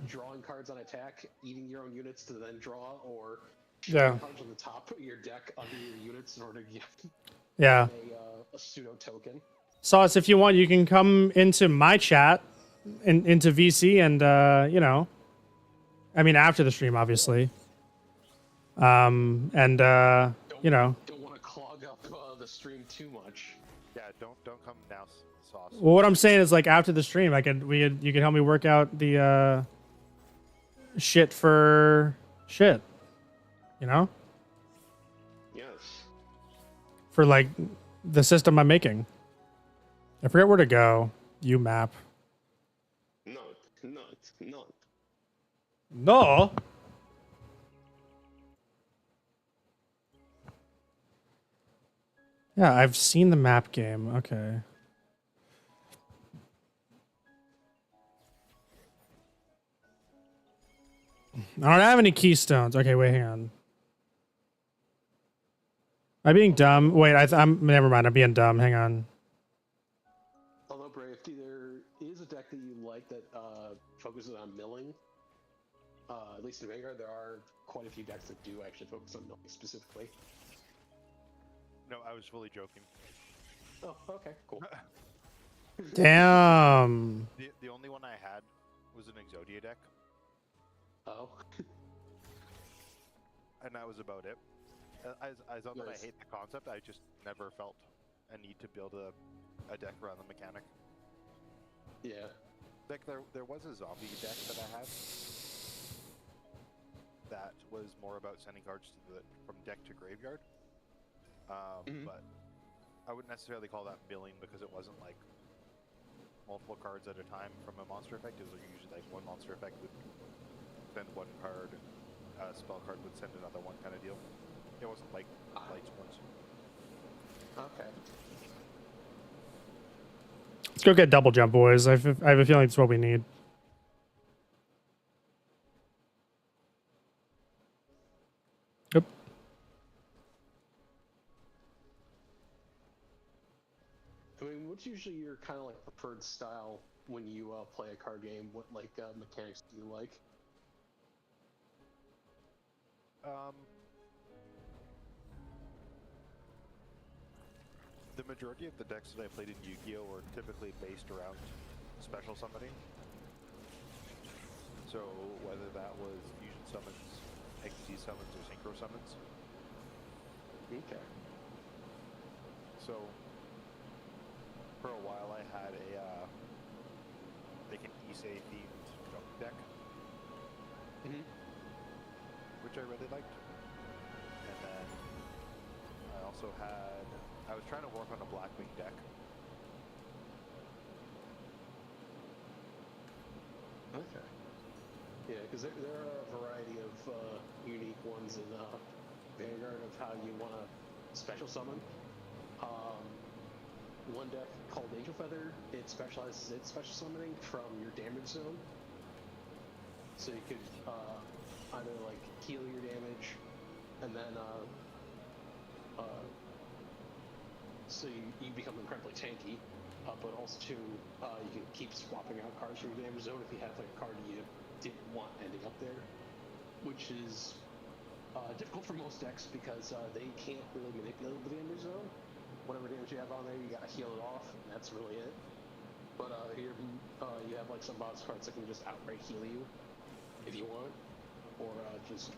drawing cards on attack, eating your own units to then draw, or Yeah. cards on the top of your deck under your units in order to get Yeah. a pseudo token. Sauce, if you want, you can come into my chat, into VC, and, you know, I mean, after the stream, obviously. You know. Don't want to clog up the stream too much. Yeah, don't come now, Sauce. Well, what I'm saying is, like, after the stream, you could help me work out the shit for shit, you know, Yes. for like the system I'm making. I forget where to go. You map. Not. No. Yeah, I've seen the map game. Okay. I don't have any keystones. Okay, wait, hang on. Am I being dumb? Wait, I'm never mind. I'm being dumb. Hang on. Although, Brave, there is a deck that you like that focuses on milling. At least in Vanguard, there are quite a few decks that do actually focus on milling specifically. No, I was fully joking. Oh, okay, cool. Damn. The only one I had was an Exodia deck, Oh. and that was about it. As not that I Nice. hate the concept, I just never felt a need to build a deck around the mechanic. Yeah. Like there was a zombie deck that I had that was more about sending cards to from deck to graveyard. Mhm. But I wouldn't necessarily call that milling because it wasn't like multiple cards at a time from a monster effect. It was usually like one monster effect would send one card, a spell card would send another one kind of deal. It wasn't like light ones. Okay. Let's go get double jump, boys. I have a feeling it's what we need. Yep. I mean, what's usually your kind of like preferred style when you play a card game? What like mechanics do you like? The majority of the decks that I played in Yu-Gi-Oh were typically based around special summoning. So whether that was fusion summons, XD summons, or synchro summons. Okay. So for a while I had like an Issei themed junk deck, Mm-hmm. which I really liked. And then I also I was trying to work on a Blackwing deck. Okay. Yeah, because there are a variety of unique ones in Vanguard of how you want to special summon. One deck called Angel Feather, it specializes in special summoning from your damage zone. So you could either like heal your damage, and then so you become incredibly tanky. But also too, you can keep swapping out cards from your damage zone if you have like a card you didn't want ending up there, which is difficult for most decks because they can't really manipulate the damage zone. Whatever damage you have on there, you gotta heal it off, and that's really it. But here, you have like some boss cards that can just outright heal you if you want, or just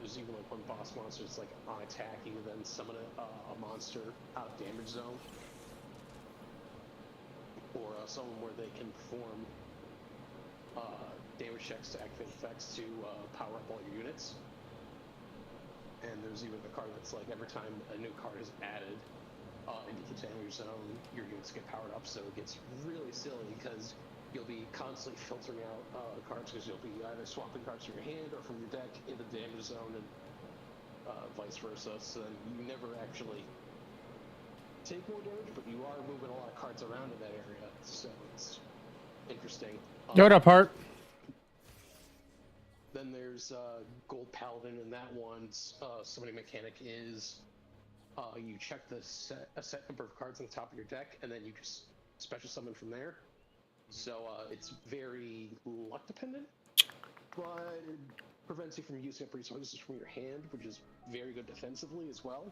there's even like one boss monster that's like on attack, you can then summon a monster out of damage zone, or someone where they can perform damage checks to activate effects to power up all your units. And there's even a card that's like every time a new card is added into the damage zone, your units get powered up. So it gets really silly because you'll be constantly filtering out cards because you'll be either swapping cards from your hand or from your deck into the damage zone, and vice versa. So then you never actually take more damage, but you are moving a lot of cards around in that area. So it's interesting. Yo, what up, Hart? Then there's Gold Paladin, and that one's summoning mechanic is you check a set number of cards on the top of your deck, and then you just special summon from there. So it's very luck dependent, but it prevents you from using up resources from your hand, which is very good defensively as well.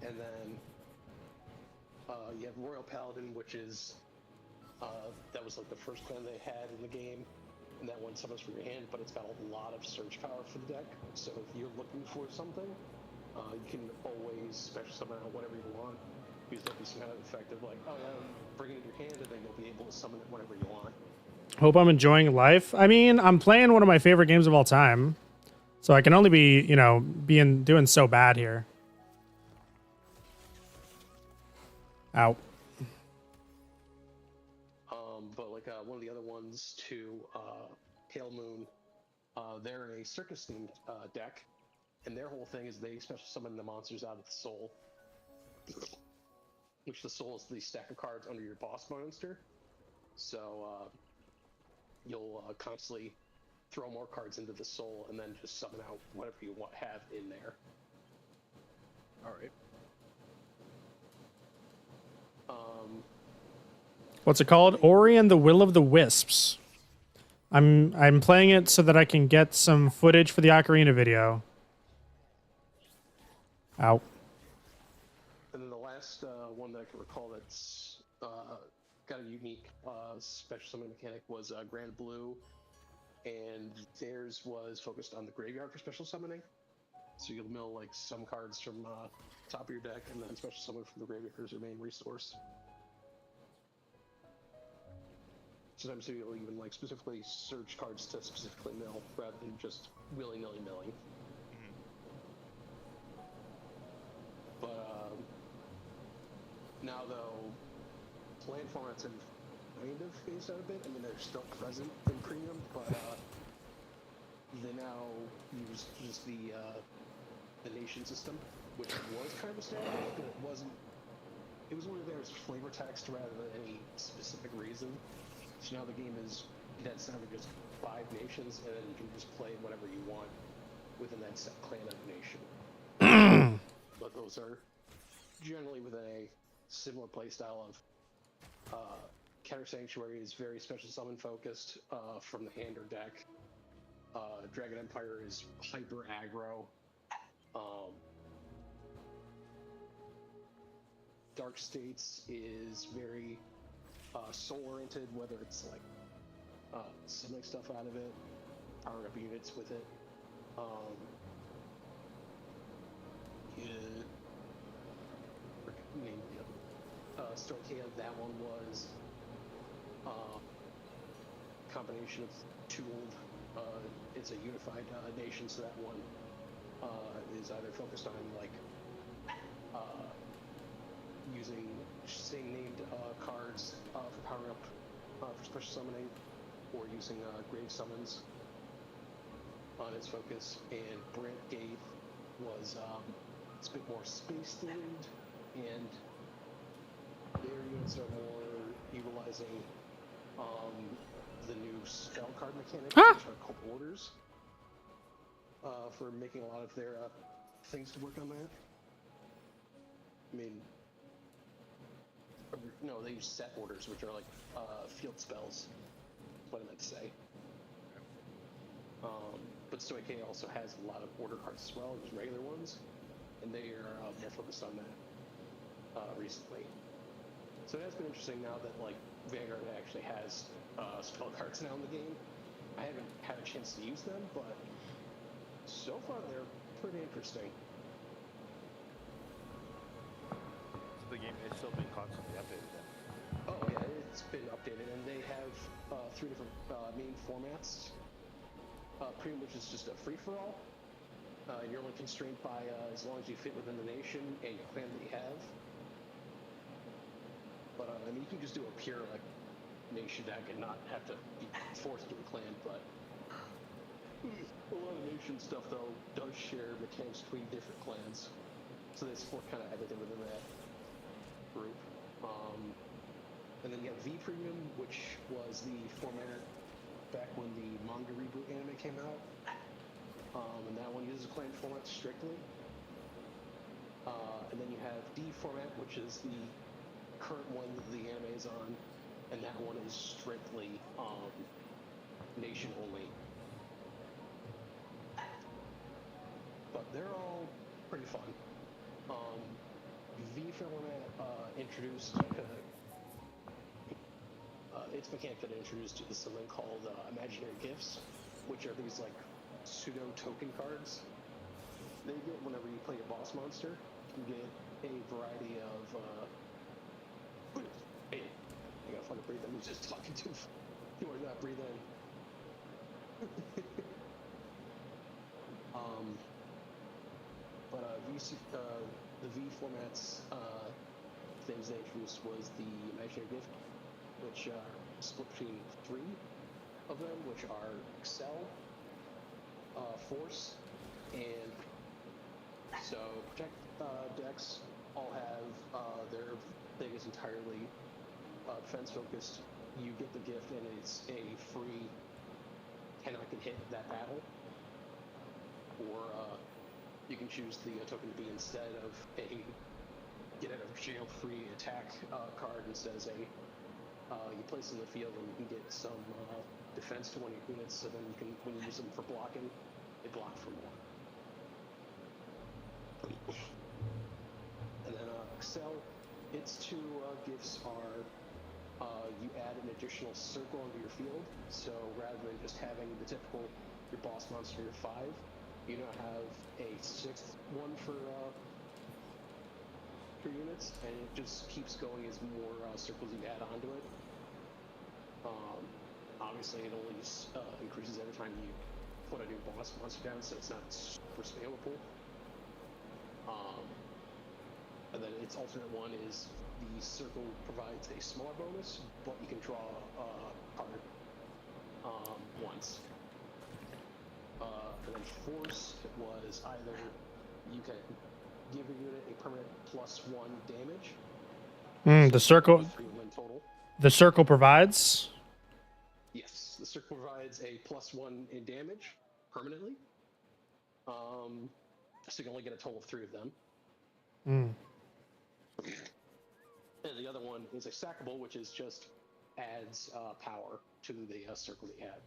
And then you have Royal Paladin, which is that was like the first clan they had in the game. And that one summons from your hand, but it's got a lot of search power for the deck. So if you're looking for something, you can always special summon out whatever you want. Because there'll be some kind of effect of like, oh yeah, bring it in your hand, and then you'll be able to summon it whenever you want. Hope I'm enjoying life. I mean, I'm playing one of my favorite games of all time, so I can only be, you know, doing so bad here. Ow. But like one of the other ones too, Pale Moon, they're a circus themed deck, and their whole thing is they special summon the monsters out of the soul, which the soul is the stack of cards under your boss monster. So you'll constantly throw more cards into the soul and then just summon out whatever you have in there. All right. What's it called? Ori and the Will of the Wisps. I'm playing it so that I can get some footage for the Ocarina video. Ow. And then the last one that I can recall that's got a unique special summon mechanic was Grand Blue, and theirs was focused on the graveyard for special summoning. So you'll mill like some cards from top of your deck, and then special summon from the graveyard as your main resource. Sometimes you'll even like specifically search cards to specifically mill, rather than just willy-nilly milling. But now though, land formats have kind of phased out a bit. I mean, they're still present in premium, but they now use just the nation system, which was kind of standard, but it wasn't. It was one of theirs flavor text rather than any specific reason. So now the game is that's down to just 5 nations, and then you can just play whatever you want within that set clan of nation. But those are generally within a similar playstyle of Counter Sanctuary is very special summon focused from the hand or deck. Dragon Empire is hyper aggro. Dark States is very soul oriented, whether it's like summoning stuff out of it, powering up units with it. Stormcade, that one was a combination of two old. It's a unified nation, so that one is either focused on like using same named cards for powering up for special summoning, or using grave summons on its focus. And Brent Gate was it's a bit more space themed, and their units are more utilizing the new spell card mechanic, which are called orders, for making a lot of their things to work on that. I mean, no, they use set orders, which are like field spells. That's what I meant to say. But Stoic also has a lot of order cards as well, just regular ones, and they are more focused on that recently. So it has been interesting now that like Vanguard actually has spell cards now in the game. I haven't had a chance to use them, but so far they're pretty interesting. So the game is still being constantly updated then? Oh yeah, it's been updated, and they have 3 different main formats. Premium, which is just a free-for-all. You're only constrained by as long as you fit within the nation and your clan that you have. But I mean, you can just do a pure like nation deck and not have to be forced to a clan. But a lot of nation stuff though does share mechanics between different clans, so they support kind of everything within that group. And then you have V Premium, which was the format back when the manga reboot anime came out. And that one uses clan format strictly. And then you have D format, which is the current one that the anime is on, and that one is strictly nation only. But they're all pretty fun. V format introduced its mechanic that introduced is something called imaginary gifts, which are these like pseudo token cards that you get whenever you play your boss monster. You get a variety of was just talking to or not breathe in. The V formats things they introduced was the Imaginary Gift, which are split between 3 of them, which are Excel, Force, and so Protect decks all have their thing is entirely defense focused. You get the gift, and it's a free 10 I can hit that battle, or you can choose the token to be instead of a get out of jail free attack card. Instead as a you place in the field and you can get some defense to one of your units, so then you can, when you use them for blocking, they block for more. And then Excel, its 2 gifts are you add an additional circle under your field, so rather than just having the typical your boss monster 5, you now have a 6th one for units, and it just keeps going as more circles you add onto it. Obviously, it only increases every time you put a new boss monster down, so it's not super spammable. And then its alternate one is the circle provides a smaller bonus, but you can draw a card once. And then Force was either you can give a unit a permanent +1 damage. The circle. 3 win total. The circle provides. Yes, the circle provides a +1 in damage permanently. So you can only get a total of 3 of them. And the other one is a sackable, which is just adds power to the circle that you had.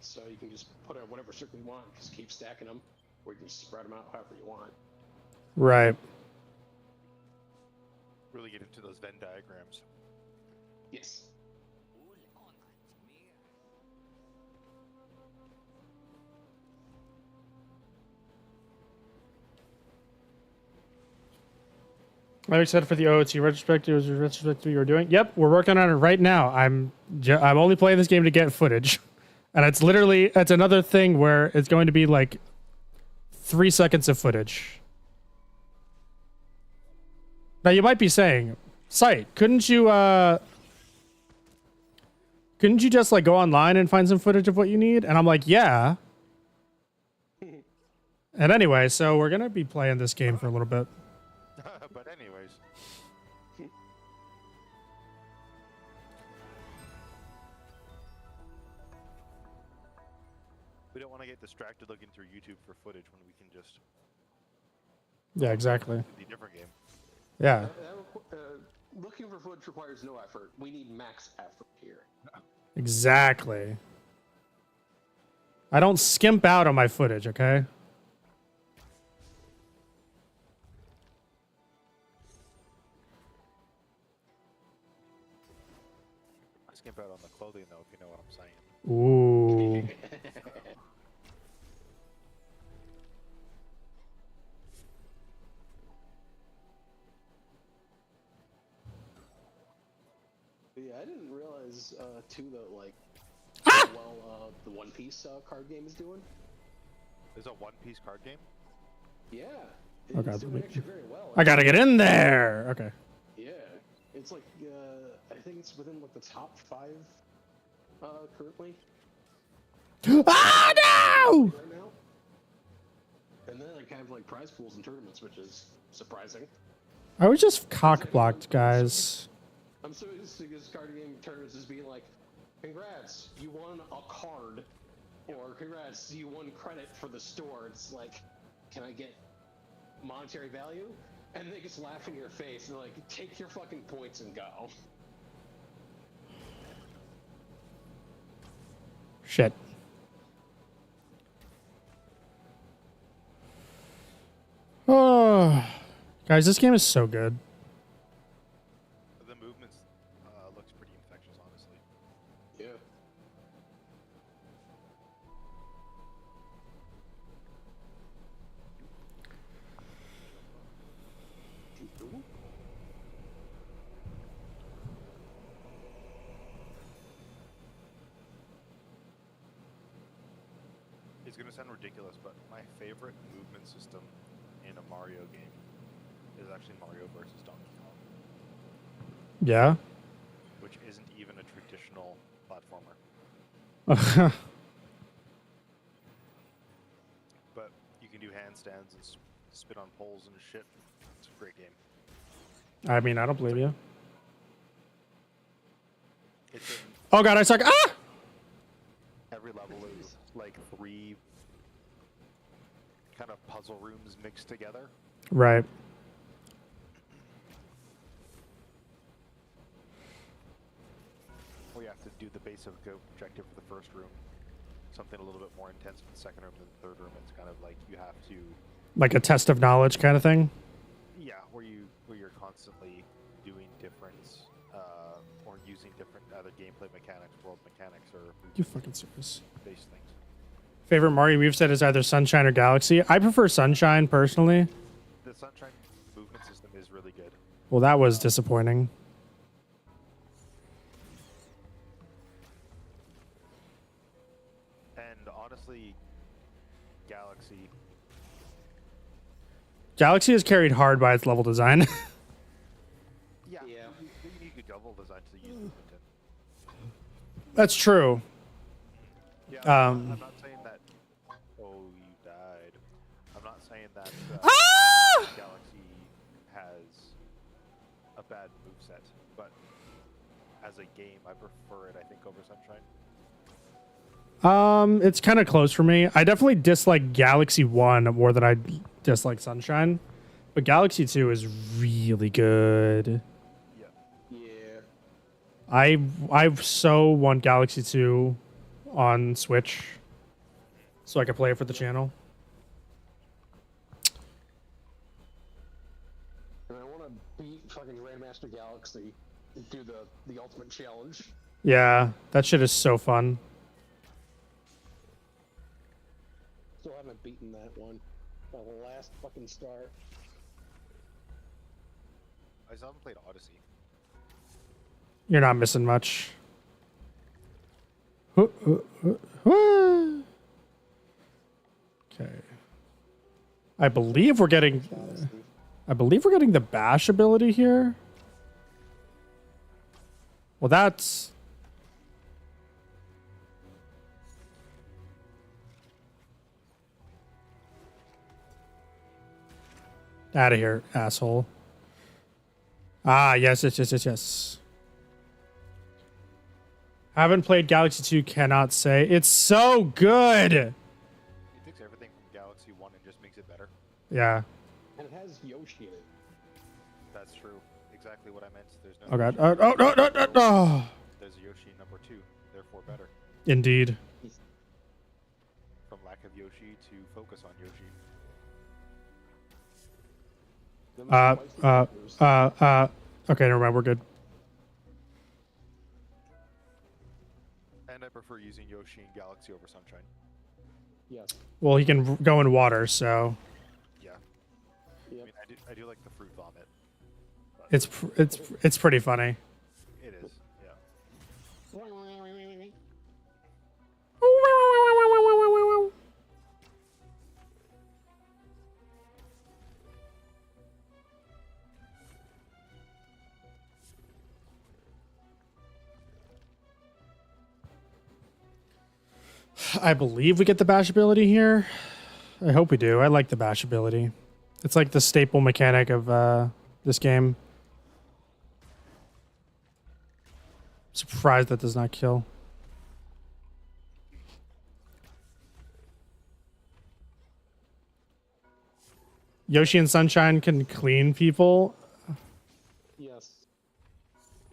So you can just put out whatever circle you want, just keep stacking them, or you can spread them out however you want. Right. Really get into those Venn diagrams. Yes. I'm excited for the OOT retrospective. Was the retrospective you were doing? Yep, we're working on it right now. I'm only playing this game to get footage, and it's another thing where it's going to be like 3 seconds of footage. Now you might be saying, Sight, couldn't you just like go online and find some footage of what you need? And I'm like, yeah. And anyway, so we're gonna be playing this game for a little bit. But anyways. We don't want to get distracted looking through YouTube for footage when we can just... Yeah, exactly. The different game. Yeah. Looking for footage requires no effort. We need max effort here. Exactly. I don't skimp out on my footage, okay? I skimp out on the clothing, though, if you know what I'm saying. Ooh. Yeah, I didn't realize too that like Ah! how well the One Piece card game is doing. There's a One Piece card game? Yeah, Oh, God, it's doing actually very well. I gotta get in there. Okay. Yeah, it's like I think it's within like the top 5 currently Ah, no! right now. And then like have like prize pools and tournaments, which is surprising. I was just cock blocked, guys. I'm so used to this card game tournaments as being like, congrats, you won a card, or congrats, you won credit for the store. It's like, can I get monetary value? And they just laugh in your face and they're like, take your fucking points and go. Shit. Oh, guys, this game is so good. The movements looks pretty infectious, honestly. Yeah. It's gonna sound ridiculous, but my favorite movement system in a Mario game is actually Mario versus Donkey Kong, Yeah. which isn't even a traditional platformer. But you can do handstands and spit on poles and shit. It's a great game. I mean, I don't believe you. It's in Oh god, I suck. Ah! every level is like 3 kind of puzzle rooms mixed together. Right. Where you have to do the basic objective for the first room. Something a little bit more intense for the second room than the third room. It's kind of like you have to, Like a test of knowledge kind of thing. yeah, where you're constantly doing different or using different either gameplay mechanics, world mechanics, or You fucking serious. based things. Favorite Mario moveset is either Sunshine or Galaxy. I prefer Sunshine personally. The Sunshine movement system is really good. Well, that was disappointing. And honestly, Galaxy, Galaxy is carried hard by its level design. yeah, Yeah. you need good level design to use movement in. That's true. Yeah, Um, I'm not saying that. Oh, you died. I'm not saying that Galaxy has a bad moveset, but as a game, I prefer it. I think over Sunshine. It's kind of close for me. I definitely dislike Galaxy 1 more than I dislike Sunshine. But Galaxy 2 is really good. Yeah. Yeah. I so want Galaxy 2 on Switch so I could play it for the channel. And I want to beat fucking Grandmaster Galaxy and do the ultimate challenge. Yeah, that shit is so fun. Still haven't beaten that one. The last fucking start. I still haven't played Odyssey. You're not missing much. Okay. I believe we're getting the bash ability here. Well, that's out of here, asshole. Ah, yes. Haven't played Galaxy 2, cannot say. It's so good! It takes everything from Galaxy 1 and just makes it better. Yeah. And it has Yoshi in it. That's true. Exactly what I meant. There's no Oh god. Yoshi. No. There's Yoshi number 2, therefore better. Indeed. From lack of Yoshi to focus on Yoshi. Okay, never mind, we're good. And I prefer using Yoshi in Galaxy over Sunshine. Yes. Well, he can go in water, so Yeah. Yep. I mean, I do like the fruit vomit. But it's pretty funny. it is, yeah. I believe we get the bash ability here. I hope we do. I like the bash ability. It's like the staple mechanic of this game. Surprised that does not kill. Yoshi and Sunshine can clean people. Yes.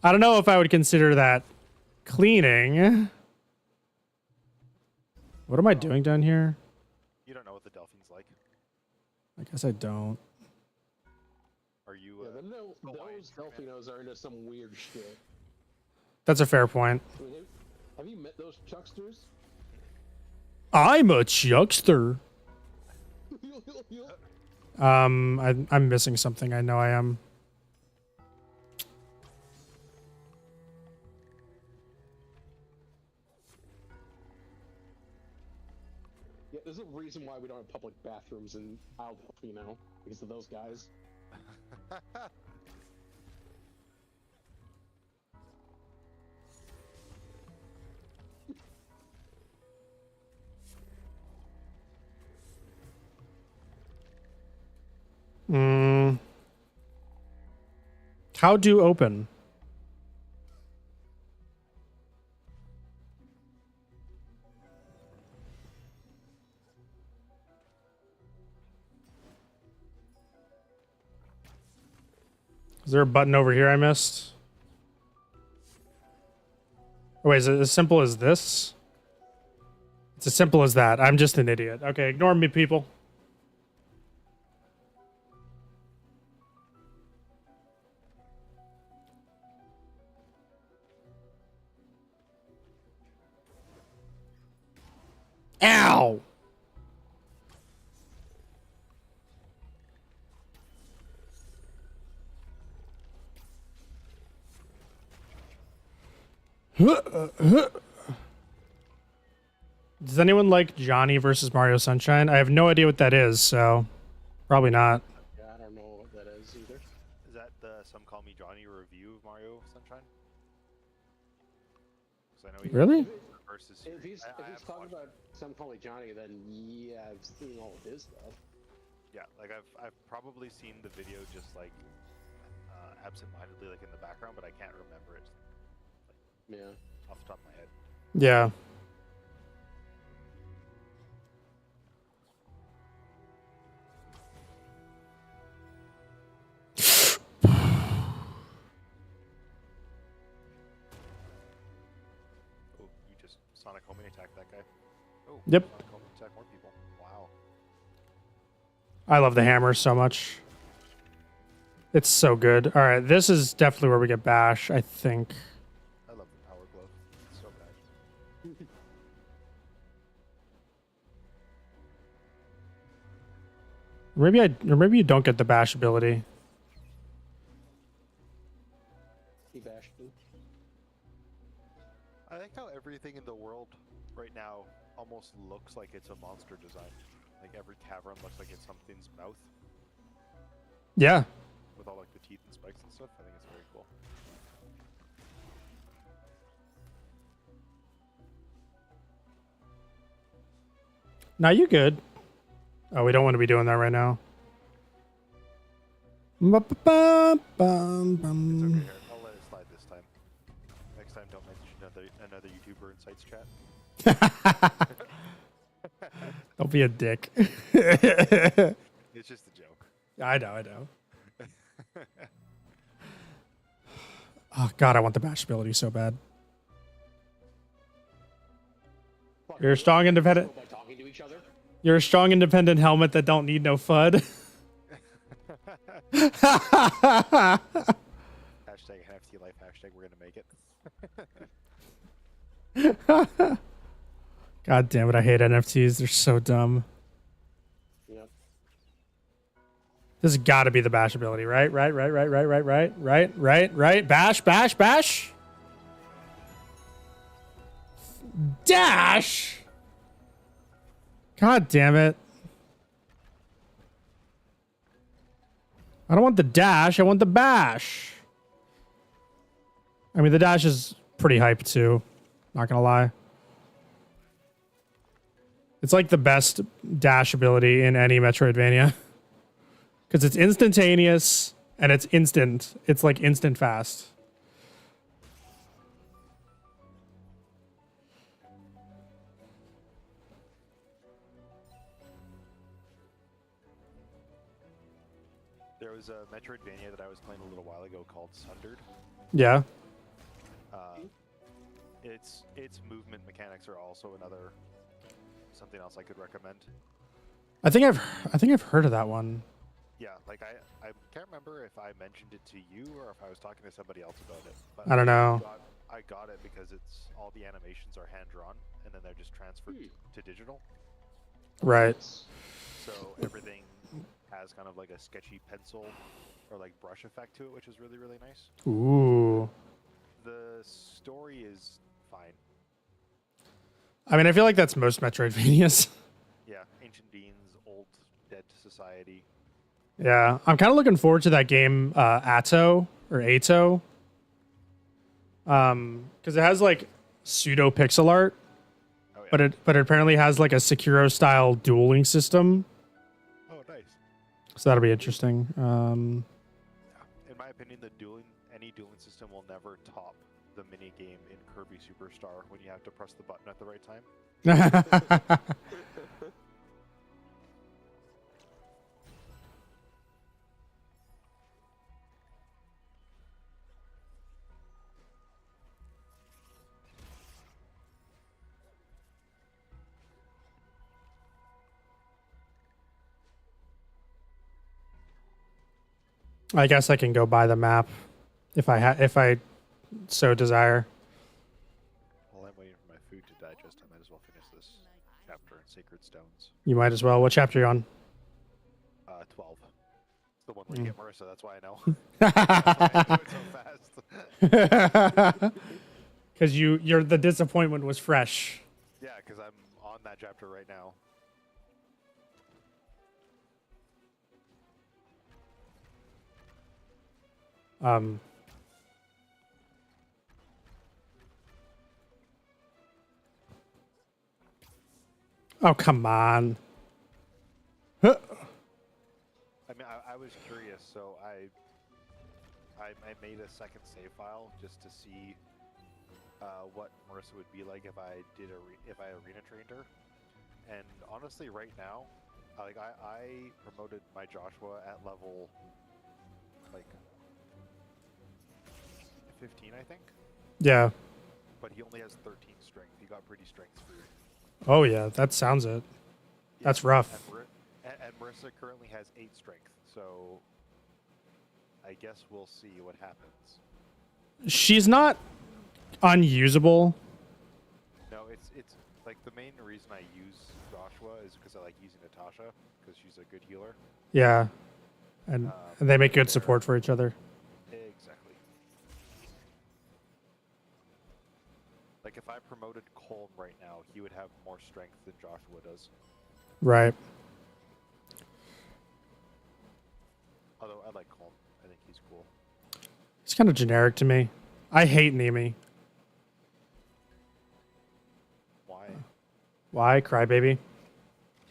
I don't know if I would consider that cleaning. What am I doing down here? You don't know what the Delphine's like. I guess I don't. Are you, Yeah, Hawaiian those German? Delfinos are into some weird shit. That's a fair point. I mean, have you met those chucksters? I'm a chuckster. I'm missing something. I know I am. Yeah, there's a reason why we don't have public bathrooms in Aldorf, you know, because of those guys. How do open? Is there a button over here I missed? Oh, wait, is it as simple as this? It's as simple as that. I'm just an idiot. Okay, ignore me, people. Ow! Does anyone like Johnny versus Mario Sunshine? I have no idea what that is, so probably not. Yeah, I don't know what that is either. Is that the Some Call Me Johnny review of Mario Sunshine? 'Cause I know he Really? versus If he's I talking have watched- about Some Call Me Johnny, then yeah, I've seen all of his stuff. Yeah, like I've probably seen the video just like absent-mindedly, like in the background, but I can't remember it Yeah. off the top of my head. Yeah. Oh, you just Sonic homing attacked that guy. Oh, Yep. Sonic homing attack more people. Wow. I love the hammer so much. It's so good. All right, this is definitely where we get Bash, I think. I love the power glove. It's so bad. Or maybe you don't get the Bash ability. He bashed me. I like how everything in the world right now almost looks like it's a monster design. Like every cavern looks like it's something's mouth Yeah. with all like the teeth and spikes and stuff. I think it's very cool. Now you good. Oh, we don't want to be doing that right now. It's okay here. I'll let it slide this time. Next time, don't mention another YouTuber in Sites chat. Don't be a dick. It's just a joke. I know. Oh god, I want the Bash ability so bad. You're a strong independent. By talking to each other. You're a strong independent helmet that don't need no FUD. Hashtag NFT life. Hashtag we're gonna make it. God damn it, I hate NFTs. They're so dumb. Yeah. This has got to be the Bash ability, right? Right. Bash. Dash. God damn it. I don't want the dash. I want the bash. I mean, the dash is pretty hype too. Not gonna lie. It's like the best dash ability in any Metroidvania. Because it's instantaneous and it's instant. It's like instant fast. There was a Metroidvania that I was playing a little while ago called Sundered. Yeah. Its movement mechanics are also another something else I could recommend. I think I've heard of that one. Yeah, like I can't remember if I mentioned it to you or if I was talking to somebody else about it. But I don't know. I got it because it's all the animations are hand drawn and then they're just transferred to digital. Right. So everything has kind of like a sketchy pencil or like brush effect to it, which is really, really nice. Ooh. The story is fine. I mean, I feel like that's most Metroidvanias. society. Yeah, I'm kind of looking forward to that game, Atto or Ato, because it has like pseudo pixel art, Oh yeah. but it apparently has like a Sekiro style dueling system, Oh nice. so that'll be interesting. In my opinion, any dueling system will never top the mini game in Kirby Superstar when you have to press the button at the right time. I guess I can go buy the map if I so desire. While I'm waiting for my food to digest, I might as well finish this chapter in Sacred Stones. You might as well. What chapter are you on? 12. It's the one where you get Marissa, that's why I know. That's why I do it so fast. Because you're the disappointment was fresh. Yeah, because I'm on that chapter right now. Oh, come on. Huh. I mean, I was curious, so I made a second save file just to see what Marissa would be like if I arena trained her. And honestly, right now, I promoted my Joshua at level like 15, I think. Yeah. But he only has 13 strength. He got pretty strength screwed. Oh yeah, that sounds it. That's rough. And Marissa currently has 8 strength, so I guess we'll see what happens. She's not unusable. No, it's like the main reason I use Joshua is because I like using Natasha because she's a good healer. Yeah, and they make good support for each other. Exactly. Like if I promoted Colm right now, he would have more strength than Joshua does. Right. Although I like Colm, I think he's cool. It's kind of generic to me. I hate Nemi. Why? Why? Crybaby.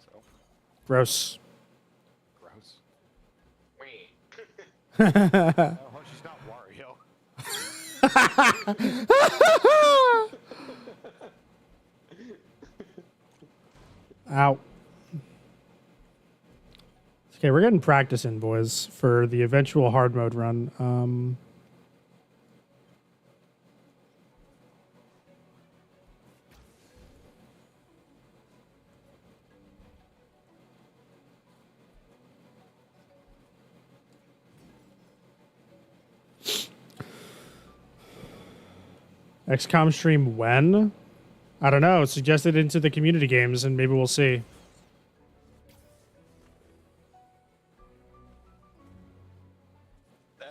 So Gross. gross. Wait. Oh, she's not Wario. Ow. Okay, we're getting practice in, boys, for the eventual hard mode run. XCOM stream when? I don't know. Suggested into the community games, and maybe we'll see.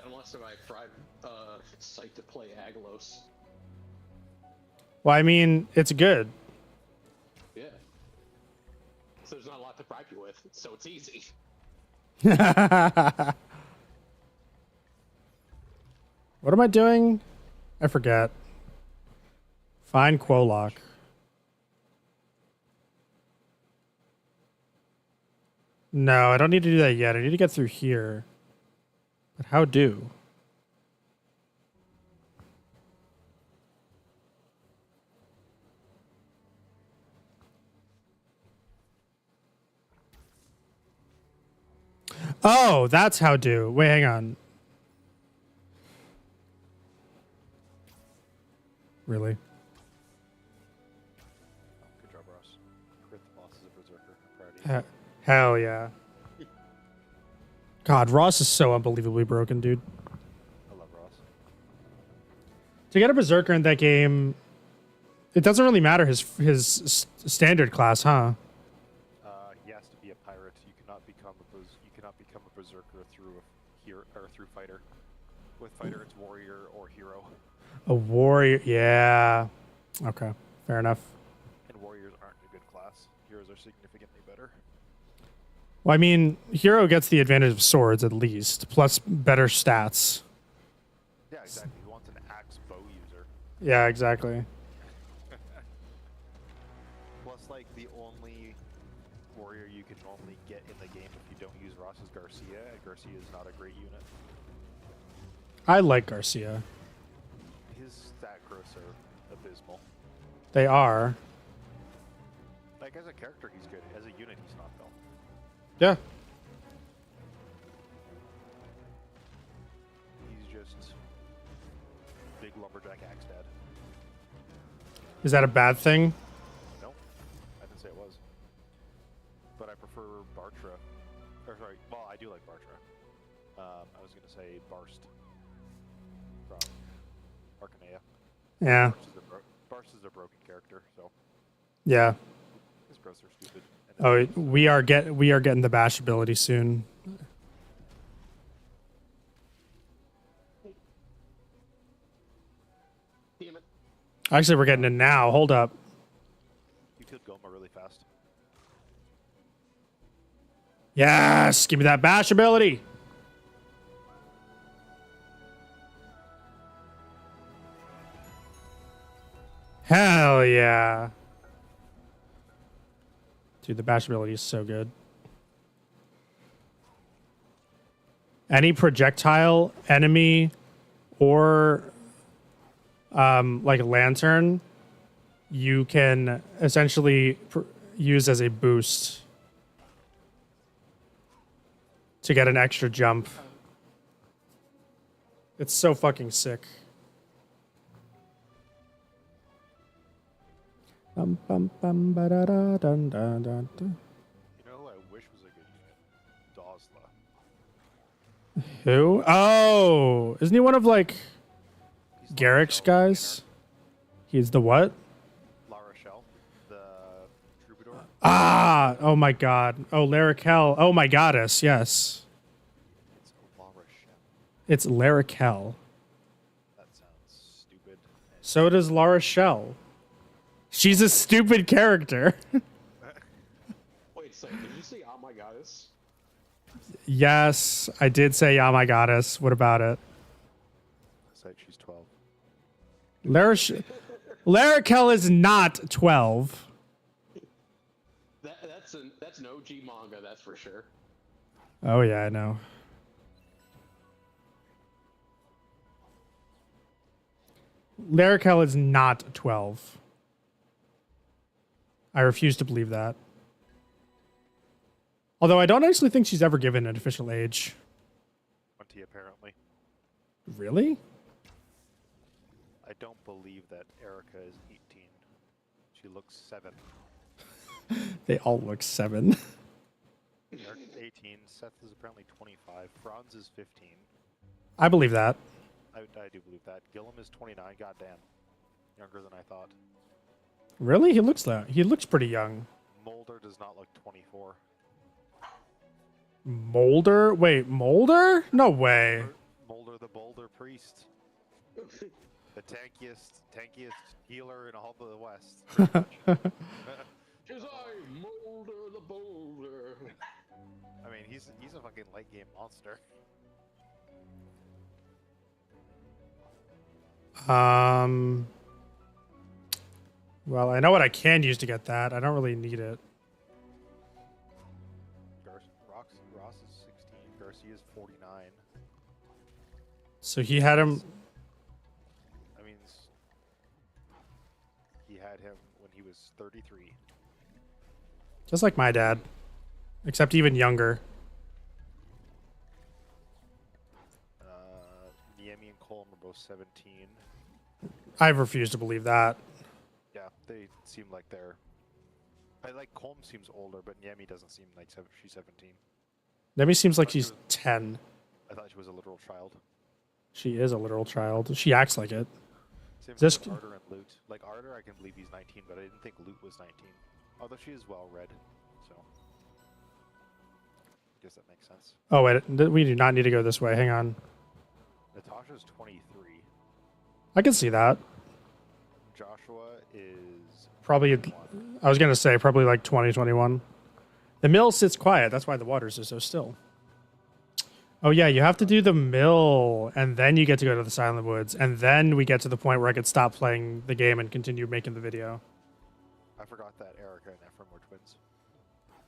Unless my private site to play Aglos. Well, I mean, it's good. Yeah. So there's not a lot to bribe you with, so it's easy. What am I doing? I forget. Find Quolock. No, I don't need to do that yet. I need to get through here. But how do? Oh, that's how do. Wait, hang on. Really? Good job, Ross. Crit the boss is a berserker. I'm proud of you. Hell yeah. God, Ross is so unbelievably broken, dude. I love Ross. To get a berserker in that game, it doesn't really matter his standard class, huh? He has to be a pirate. You cannot become a berserker through fighter. With fighter, it's warrior or hero. A warrior, yeah. Okay, fair enough. And warriors aren't a good class. Heroes are significantly better. Well, I mean, hero gets the advantage of swords at least, plus better stats. Yeah, exactly. He wants an axe bow user. Yeah, exactly. Plus, like, the only warrior you can normally get in the game if you don't use Ross is Garcia, and Garcia is not a great unit. I like Garcia. His stat growths are abysmal. They are. Like, as a character, he's good. As a unit, he's not, though. Yeah. He's just big lumberjack axe dad. Is that a bad thing? No, I didn't say it was. But I prefer Bartra. Or sorry, well, I do like Bartra. I was gonna say Barst from Arcanea. Yeah. Barst is a broken character, so Yeah. his growths are stupid. And Oh, we are getting the bash ability soon. Damn it. Actually, we're getting it now. Hold up. you killed Goma really fast. Yes, give me that bash ability. Hell yeah. Dude, the bash ability is so good. Any projectile, enemy, or like a lantern, you can essentially use as a boost to get an extra jump. It's so fucking sick. Bum, bum, bum, ba-da-da, dun, dun, dun, dun. You know who I wish was a good unit? Dosla. Who? Oh, isn't he one of like He's Garrick's La Rochelle guys? He's the what? trainer. La Rochelle, the troubadour. Ah, oh my god. Oh, Larakel. Oh my goddess, yes. It's La Rochelle. It's Larakel. That sounds stupid. And So does Lara Shell. She's a stupid character. Wait, so did you say "Oh my goddess"? Yes, I did say, yeah, my goddess. What about it? it's like she's 12. Larakel is not 12. That's an OG manga, that's for sure. Oh, yeah, I know. Larakel is not 12. I refuse to believe that. Although I don't actually think she's ever given an official age. 20 apparently. Really? I don't believe that Erica is 18. She looks 7. They all look 7. Erica's 18. Seth is apparently 25. Franz is 15. I believe that. I do believe that. Gillum is 29. Goddamn. Younger than I thought. Really? He looks pretty young. Mulder does not look 24. Molder? Wait, Molder? No way. Mulder the Boulder Priest. The tankiest healer in all of the West. Cause I molder the boulder. I mean, he's a fucking late game monster. Well, I know what I can use to get that. I don't really need it. Ross is 16. Garcia is 49. So he had him. I mean, he had him when he was 33. Just like my dad. Except even younger. Niemi and Colm are both 17. I refuse to believe that. Yeah, they seem like they're. I like Colm seems older, but Niemi doesn't seem like she's 17. Nemi seems like she's 10. I thought she was a literal child. She is a literal child. She acts like it. Same This- with Arter and Loot. Like Arter, I can believe he's 19, but I didn't think Loot was 19. Although she is well read, so I guess that makes sense. Oh, wait. We do not need to go this way. Hang on. Natasha's 23. I can see that. Joshua is Probably, I was going to say, probably like 2021. The mill sits quiet. That's why the waters are so still. Oh yeah, you have to do the mill, and then you get to go to the Silent Woods, and then we get to the point where I could stop playing the game and continue making the video. I forgot that Erica and Ephraim were twins.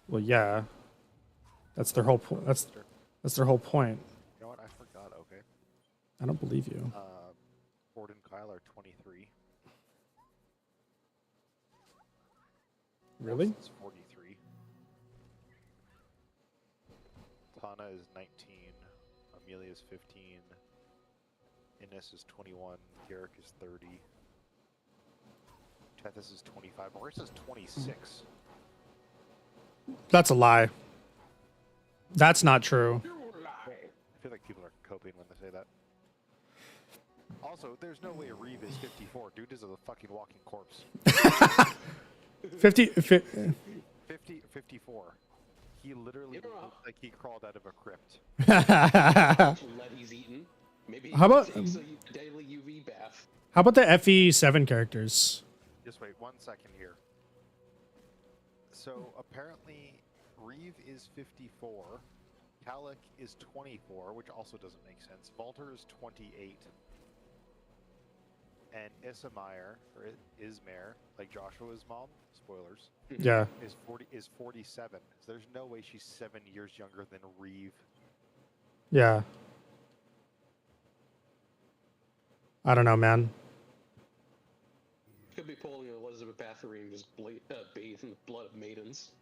Well, yeah, that's their whole point. That's their whole point. You know what? I forgot. Okay. I don't believe you. Ford and Kyle are 23. Really? Wilson's 43. Tana is 19. Amelia is 15. Ines is 21. Garrick is 30. Tethys is 25. Marissa's 26. That's a lie. That's not true. I feel like people are coping when they say that. Also, there's no way Reeve is 54. Dude is a fucking walking corpse. 54. He literally Yeah. looked like he crawled out of a crypt. Lead he's eaten. Maybe How about- he takes a daily UV bath. How about the FE7 characters? Just wait 1 second here. So apparently, Reeve is 54. Kalik is 24, which also doesn't make sense. Valter is 28. And Ismaire, or Ismaire, like Joshua's mom, spoilers, Yeah. is 47. So there's no way she's 7 years younger than Reeve. Yeah. I don't know, man. Could be pulling Elizabeth Bathory just bathe in the blood of maidens.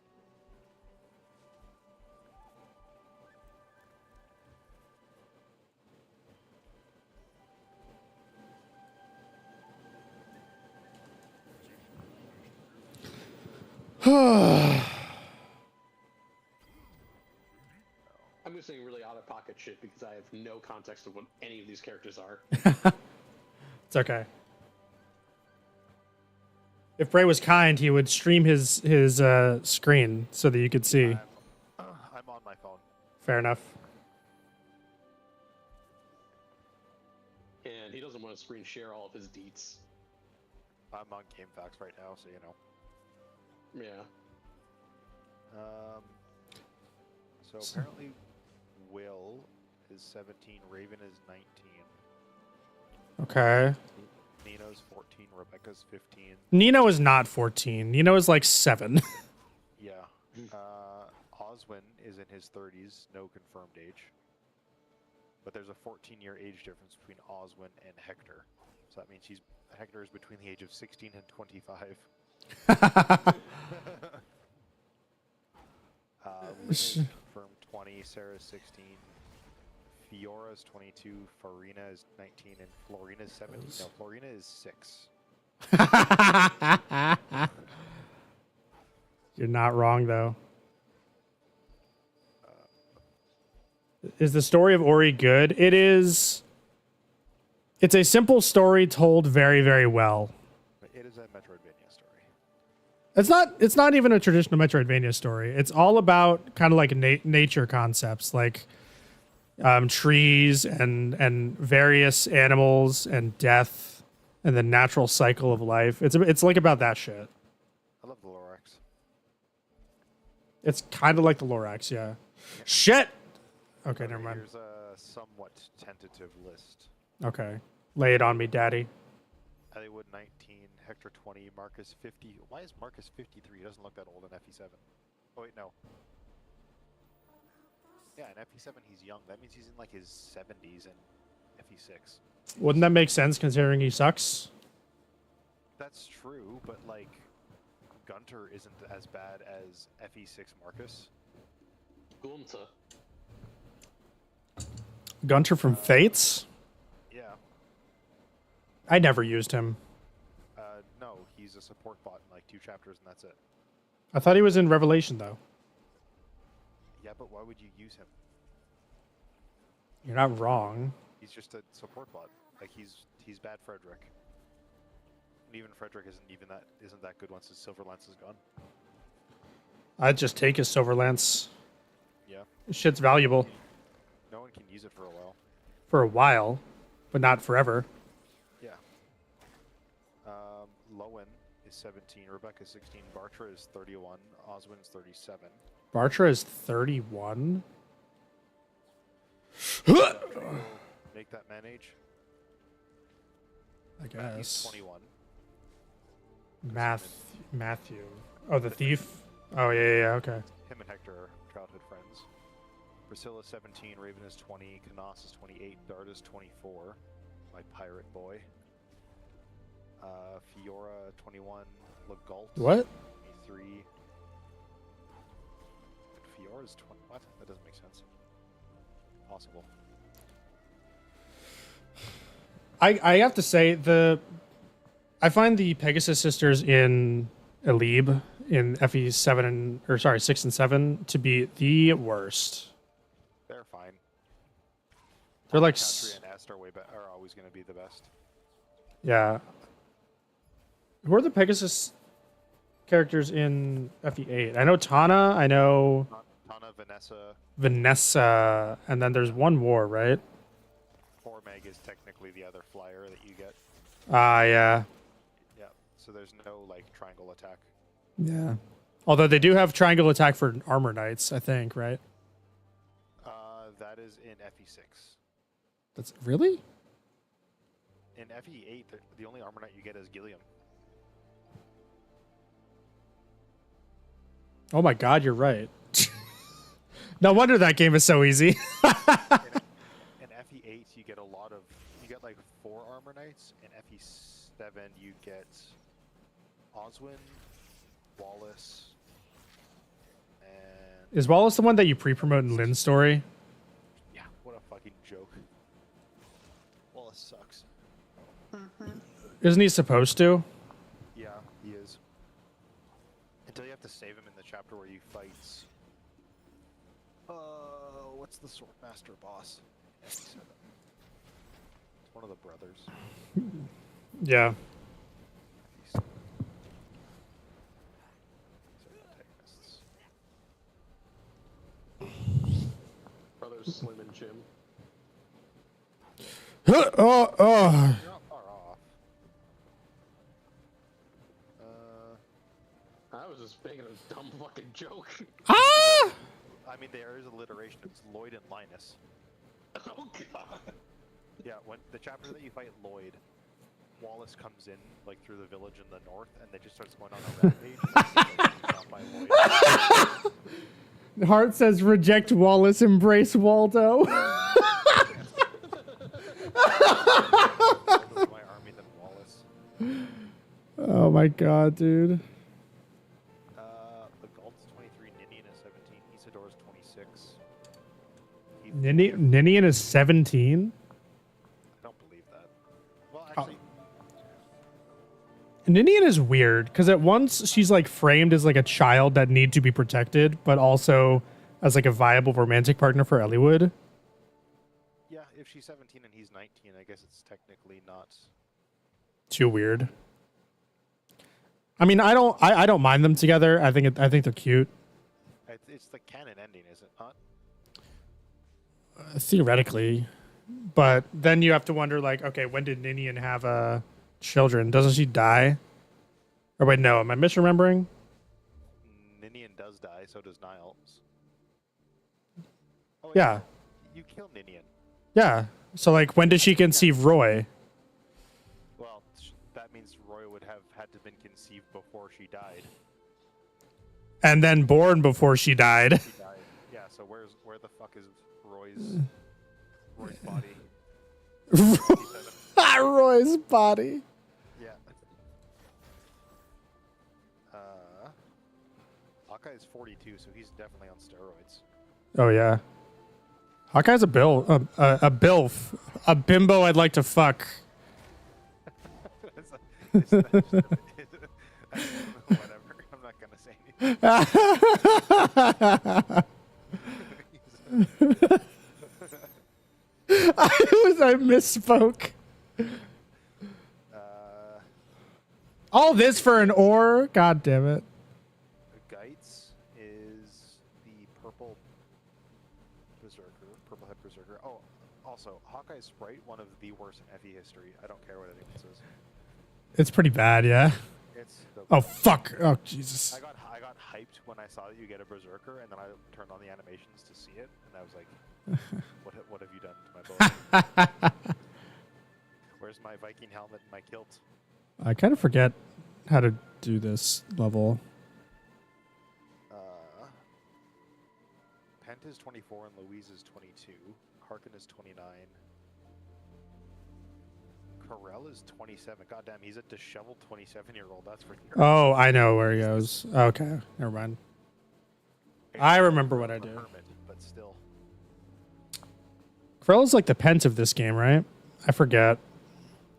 I'm just saying really out of pocket shit because I have no context of what any of these characters are. It's okay. If Bray was kind, he would stream his screen so that you could see. I'm on my phone. Fair enough. And he doesn't want to screen share all of his deets. I'm on GameFAQs right now, so you know. Yeah. So apparently, Will is 17. Raven is 19. Okay. Nino's 14. Rebecca's 15. Nino is not 14. Nino is like 7. Yeah. Oswin is in his 30s. No confirmed age. But there's a 14-year age difference between Oswin and Hector. So that means Hector is between the age of 16 and 25. Luna's confirmed 20. Sarah's 16. Fiora's 22. Farina is 19. And Florina's 17. No, Florina is 6. You're not wrong, though. Is the story of Ori good? It is. It's a simple story told very, very well. But it is a Metroidvania story. It's not even a traditional Metroidvania story. It's all about kind of like nature concepts, like trees and various animals and death and the natural cycle of life. It's like about that shit. I love the Lorax. It's kind of like the Lorax, yeah. Shit. Okay, never mind. Here's a somewhat tentative list. Okay, lay it on me, daddy. Eliwood 19, Hector 20, Marcus 50. Why is Marcus 53? He doesn't look that old in FE7. Oh wait, no. Yeah, in FE7 he's young. That means he's in like his 70s in FE6. Wouldn't that make sense considering he sucks? That's true, but like Gunter isn't as bad as FE6 Marcus. Gunta. Gunter from Fates? Yeah. I never used him. No, he's a support bot in like 2 chapters and that's it. I thought he was in Revelation, though. Yeah, but why would you use him? You're not wrong. He's just a support bot. Like he's bad Frederick. And even Frederick isn't that good once his silver lance is gone. I'd just take his Silver Lance. Yeah. Shit's valuable No one can use it for a while. for a while, but not forever. Yeah. Lowen is 17, Rebecca 16, Bartra is 31, Oswin is 37. Bartra is 31. Make that man age. I He's guess. 21. Matthew. Oh, the thief. Oh yeah, okay. Him and Hector are childhood friends. Priscilla 17, Raven is 20, Canas is 28, Dart is 24. My pirate boy. Fiora 21, Legalt What? 23. Fiora's 20. What? That doesn't make sense. Possible. I have to say I find the Pegasus sisters in Elib in FE7 and or sorry 6 and 7 to be the worst. They're fine. They're like Country and Est are always going to be the best. yeah. Who are the Pegasus characters in FE8? I know Tana, I know Tana, Vanessa, and then there's one more, right? Meg is technically the other flyer that you get. Ah, yeah. Yeah. So there's no like triangle attack. Yeah. Although they do have triangle attack for armor knights, I think, right? That is in FE6. That's really? In FE8, the only armor knight you get is Gilliam. Oh my god, you're right. No wonder that game is so easy. In FE8, you get like 4 armor knights. In FE7, you get Oswin, Wallace, and Is Wallace the one that you pre-promote in Lynn's story? yeah, what a fucking joke. Wallace sucks. Isn't he supposed to? Yeah, he is. Until you have to save him in the chapter where you fight. What's the Swordmaster boss? FE7. It's one of the brothers. Yeah. FE7. Antagonists. Brothers Slim and Jim. Oh. You're not far off. I was just making a dumb fucking joke. Ah! I mean, there is alliteration. It's Lloyd and Linus. Oh god. Yeah, when the chapter that you fight Lloyd, Wallace comes in like through the village in the north, and they just starts going on a rampage. Shot by Lloyd. Hart says reject Wallace, embrace Waldo. My army than Wallace. Oh my god, dude. The Galt's 23, Ninian is 17, Isidore is 26. Ninian is 17? I don't believe that. Well, actually, Ninian is weird because at once she's like framed as like a child that needs to be protected, but also as like a viable romantic partner for Elliewood. yeah, if she's 17 and he's 19, I guess it's technically not. Too weird. I mean, I don't mind them together. I think they're cute. It's the canon ending, is it not? Theoretically, but then you have to wonder like, okay, when did Ninian have children? Doesn't she die? Or wait, no, am I misremembering? Ninian does die, so does Niles. Oh, Yeah. You kill Ninian. Yeah. So like, when did she conceive Roy? Well, that means Roy would have had to been conceived before she died. And then born before she died. She died. Yeah. So where the fuck is Roy's body? Roy's body. Yeah. Hawkeye is 42, so he's definitely on steroids. Oh yeah. Hawkeye's a bilf, a bimbo I'd like to fuck. Whatever. I'm not gonna say anything. I misspoke. All this for an ore? God damn it. Geitz is the purple berserker. Oh, also, Hawkeye's Sprite, one of the worst in FE history. I don't care what anyone says. It's pretty bad, yeah. It's the Oh fuck. Oh Jesus. I got hyped when when I saw that you get a Berserker, and then I turned on the animations to see it, and I was like, what have you done to my bow? Where's my Viking helmet and my kilt? I kind of forget how to do this level. Pent is 24 and Louise is 22. Harkin is 29. Corel is 27. Goddamn, he's a disheveled 27-year-old. That's for sure. Oh, I know where he goes. Okay, never mind. I remember what I do. Hermit, but still. Krell is like the Pent of this game, right? I forget.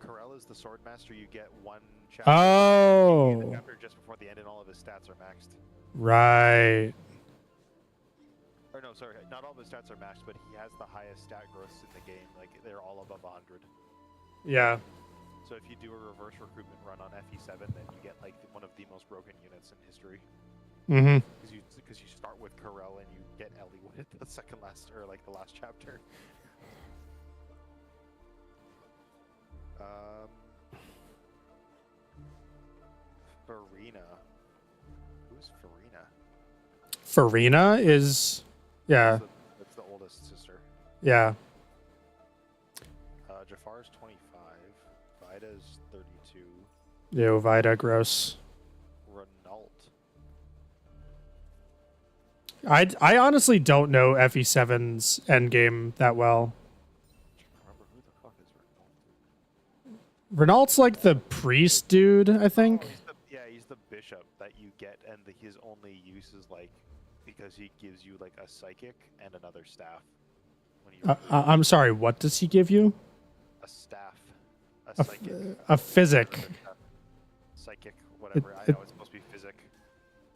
Corel is the sword master. You get one chapter. Oh. You get a chapter just before the end, and all of his stats are maxed. Right. Or no, sorry, not all of his stats are maxed, but he has the highest stat growths in the game. Like they're all above 100. Yeah. So if you do a reverse recruitment run on FE7, then you get like one of the most broken units in history. Mm-hmm. Because you start with Corel and you get Ellie with the second last, or like the last chapter. Farina. Who's Farina? Farina is, yeah, That's the oldest sister. yeah. Jafar's 25. Vida's 32. Yo, Vida, gross. Renault. I honestly don't know FE7's endgame that well. Remember who the fuck is Renault? Renault's like the priest dude, I think. He's the bishop that you get, and his only use is like because he gives you like a psychic and another staff. When you I'm sorry, what does he give you? a staff, a A, psychic, a physic. psychic, whatever. I know it's supposed to be physic.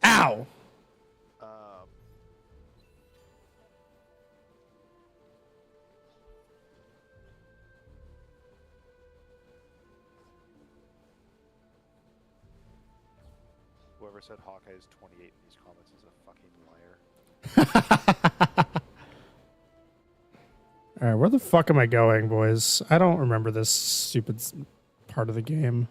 Ow! Whoever said Hawkeye is 28 in these comments is a fucking liar. Alright, where the fuck am I going, boys? I don't remember this stupid part of the game.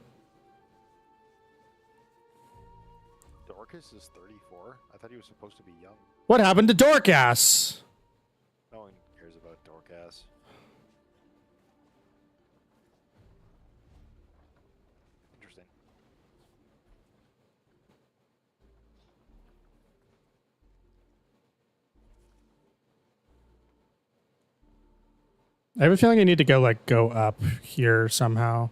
Dorcas is 34. I thought he was supposed to be young. What happened to Dorcas? No one cares about Dorcas. Interesting. I have a feeling I need to go up here somehow.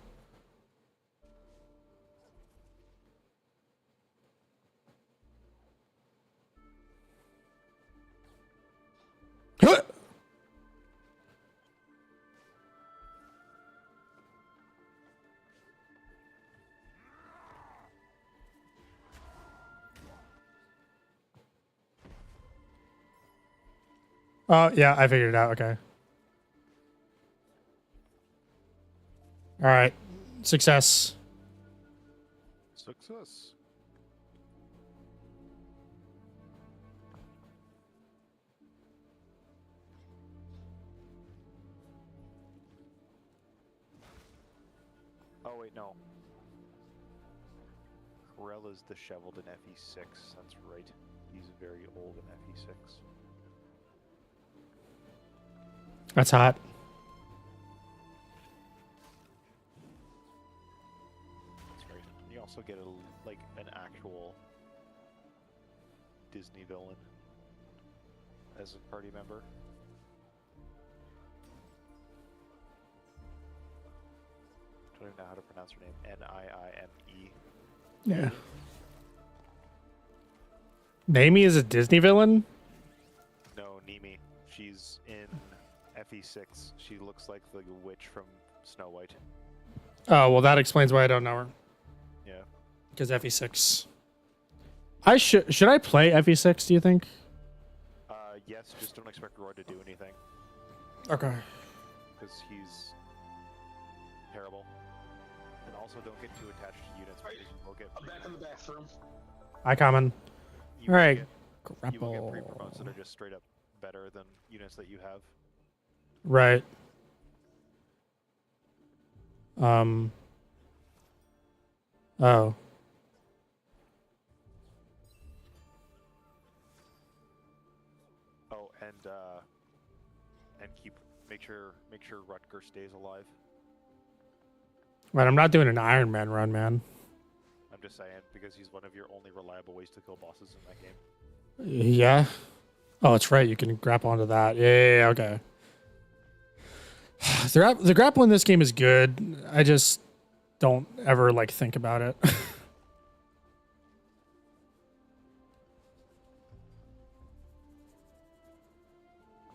Oh, yeah, I figured it out. Okay. All right. Success. Success. Oh wait, no. Corel is disheveled in FE6. That's right. He's very old in FE6. That's hot. That's right. You also get an actual Disney villain as a party member. I don't even know how to pronounce her name. Niime. Yeah. Naomi is a Disney villain? No, Nimi. She's in FE6. She looks like the witch from Snow White. Oh, well, that explains why I don't know her. Yeah. Because FE6. Should I play FE6, do you think? Yes, just don't expect Roy to do anything. Okay. Because he's terrible. And also don't get too attached to units because you will get I'm back in the bathroom. Hi, Common. you will Alright. get- You will get Grapple. pre-promotes that are just straight up better than units that you have. Right. Oh. and make sure Rutger stays alive. Man, I'm not doing an Iron Man run, man. I'm just saying because he's one of your only reliable ways to kill bosses in that game. Yeah. Oh, that's right. You can grapple onto that. Yeah, okay. The grapple in this game is good. I just don't ever like think about it.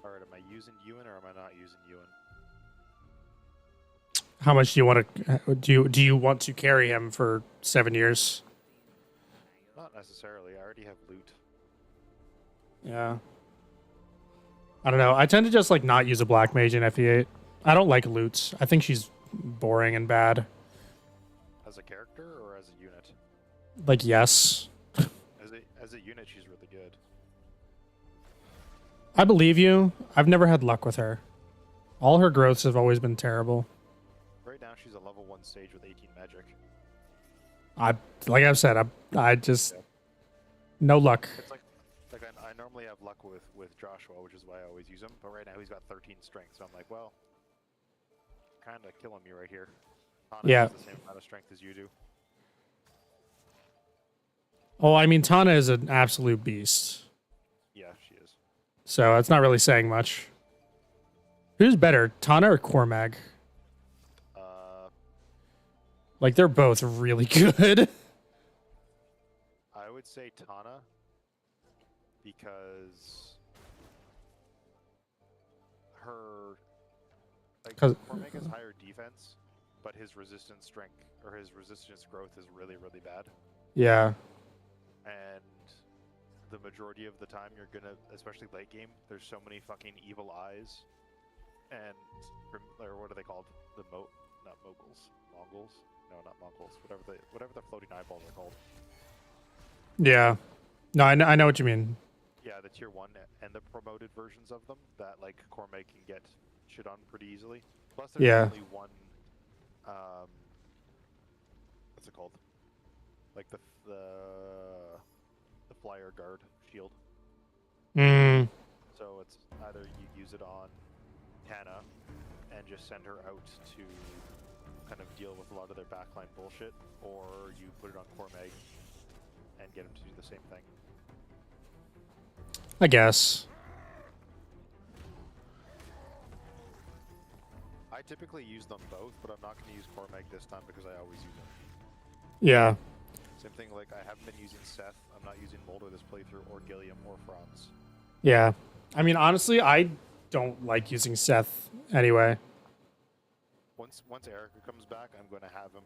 All right, am I using Ewan or am I not using Ewan? How much do you want to do you want to carry him for 7 years? Not necessarily. I already have loot. Yeah. I don't know. I tend to just like not use a black mage in FE8. I don't like loots. I think she's boring and bad. As a character or as a unit? Like, yes. As a unit, she's really good. I believe you. I've never had luck with her. All her growths have always been terrible. Right now, she's a level 1 sage with 18 magic. Like I've said, I just no luck. It's like I normally have luck with Joshua, which is why I always use him. But right now he's got 13 strength, so I'm like, well, kind of killing me right here. Tana Yeah. has the same amount of strength as you do. Oh, I mean, Tana is an absolute beast. Yeah, she is. So that's not really saying much. Who's better, Tana or Cormag? Like, they're both really good. I would say Tana because her Cormag has higher defense, but his resistance strength or his resistance growth is really, really bad. Yeah. And the majority of the time you're gonna, especially late game, there's so many fucking evil eyes and or what are they called? Not moguls. Mongols? No, not Mongols. Whatever the floating eyeballs are called. Yeah. No, I know what you mean. Yeah, the tier 1 and the promoted versions of them that like Cormag can get shit on pretty easily. Plus there's Yeah. only one what's it called? Like the flyer guard shield. Mm. So it's either you use it on Tana and just send her out to kind of deal with a lot of their backline bullshit, or you put it on Cormag and get him to do the same thing. I guess. I typically use them both, but I'm not going to use Cormag this time because I always use him. Yeah. Same thing, like I haven't been using Seth, I'm not using Molder this playthrough, or Gilliam, or Franz. Yeah. I mean, honestly, I don't like using Seth anyway. Once Erica comes back, I'm going to have him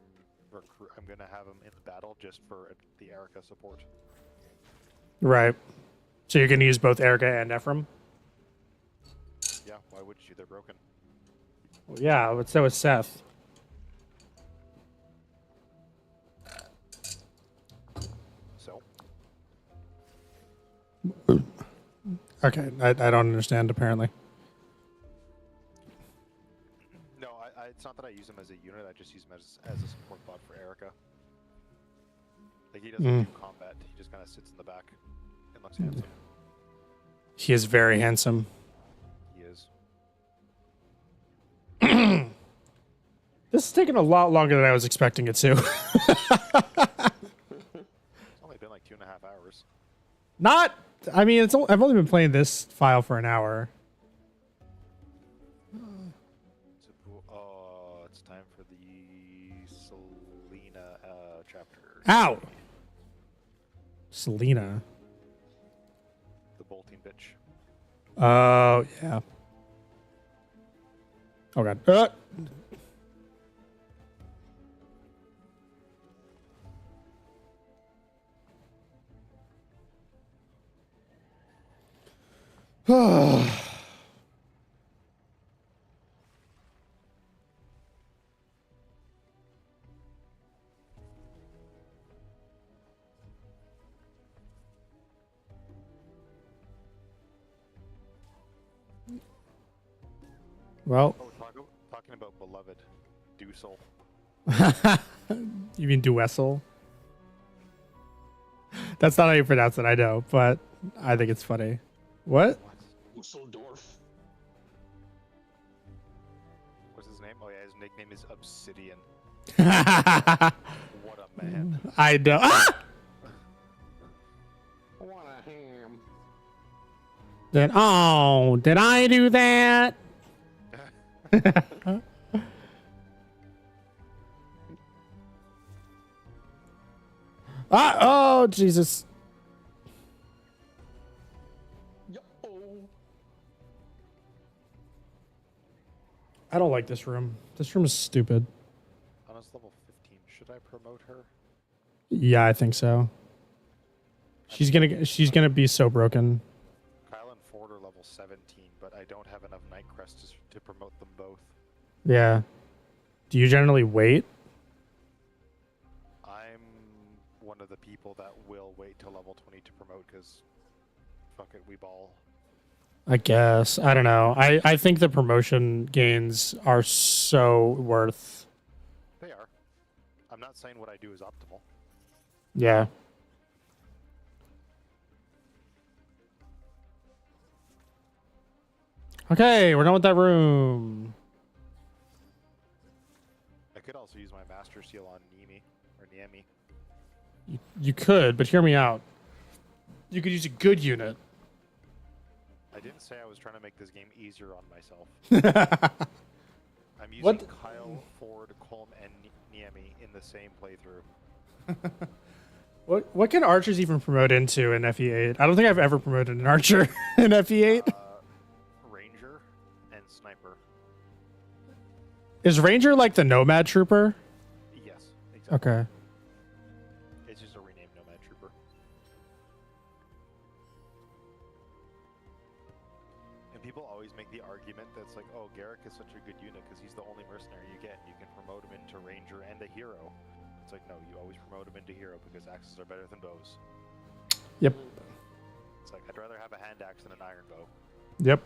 in the battle just for the Erica support. Right. So you're going to use both Erica and Ephraim? Yeah, why wouldn't you? They're broken. Well, yeah, but so is Seth. So? Okay, I don't understand, apparently. No, it's not that I use him as a unit, I just use him as a support bot for Erica. Like, he doesn't do combat, he just kind of sits in the back and looks handsome. He is very handsome. He is. This is taking a lot longer than I was expecting it to. It's only been like 2.5 hours. Not... I mean, I've only been playing this file for an hour. Oh, it's time for the Selena chapter. Ow! Selena. The bolting bitch. Oh, yeah. Oh, God. Well, Oh, talking about beloved Dusel. you mean Duessel? That's not how you pronounce it, I know, but I think it's funny. What? Dusseldorf. What's his name? Oh yeah, his nickname is Obsidian. I What a man. know. Ah! What a ham. Did I do that? Oh, Jesus. Yo. I don't like this room. This room is stupid. Anna's level 15. Should I promote her? Yeah, I think so. She's gonna be so broken. Kyle and Ford are level 17, but I don't have enough Night Crests to promote them both. Yeah. Do you generally wait? I'm one of the people that will wait till level 20 to promote because fuck it, we ball. I guess. I don't know. I think the promotion gains are so worth. They are. I'm not saying what I do is optimal. Yeah. Okay, we're done with that room. I could also use my Master Seal on Nemi or Niemi. You could, but hear me out. You could use a good unit. I didn't say I was trying to make this game easier on myself. I'm using What? Kyle, Ford, Colm, and Niemi in the same playthrough. What can archers even promote into in FE8? I don't think I've ever promoted an archer in FE8. Ranger and Sniper. Is Ranger like the Nomad Trooper? Yes, exactly. Okay. It's just a renamed Nomad Trooper. And people always make the argument that's like, oh, Garrick is such a good unit because he's the only mercenary you get, and you can promote him into Ranger and a hero. It's like, no, you always promote him into hero because axes are better than bows. Yep. It's like, I'd rather have a hand axe than an iron bow. Yep.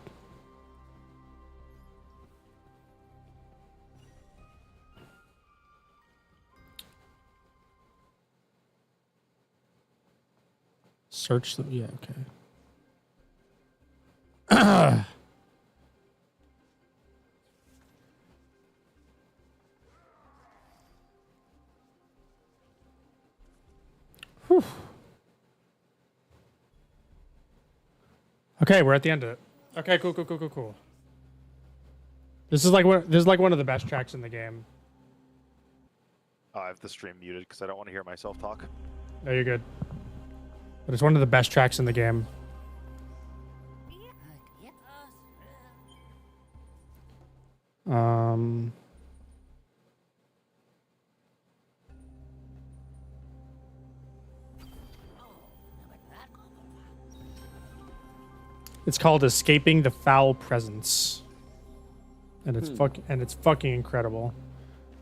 Search them. Yeah, okay. Whew. Okay, we're at the end of it. Okay, cool. This is like one of the best tracks in the game. Oh, I have the stream muted because I don't want to hear myself talk. No, you're good. But it's one of the best tracks in the game. It's called Escaping the Foul Presence. And it's fucking incredible.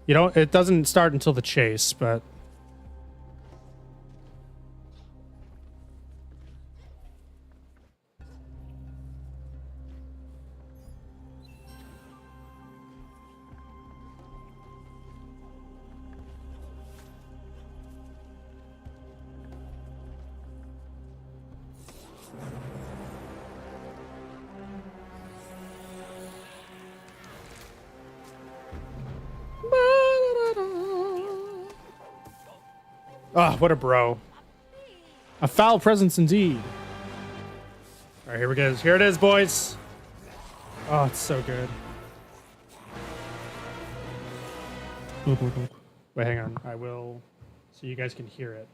You know, it doesn't start until the chase, but oh, what a bro. A foul presence indeed. All right, here we go. Here it is, boys. Oh, it's so good. Wait, hang on. I will, so you guys can hear it.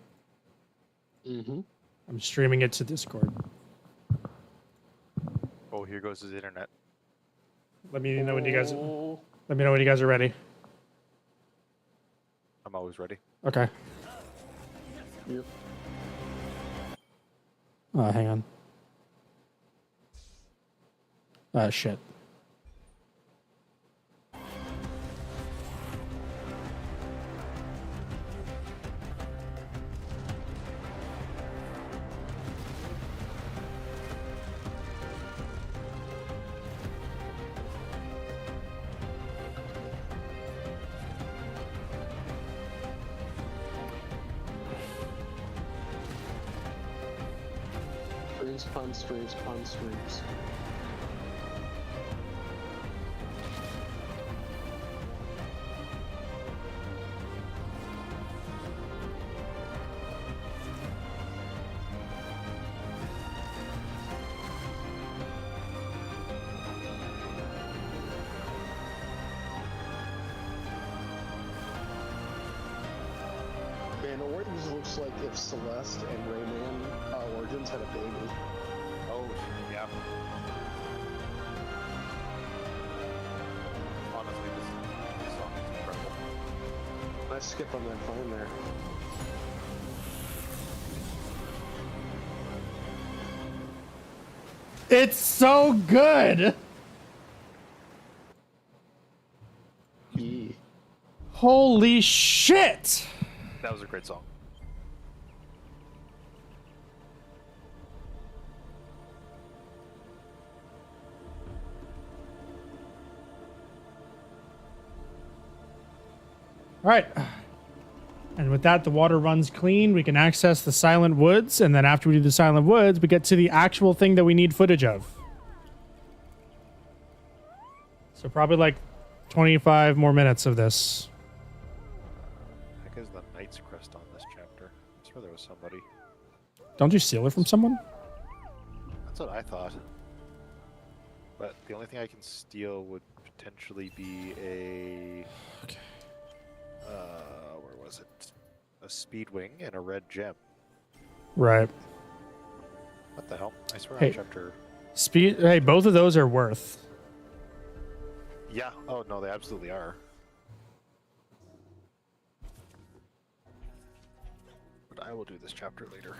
Mm-hmm. I'm streaming it to Discord. Oh, here goes his internet. Let me know when you guys. Let me know when you guys are ready. I'm always ready. Okay. Yep. Hang on. Shit. Streams. And Origins looks like if Celeste and Rayman Origins had a baby. Oh, yeah. Honestly, this song is incredible. Nice skip on that phone there. It's so good. Yeah. Holy shit. That was a great song. All right. And with that, the water runs clean. We can access the Silent Woods. And then after we do the Silent Woods, we get to the actual thing that we need footage of. So probably like 25 more minutes of this. I think is the Knight's Crest on this chapter. I swear there was somebody. Don't you steal it from someone? That's what I thought. But the only thing I can steal would potentially be a... Okay. Where was it? A Speedwing and a red gem. Right. What the hell? I swear Hey. on chapter... Speed. Hey, both of those are worth. Yeah. Oh, no, they absolutely are. But I will do this chapter later.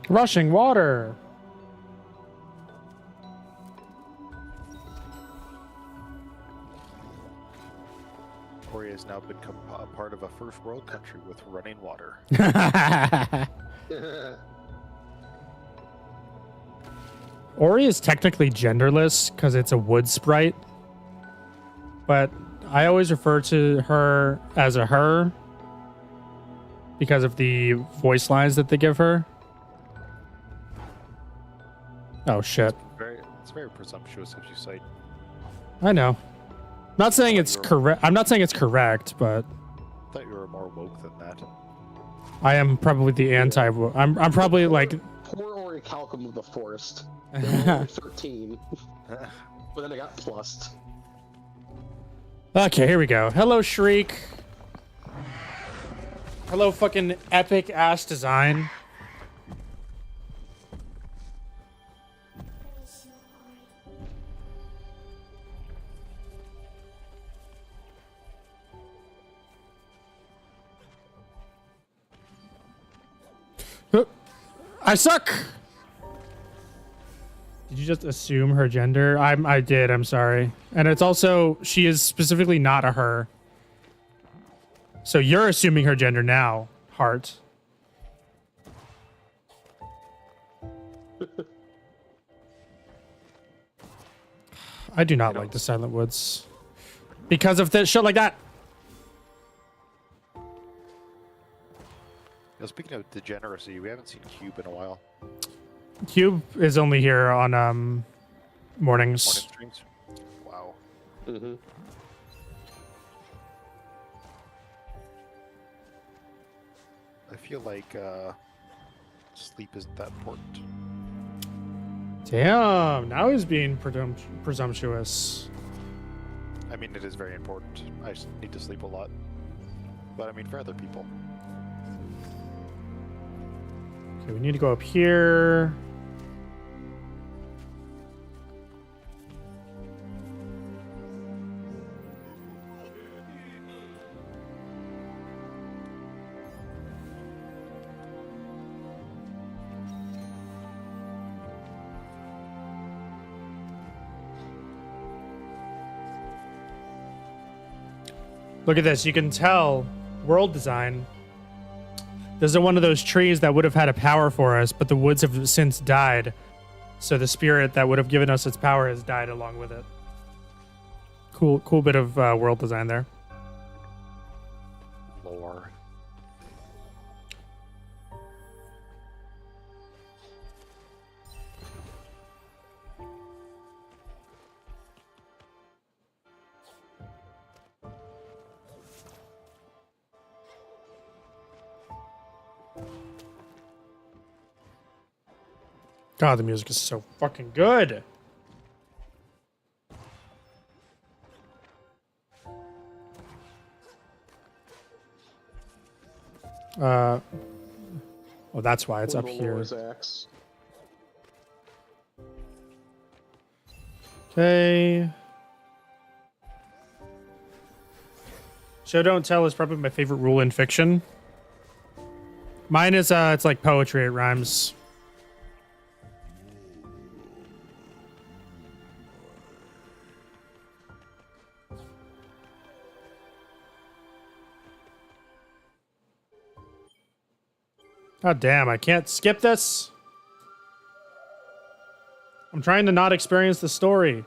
Rushing water. Ori has now become a part of a first world country with running water. Ori is technically genderless because it's a wood sprite. But I always refer to her as a her because of the voice lines that they give her. Oh shit. It's very presumptuous if you cite. I know. Not saying it's correct. I'm not saying it's correct, but I thought you were more woke than that. I am probably the anti. I'm probably like. Poor Orichalcum of the Forest. They were only 13. But then I got plussed. Okay, here we go. Hello, Shriek. Hello, fucking epic ass design. I suck. Did you just assume her gender? I did. I'm sorry. And it's also she is specifically not a her. So you're assuming her gender now, Heart. I do not like the Silent Woods because of this shit like that. Now, speaking of degeneracy, we haven't seen Cube in a while. Cube is only here on mornings. Morning streams. Wow. Mm-hmm. I feel like sleep isn't that important. Damn, now he's being presumptuous. I mean, it is very important. I just need to sleep a lot. But I mean, for other people. Okay, we need to go up here. Look at this. You can tell world design. This is one of those trees that would have had a power for us, but the woods have since died. So the spirit that would have given us its power has died along with it. Cool bit of world design there. Lore. God, the music is so fucking good. Oh, that's why it's up here. Axe. Okay. Show don't tell is probably my favorite rule in fiction. Mine is it's like poetry, it rhymes. God damn, I can't skip this. I'm trying to not experience the story.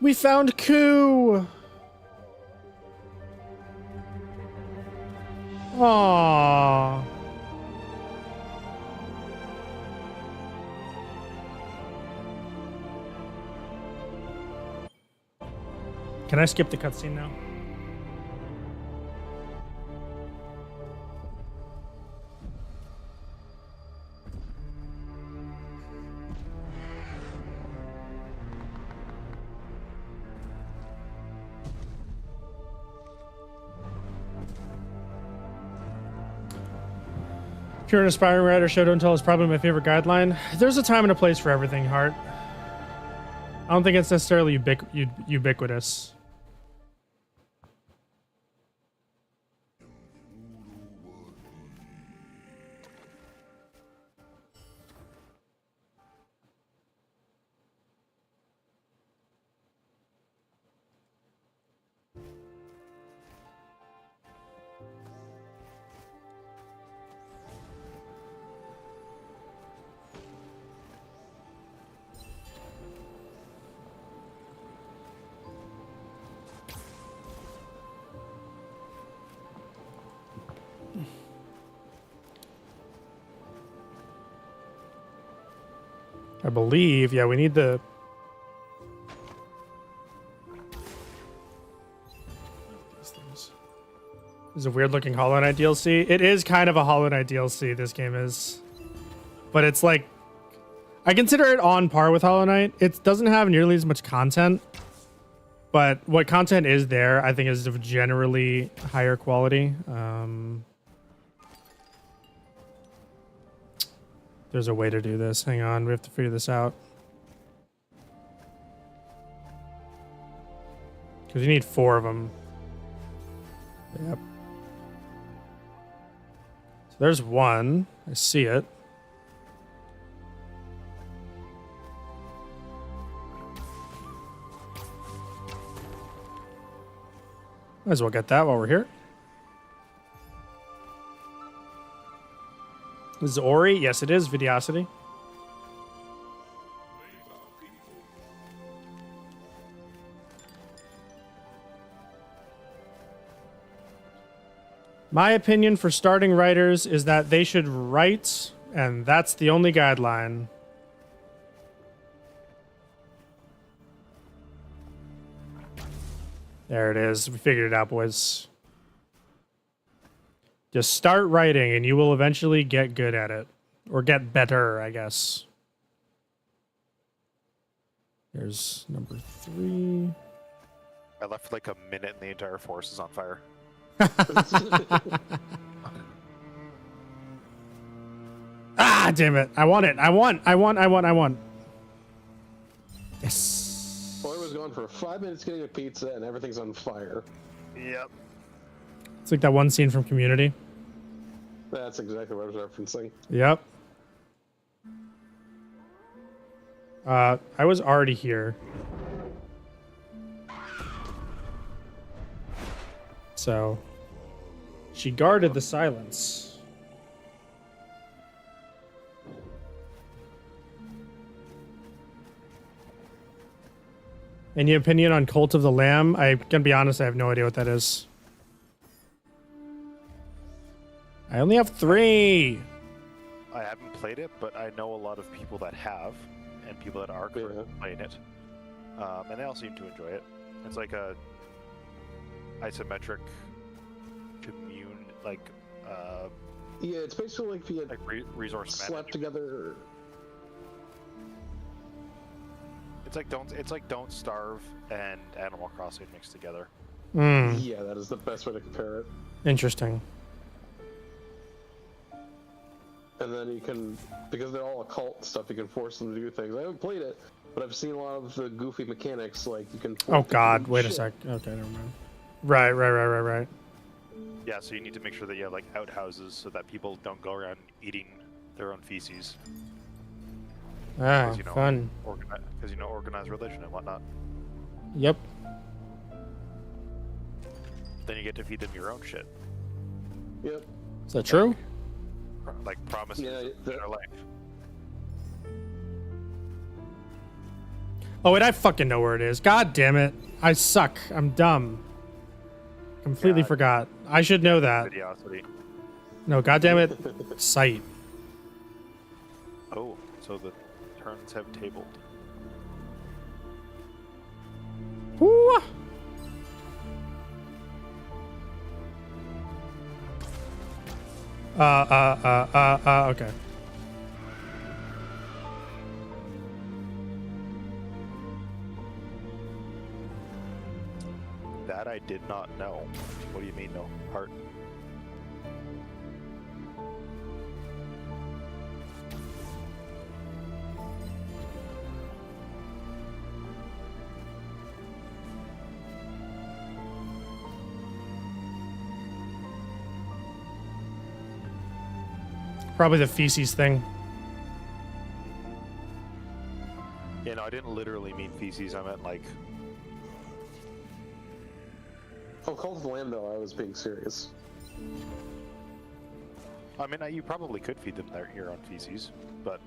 We found Ku. Aww. Can I skip the cutscene now? If you're an aspiring writer, show don't tell is probably my favorite guideline. There's a time and a place for everything, Hart. I don't think it's necessarily ubiquitous. I believe, yeah, we need the... These things. This is a weird looking Hollow Knight DLC. It is kind of a Hollow Knight DLC, this game is. But it's like... I consider it on par with Hollow Knight. It doesn't have nearly as much content. But what content is there, I think, is of generally higher quality. There's a way to do this. Hang on, we have to figure this out. Because you need 4 of them. Yep. So there's one. I see it. Might as well get that while we're here. This is Ori? Yes, it is. Videosity. My opinion for starting writers is that they should write, and that's the only guideline. There it is. We figured it out, boys. Just start writing and you will eventually get good at it. Or get better, I guess. There's number 3. I left like a minute and the entire forest is on fire. Ah, damn it. I want it. I want. Yes. Boy was going for 5 minutes getting a pizza and everything's on fire. Yep. It's like that one scene from Community. That's exactly what I was referencing. Yep. I was already here. So, She guarded the silence. Any opinion on Cult of the Lamb? I'm gonna be honest, I have no idea what that is. I only have 3. I haven't played it, but I know a lot of people that have, and people that are currently playing it, and they all seem to enjoy it. It's like a isometric commune, like Yeah, it's basically like if you had resource slept management. together. It's like Don't Starve and Animal Crossing mixed together. Hmm. Yeah, that is the best way to compare it. Interesting. And then you can, because they're all occult stuff, you can force them to do things. I haven't played it, but I've seen a lot of the goofy mechanics, like you can. Oh force them to God! do Wait a shit. sec. Okay, never mind. Right. Yeah, so you need to make sure that you have like outhouses so that people don't go around eating their own feces. Ah, You know, fun. Because you know, organized religion and whatnot. Yep. Then you get to feed them your own shit, Yep. Is that true? like promises Yeah, of the- better life. Oh wait, I fucking know where it is. God damn it! I suck. I'm dumb. Completely God. forgot. I should know that. Videosity. No, god damn it. Sight. Oh, so the turns have tabled. Woo! Okay. That I did not know. What do you mean, no heart? Probably the feces thing. Yeah, no, I didn't literally mean feces. I meant like. Oh, Cult of the Lamb, though, I was being serious. I mean, you probably could feed them your own feces, but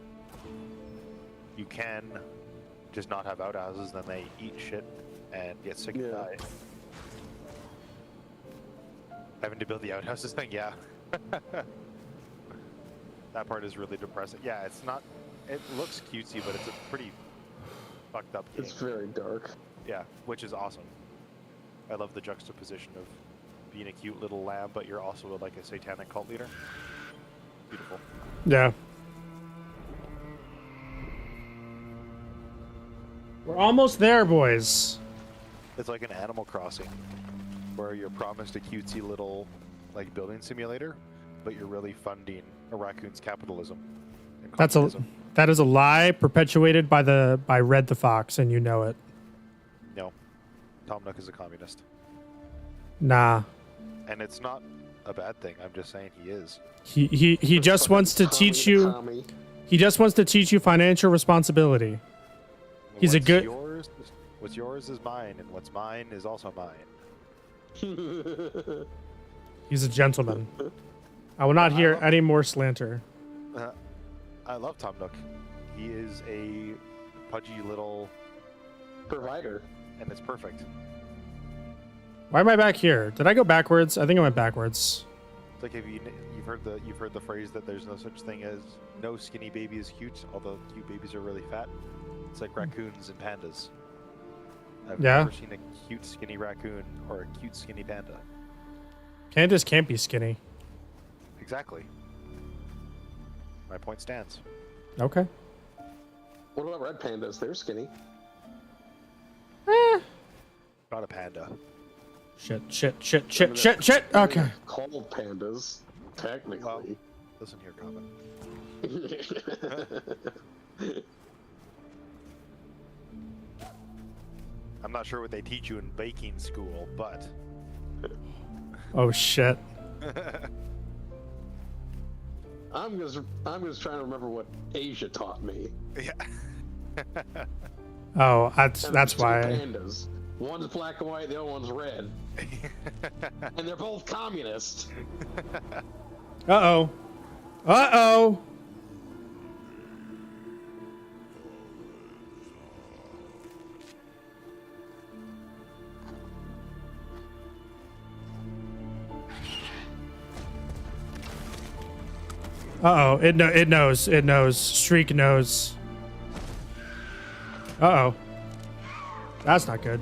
you can just not have outhouses. Then they eat shit and get sick and Yeah. die. Having to build the outhouses thing, yeah. That part is really depressing. Yeah, it's not. It looks cutesy, but it's a pretty fucked up game. It's very dark. Yeah, which is awesome. I love the juxtaposition of being a cute little lamb, but you're also like a satanic cult leader. Beautiful. Yeah. We're almost there, boys. It's like an Animal Crossing, where you're promised a cutesy little like building simulator, but you're really funding a raccoon's capitalism. And communism. That is a lie perpetuated by Red the Fox, and you know it. No, Tom Nook is a communist, Nah. and it's not a bad thing. I'm just saying he is. He just wants to teach you. Tommy. He just wants to teach you financial responsibility. He's a What's good- What's yours is mine, and what's mine is also mine. He's a gentleman. I will not hear any more slander. I love Tom Nook. He is a pudgy little, Provider. and it's perfect. Why am I back here? Did I go backwards? I think I went backwards. It's like if you've heard the phrase that there's no such thing as no skinny baby is cute, although cute babies are really fat. It's like raccoons and pandas. I've Yeah. never seen a cute skinny raccoon or a cute skinny panda. Pandas can't be skinny. Exactly. My point stands. Okay. What about red pandas? They're skinny. Not a panda. Shit. Okay. Called pandas, technically. Well, listen here, Common. I'm not sure what they teach you in baking school, but Oh shit. I'm just trying to remember what Asia taught me. yeah. Oh, that's And there's two why. Pandas. One's black and white, the other one's red. And they're both communist. Uh-oh. Uh-oh. Uh-oh. It knows. It knows. Shriek knows. Uh-oh. That's not good.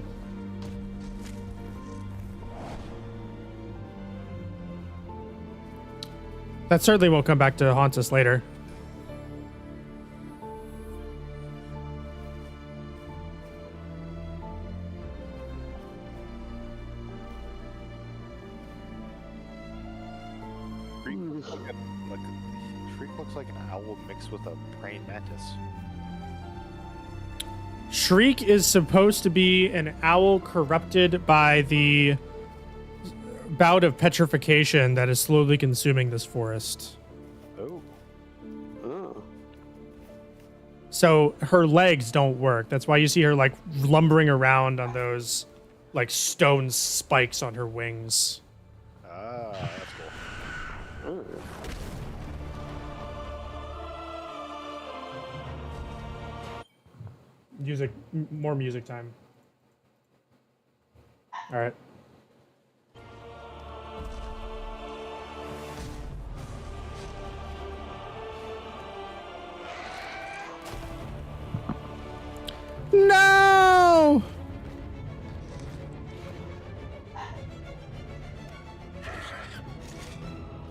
That certainly won't come back to haunt us later. Shriek looks like an owl mixed with a praying mantis. Shriek is supposed to be an owl corrupted by the bout of petrification that is slowly consuming this forest. Oh. Oh. So her legs don't work. That's why you see her like lumbering around on those like stone spikes on her wings. Ah, that's cool. Music, more music time. All right. No!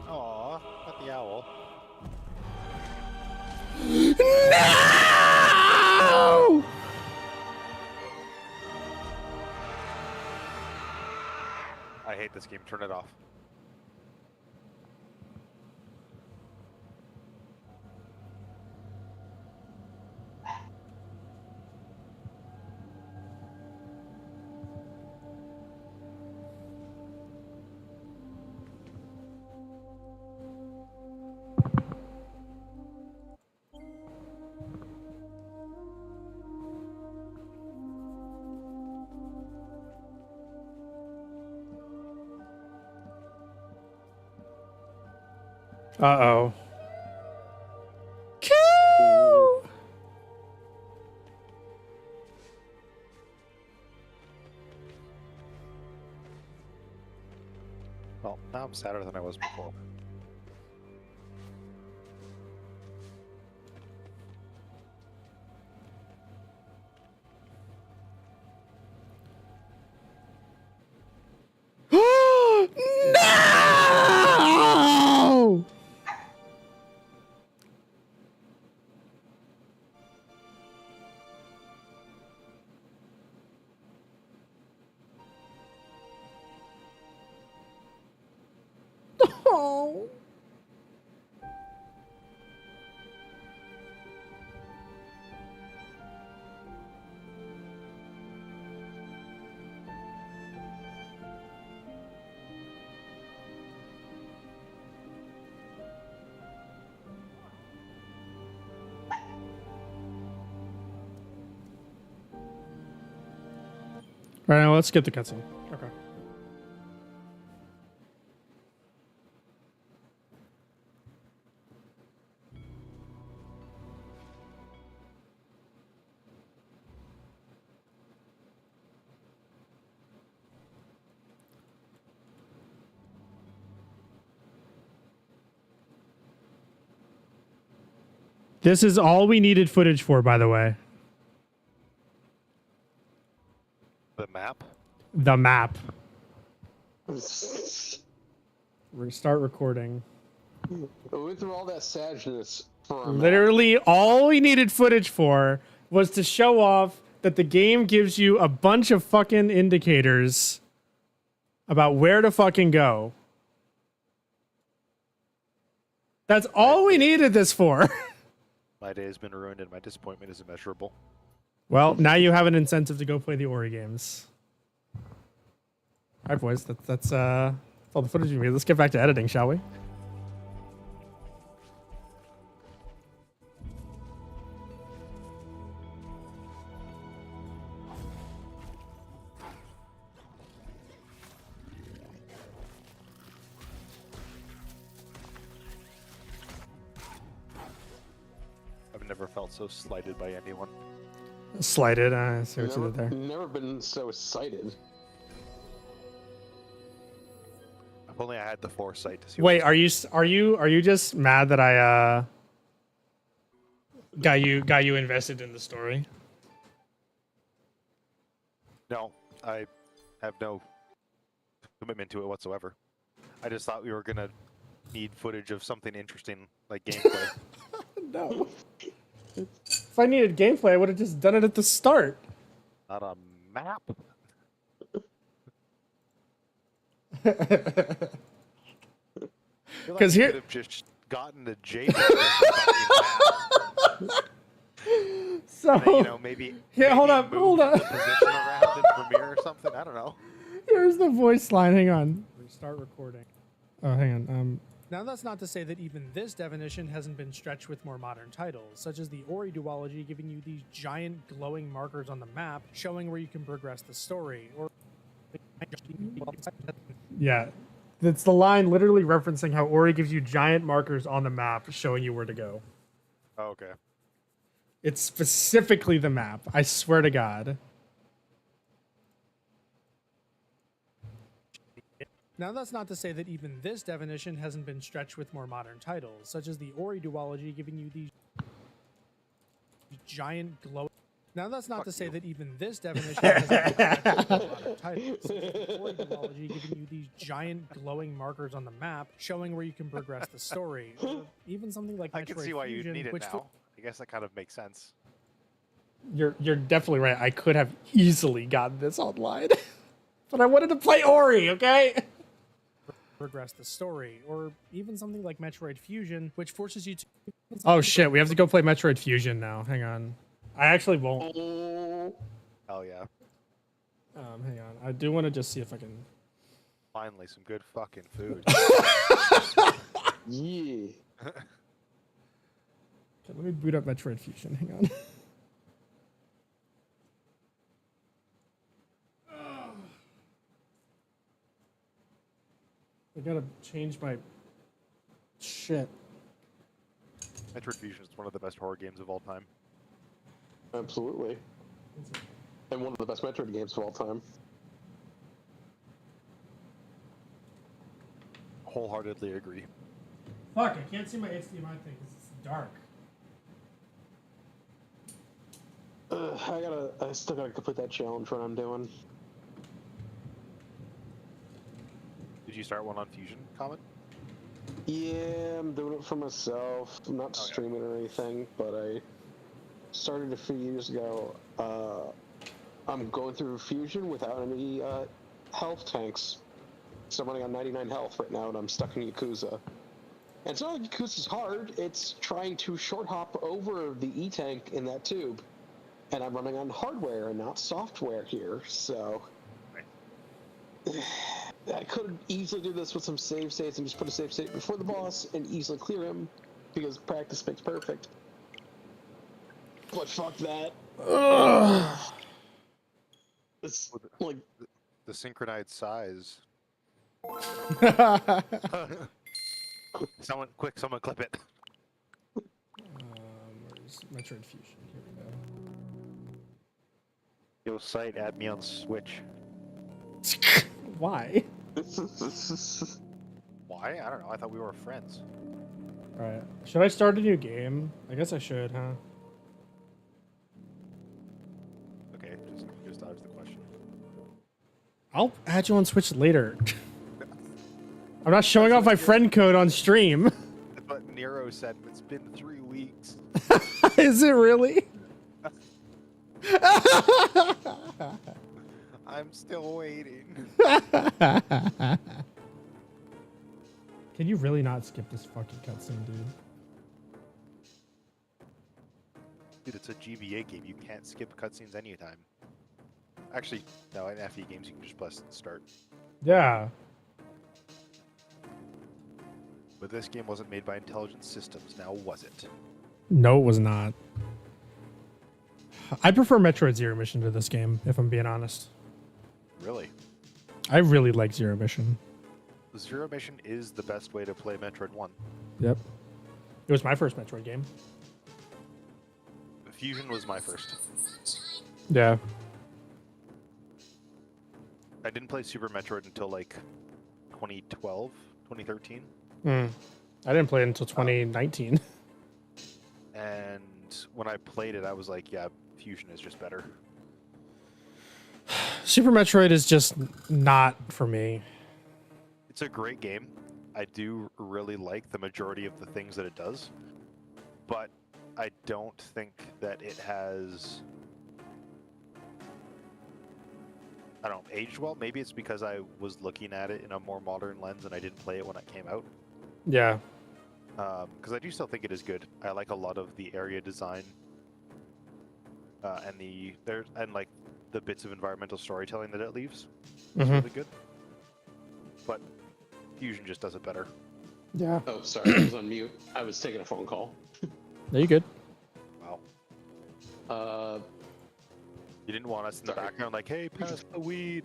Aw, not the owl. No! I hate this game. Turn it off. Uh-oh. Coo! Well, now I'm sadder than I was before. No! Oh. All right, now let's skip the cutscene. Okay. This is all we needed footage for, by the way. The map? The map. Restart recording. We went through all that sadness for a map. Literally, all we needed footage for was to show off that the game gives you a bunch of fucking indicators about where to fucking go. That's all we needed this for. My day has been ruined and my disappointment is immeasurable. Well, now you have an incentive to go play the Ori games. All right, boys, that's all the footage we made. Let's get back to editing, shall we? I've never felt so slighted by anyone. Slighted. I see what you did there. Never been so excited. If only I had the foresight to see. Wait, are you just mad that I got you invested in the story? No, I have no commitment to it whatsoever. I just thought we were gonna need footage of something interesting like gameplay. No. If I needed gameplay, I would have just done it at the start. Not a map. Because here, could have just gotten a JPEG. so You know, maybe. Yeah, hold maybe up, move hold up. the position around in Premiere or something. I don't know. here's the voice line. Hang on. Restart recording. Oh, hang on. Now, that's not to say that even this definition hasn't been stretched with more modern titles, such as the Ori duology giving you these giant glowing markers on the map showing where you can progress the story, or Yeah, it's the line literally referencing how Ori gives you giant markers on the map showing you where to go. Oh, okay. It's specifically the map. I swear to God. Now, that's not to say that even this definition hasn't been stretched with more modern titles, such as the Ori duology giving you these giant glowing. Now, that's not to say that even this definition hasn't been stretched with more modern titles, such as the Ori duology giving you these giant glowing markers on the map showing where you can progress the story, or even something like I can Metroid see why Fusion, you need it which now. I guess that kind of makes sense. You're definitely right. I could have easily gotten this online, but I wanted to play Ori. Okay. progress the story, or even something like Metroid Fusion, which forces you to. Oh shit, we have to go play Metroid Fusion now. Hang on. I actually won't. Hell yeah. Hang on. I do want to just see if I can. Finally, some good fucking food. Yeah. Okay, let me boot up Metroid Fusion. Hang on. I gotta change my shit. Metroid Fusion is one of the best horror games of all time. Absolutely. And one of the best Metroid games of all time. Wholeheartedly agree. Fuck, I can't see my HDMI thing because it's dark. I still gotta complete that challenge what I'm doing. Did you start one on Fusion, Comet? Yeah, I'm doing it for myself. I'm not streaming or anything, but I started a few years ago. I'm going through Fusion without any health tanks. So I'm running on 99 health right now, and I'm stuck in Yakuza. And it's not like Yakuza's hard, it's trying to short hop over the E-tank in that tube. And I'm running on hardware and not software here, so... I could easily do this with some save states and just put a save state before the boss and easily clear him, because practice makes perfect. But fuck that. It's like... The synchronized size. Someone clip it. Where's Metroid Fusion? Here we go. Yo, site, add me on Switch. Why? Why? I don't know. I thought we were friends. Alright. Should I start a new game? I guess I should, huh? Okay, just dodge the question. I'll add you on Switch later. I'm not showing off my friend code on stream. That's what Nero said. It's been 3 weeks. Is it really? I'm still waiting. Can you really not skip this fucking cutscene, dude? Dude, it's a GBA game. You can't skip cutscenes anytime. Actually, no, in FE games you can just press start. Yeah. But this game wasn't made by Intelligent Systems, now was it? No, it was not. I prefer Metroid Zero Mission to this game, if I'm being honest. Really? I really like Zero Mission. Zero Mission is the best way to play Metroid 1. Yep. It was my first Metroid game. Fusion was my first. Yeah. I didn't play Super Metroid until like 2012, 2013. I didn't play it until 2019. And when I played it, I was like, yeah, Fusion is just better. Super Metroid is just not for me. It's a great game. I do really like the majority of the things that it does, but I don't think that it has, I don't know, aged well. Maybe it's because I was looking at it in a more modern lens and I didn't play it when it came out. Yeah. Because I do still think it is good. I like a lot of the area design and like the bits of environmental storytelling that it leaves. It's really good. But Fusion just does it better. Yeah. Oh, sorry, I was on mute. I was taking a phone call. Are you good? Wow. You didn't want us in the background like, hey, pass the weed.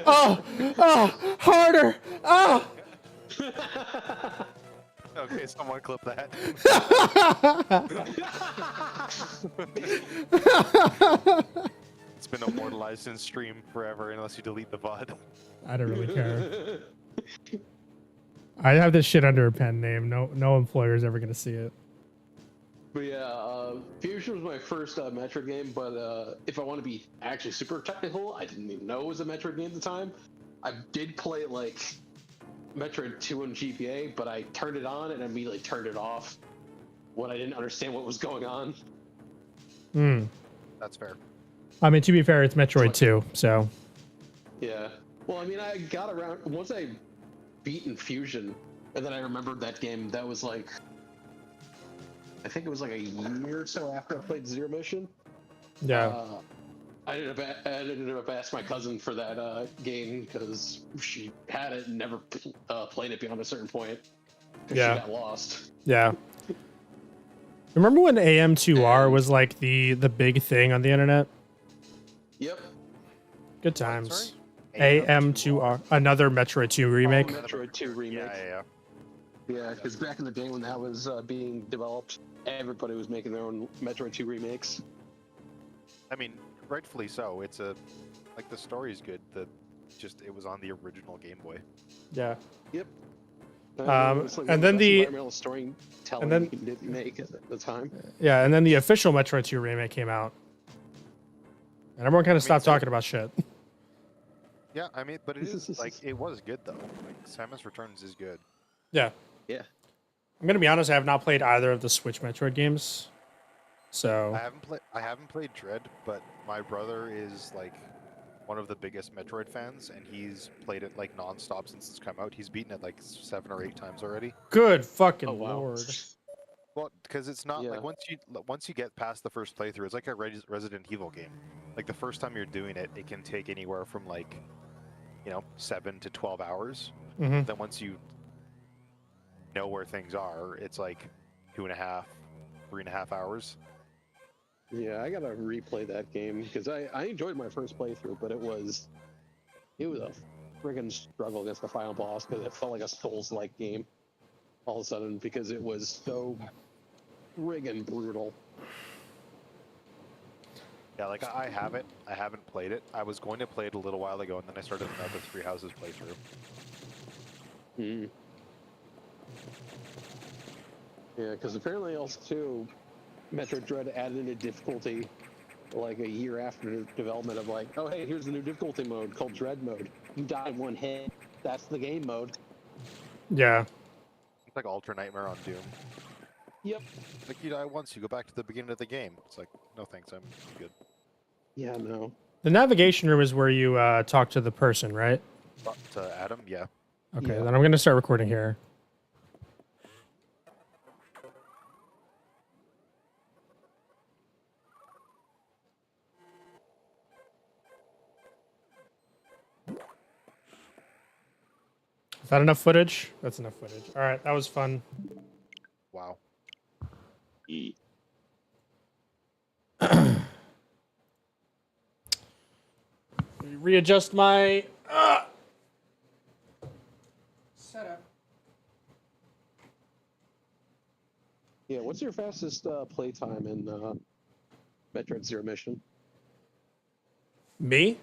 Oh, harder. Oh. Okay, someone clip that. It's been immortalized in stream forever unless you delete the VOD. I don't really care. I have this shit under a pen name. No employer is ever gonna see it. But yeah, Fusion was my first Metroid game, but if I want to be actually super technical, I didn't even know it was a Metroid game at the time. I did play like Metroid 2 on GBA, but I turned it on and immediately turned it off when I didn't understand what was going on. That's fair. I mean, to be fair, it's Metroid 2, so. Yeah. Well, I mean, I got around once I beaten Fusion, and then I remembered that game. That was like, I think it was like a year or so after I played Zero Mission. Yeah. I ended up asking my cousin for that game because she had it and never played it beyond a certain point. Yeah. She got lost. Yeah. Remember when AM2R was like the big thing on the internet? Yep. Good times. Sorry? AM2R, another Metroid 2 remake. Oh, Metroid 2 remake. Yeah. Yeah, because back in the day when that was being developed, everybody was making their own Metroid 2 remakes. I mean, rightfully so. It's like the story's good. It was on the original Game Boy. Yeah. Yep. And then the environmental storytelling and then- you could make at the time. Yeah, and then the official Metroid 2 remake came out. And everyone kind of stopped talking about shit. Yeah, I mean, but it is like it was good though. Like Samus Returns is good. Yeah. Yeah. I'm gonna be honest, I have not played either of the Switch Metroid games. So I haven't played Dread, but my brother is like one of the biggest Metroid fans, and he's played it like nonstop since it's come out. He's beaten it like 7 or 8 times already. good fucking Oh, wow. lord. Well, because it's not Yeah. like once you get past the first playthrough, it's like a Resident Evil game. Like the first time you're doing it, it can take anywhere from like, 7 to 12 hours. hmm Then once you know where things are, it's like 2.5, 3.5 hours. Yeah, I gotta replay that game because I enjoyed my first playthrough, but it was a friggin' struggle against the final boss because it felt like a Souls-like game all of a sudden because it was so friggin' brutal. Yeah, like I have it. I haven't played it. I was going to play it a little while ago, and then I started another Three Houses playthrough. Mm. Yeah, because apparently also too, Metroid Dread added a difficulty like a year after development of like, oh hey, here's a new difficulty mode called Dread mode. You die in one hit, that's the game mode. Yeah. It's like Ultra Nightmare on Doom. Yep. Like you die once, you go back to the beginning of the game. It's like, no thanks, I'm good. Yeah, no. The navigation room is where you talk to the person, right? But Adam, yeah. Okay, Yeah. then I'm gonna start recording here. Is that enough footage? That's enough footage. All right, that was fun. Wow. Readjust my setup. Yeah, what's your fastest playtime in Metroid Zero Mission? Me?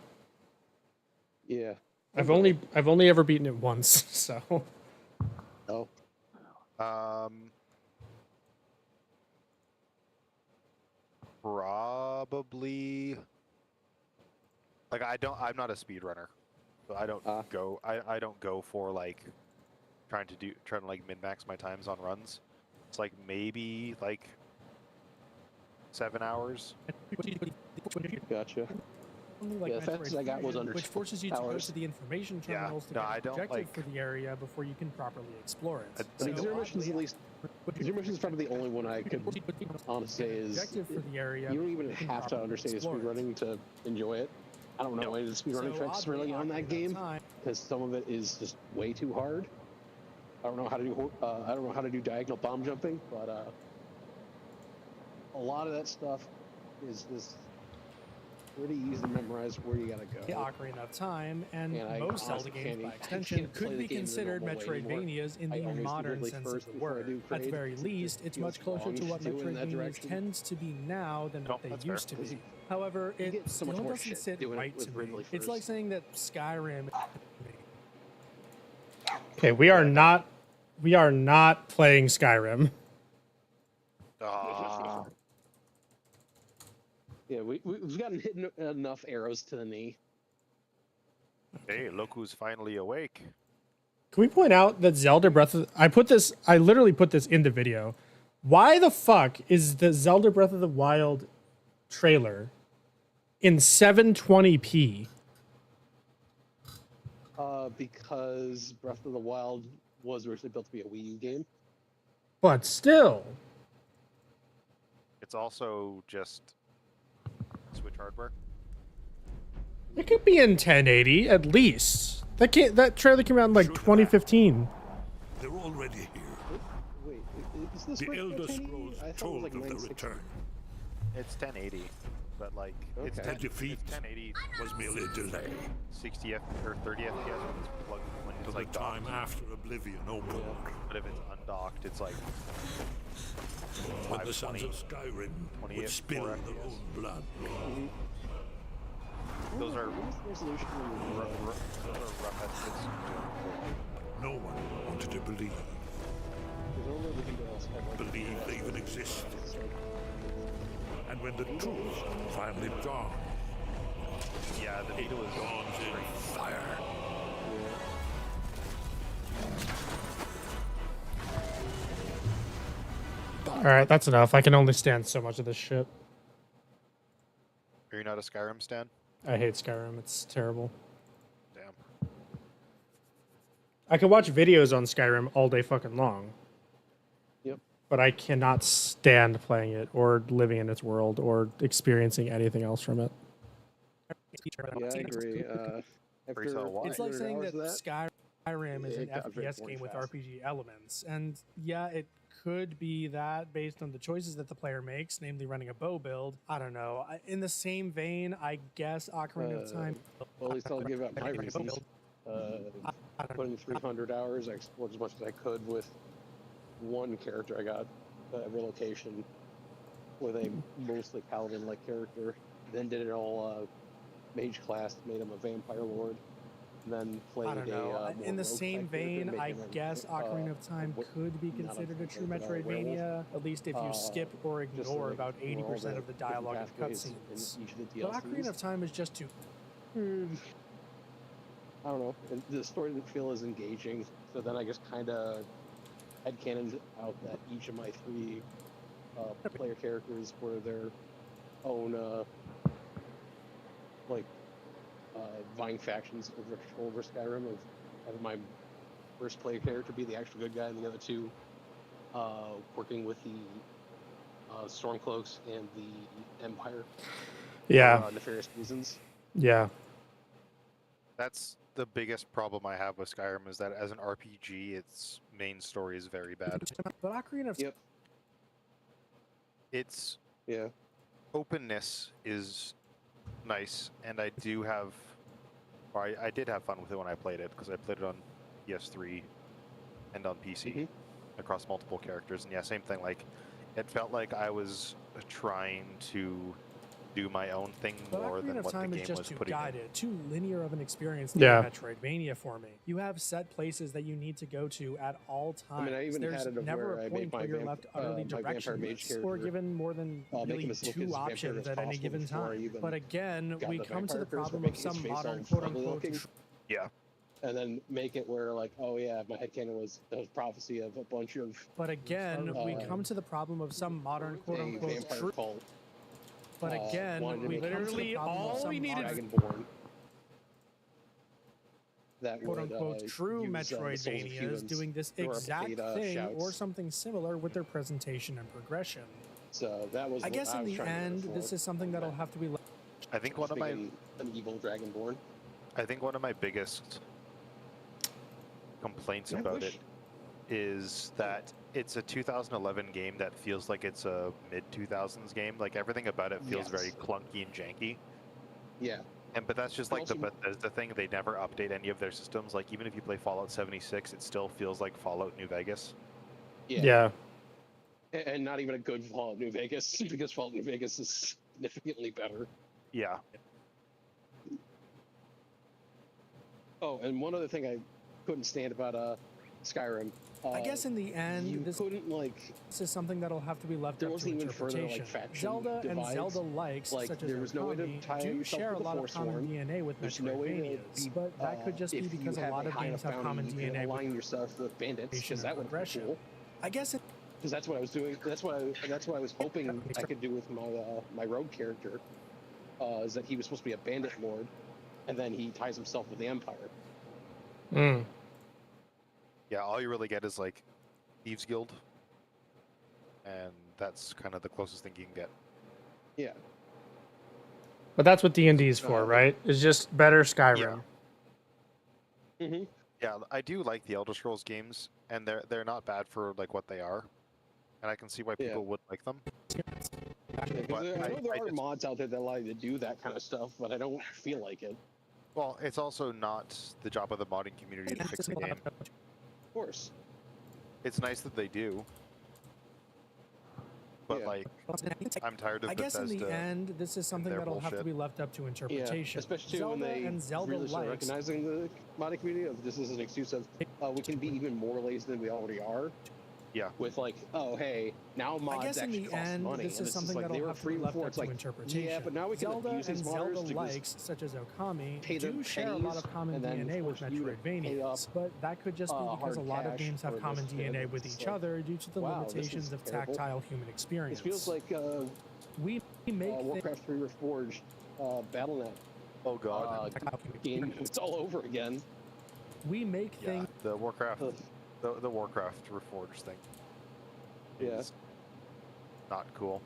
Yeah. I've only ever beaten it once, so Oh. Probably. Like I'm not a speedrunner, so I don't go. I don't go for like trying to like min max my times on runs. It's like maybe like 7 hours. Gotcha. Like Yeah, the Metroid fastest I got was Fusion, under which 2 forces you to go hours. to the information Yeah, terminals to no, get I an don't objective like- for the area before you can properly explore it. I think So Zero Mission is at oddly, least. Zero Mission is probably the only one I could honestly say is. objective for the area. You don't even you can have to properly understand explore it. speedrunning to enjoy it. I don't know No. any of the speedrunning So tricks oddly, really on that Ocarina of game Time- because some of it is just way too hard. I don't know how to do. I don't know how to do diagonal bomb jumping, but a lot of that stuff is just pretty easy to memorize where you gotta The go. Ocarina of Time and And I most Zelda honestly games can't by even- I extension can't play could the be game the considered normal way anymore. Metroidvanias in I the always do modern Ridley sense first of the before I word. do At Kraid, the very 'cause it least, just it's feels much closer wrong to what to do it in that Metroidvanias direction. tends to be now than No, what they that's fair. used to Because be. you- However, you it get so much still more doesn't shit sit doing it right with to me. Ridley It's like first. saying that Skyrim. okay, we are not playing Skyrim. Ah, Yeah, we've gotten hit enough arrows to the knee. hey, look who's finally awake. Can we point out that Zelda Breath of I literally put this in the video. Why the fuck is the Zelda Breath of the Wild trailer in 720p? Because Breath of the Wild was originally built to be a Wii U game. But still. It's also just Switch hardware. It could be in 1080 at least. That trailer came out in like 2015. They're already here. Wait, is this The Switch Elder 1080? Scrolls I thought it was told like of their 960. return. It's 1080, but like it's Okay. 10, Defeat it's 1080, was merely a delay 60 or 30 FPS when it's plugged when to it's the like time docked. after Oblivion opened, But if it's undocked, it's like when the sons 520, of Skyrim 28 would spill their FPS. own blood. those are What was the resolution on the rough estimates. No one wanted to believe There's only other people else have, like, believe they even exist. And when the truth finally dawned, Yeah, the data was dawns in fire. All right, that's enough. I can only stand so much of this shit. Are you not a Skyrim stan? I hate Skyrim. It's terrible. Damn. I can watch videos on Skyrim all day fucking long, Yep. but I cannot stand playing it or living in its world or experiencing anything else from it. Yeah, I agree. Pretty solid why. It's like 800 saying hours that of Skyrim is it an got very FPS boring game with fast. RPG elements, and yeah, it could be that based on the choices that the player makes, namely running a bow build. I don't know. In the same vein, I guess Ocarina of Time. Well, at least I'll give out my reasons. Putting 300 hours, I explored as much as I could with one character. I got a relocation with a mostly paladin-like character. Then did it all mage class, made him a vampire lord. Then played I don't know. more In the rogue same type character, vein, made I him a, guess Ocarina of Time could be not a considered a true vampire, but a werewolf. Metroidvania, at least if you skip or just ignore like about where all 80% of the different dialogue and pathways in cutscenes. each of the But DLCs. Ocarina of Time is just too. I don't know. And the story didn't feel as engaging, so then I just kind of headcanoned out that each of my three player characters were their own vying factions over Skyrim. Of having my first player character be the actual good guy, and the other two working with the Stormcloaks and the Empire. Yeah, For, nefarious reasons. yeah. That's the biggest problem I have with Skyrim is that as an RPG, its main story is very bad. But Ocarina of Yep. Its Yeah. openness is nice, and I do have, or I did have fun with it when I played it because I played it on PS3 and on PC. Mhm. I across multiple characters. And yeah, same thing. Like, it felt like I was trying to do my own thing But more than Ocarina of what the Time is game just was too putting in. guided, too linear of an experience to Yeah. be Metroidvania for me. You have set places that you need to go to at all times. I mean, I even There's had it of never where a I made point my where you're vamp- left utterly my vampire mage directionless or character, given more than make him really as look two as vampire options as at any possible given before I time. even But again, got we the come to the vampire curse, or problem of making his some face all modern ugly quote-unquote looking. Yeah. And then make it where like, oh yeah, my headcanon was a prophecy of a bunch of But again, we come to the problem of some modern a quote-unquote vampire true. cult. But again, wanted to we make come to the literally problem of all some we needed- modern Dragonborn. That quote would, unquote true use, the Souls of Metroidvanias Humans doing this to exact replicate, thing or shouts. something similar with their presentation and progression. So that was. I what guess in was the trying to go end, for. this is something that'll have to be left. I think one of my Being an evil Dragonborn. biggest complaints I about wish- it is that it's a 2011 game that feels like it's a mid 2000s game. Like everything about it feels very Yes. clunky and janky. Yeah. But that's just But like the also- Bethesda thing. They never update any of their systems. Like even if you play Fallout 76, it still feels like Fallout New Vegas. Yeah. And not even a good Fallout New Vegas, because Fallout New Vegas is significantly better. Yeah. Oh, and one other thing I couldn't stand about Skyrim. I guess in the you end, this couldn't like. is something that'll have to be left There up to wasn't even further, like, interpretation. faction Zelda and divides. Zelda likes, Like, such as there was no way to Okami, tie do yourself share to a the lot of common Forsworn. DNA with There's no way to Metroidvanias, be, but that could just be if because you a have lot of high games enough have bounty, common you can DNA with align yourself with bandits, progression because that and would be progression. cool. I guess it Because that's what I was doing. That's what I was hoping I could do with my my rogue character. Is that he was supposed to be a bandit lord, and then he ties himself with the Empire. Mm. Yeah, all you really get is like Thieves Guild. And that's kind of the closest thing you can get. Yeah. But that's what D&D is for, right? It's just better Skyrim. Mm-hmm. Yeah, I do like the Elder Scrolls games, and they're not bad for like what they are, and I can see why Yeah. people would like them. I know But there I are just- mods out there that allow you to do that kind of stuff, but I don't feel like it. Well, it's also not the job of the modding community to fix the game. Of course. It's nice that they do, but Yeah. like I'm tired of I guess in Bethesda. the end, this is something their that'll have to bullshit. be left up to Yeah, interpretation. especially Zelda when they and Zelda really start likes recognizing the modding community of this is an excuse of we can be even more lazy than we already are. Yeah. With like, oh hey, now mods I guess in actually the cost end, money. this and is something like, that'll they were have to free be left before. up It's to like, interpretation. yeah, but now we can Zelda abuse and these Zelda modders to just likes, such as Okami, pay them do share a lot of pennies common and then DNA with force you to pay Metroidvanias, but that could just be because a hard lot of cash games have for common this DNA kid. with It's each like, other due to the wow, this limitations is of terrible. tactile human experience. This feels like we make Warcraft 3 Reforged, Battle.net Oh god. game. It's all over again. we make Yeah, things. the Warcraft, Ugh. the Warcraft Reforged thing. Yeah. Is not cool.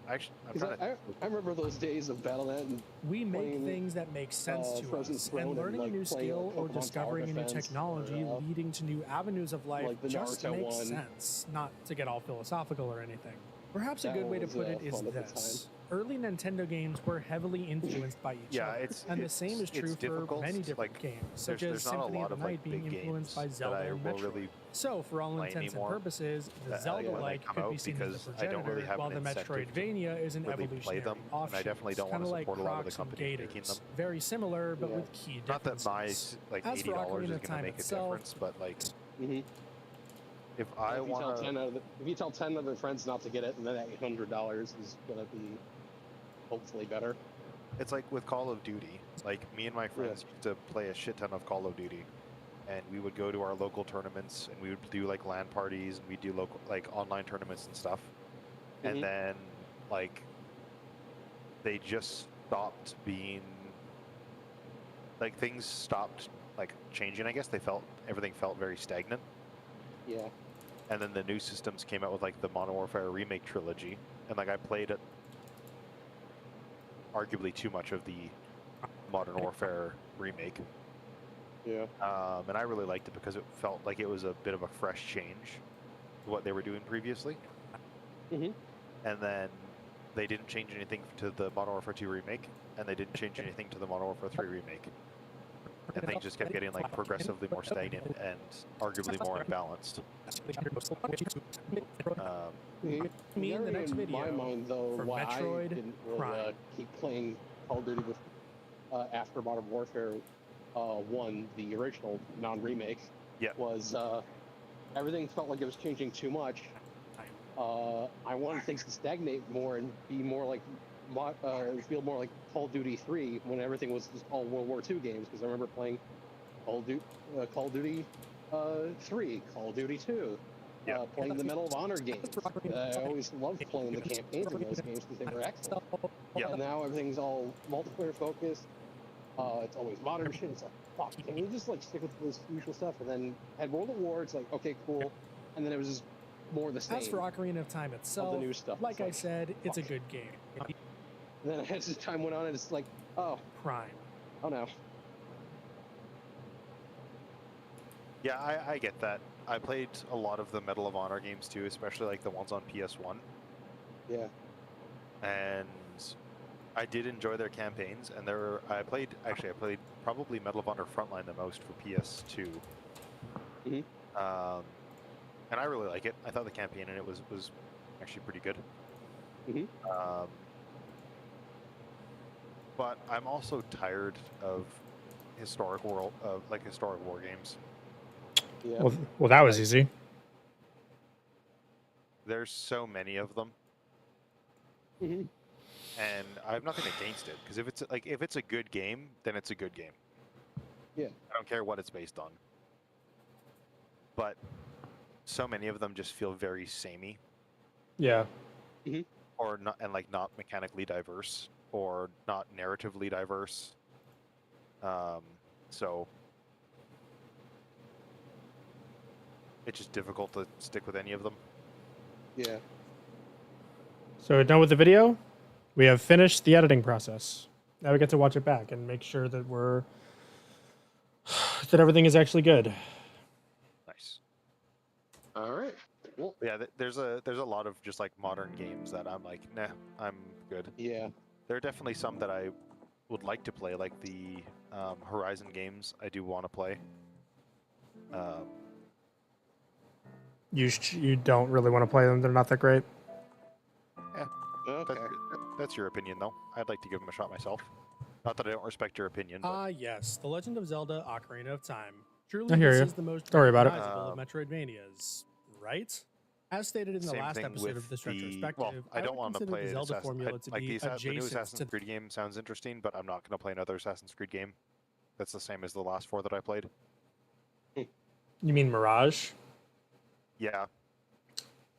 Actually, I'm 'Cause trying to. I remember those days of Battle.net and We make playing, things that make sense to Frozen us, Throne and and, learning like, a new playing, skill or Pokemon Tower discovering a new Defense, technology or, leading to new avenues of life like the just Naruto makes one. sense. Not to get all philosophical or anything. Perhaps a That good way to was, put it is fun at the this. Early Nintendo games were heavily influenced by each Yeah, other, it's- and the it's- same is it's true for difficult, many different like, games, such as there's not a Symphony lot of of the Night like being big influenced games by Zelda that I and will Metroid. really So, for all play intents and anymore, purposes, the when Zelda they like come could be out, seen as the because I don't really progenitor, have while an the incentive to Metroidvania is an really play evolutionary them, and I definitely don't kind wanna of like support a lot of the Crocs and company making Gators. them. Very similar, but Yeah. with key Not that differences. my like As for $80 Ocarina is of going to Time make a itself, difference, but like Mhm. if I if you tell want 10 to, if you tell 10 other friends not to get it, and then that $800 is gonna be hopefully better. it's like with Call of Duty. Like me and my friends used to play a shit ton of Call of Duty, and we would go to our local tournaments, and we would do like LAN parties, and we'd do local like online tournaments and stuff. Mhm. And then like they just stopped being like things stopped like changing. I guess everything felt very stagnant. Yeah. And then the new systems came out with like the Modern Warfare Remake trilogy, and like I played it arguably too much of the Modern Warfare Remake, Yeah. and I really liked it because it felt like it was a bit of a fresh change to what they were doing previously. Mhm. And then they didn't change anything to the Modern Warfare 2 Remake, and they didn't change anything to the Modern Warfare 3 Remake. and things just kept getting like progressively more stagnant and arguably more imbalanced. Me in the next In video my mind, though, for why Metroid I didn't really Prime. keep playing Call of Duty with, after Modern Warfare 1, the original non-remake, Yeah. was everything felt like it was changing too much. I wanted things to stagnate more and be more like feel more like Call of Duty 3 when everything was just all World War II games. Because I remember playing Call of Duty 3, Call of Duty 2, Yeah. playing the Medal of Honor games. I always loved playing the campaigns in those games because they were excellent. Yeah. And now everything's all multiplayer focused. It's always modern shit. It's like, fuck, can we just like stick with this usual stuff? And then had World at War, it's like, okay, cool. And then it was just more the same. As for Ocarina of Time itself, new stuff, like it's I like, said, it's a fuck. good game. And then as time went on, it's like, oh Prime. no. Yeah, I get that. I played a lot of the Medal of Honor games too, especially like the ones on PS1, Yeah. and I did enjoy their campaigns. And I played probably Medal of Honor Frontline the most for PS2. Mhm. And I really like it. I thought the campaign in it was actually pretty good. Mhm. But I'm also tired of historic war games. Yeah. Well, that was easy. There's so many of them, Mhm. and I have nothing against it because if it's a good game, then it's a good game. Yeah. I don't care what it's based on. But so many of them just feel very samey, Yeah. or not mechanically diverse, or not narratively diverse. So it's just difficult to stick with any of them. Yeah. So we're done with the video. We have finished the editing process. Now we get to watch it back and make sure that that everything is actually good. Nice. All right. Well, Yeah, there's a lot of just like modern games that I'm like, nah, I'm good. yeah. There are definitely some that I would like to play, like the Horizon games. I do want to play. You don't really want to play them. They're not that great. Okay. That's your opinion, though. I'd like to give them a shot myself. Not that I don't respect your opinion, but Yes, The Legend of Zelda: Ocarina of Time. Truly, I hear this ya. is the most Don't worry about it. recognizable of Metroidvanias, right? As stated in the same last thing episode with of this the. retrospective, Well, I don't would want to consider play the an Zelda Assassin. formula to Like be the new adjacent Assassin's to Creed game sounds interesting, but I'm not going to play another Assassin's Creed game. That's the same as the last 4 that I played. You mean Mirage? Yeah,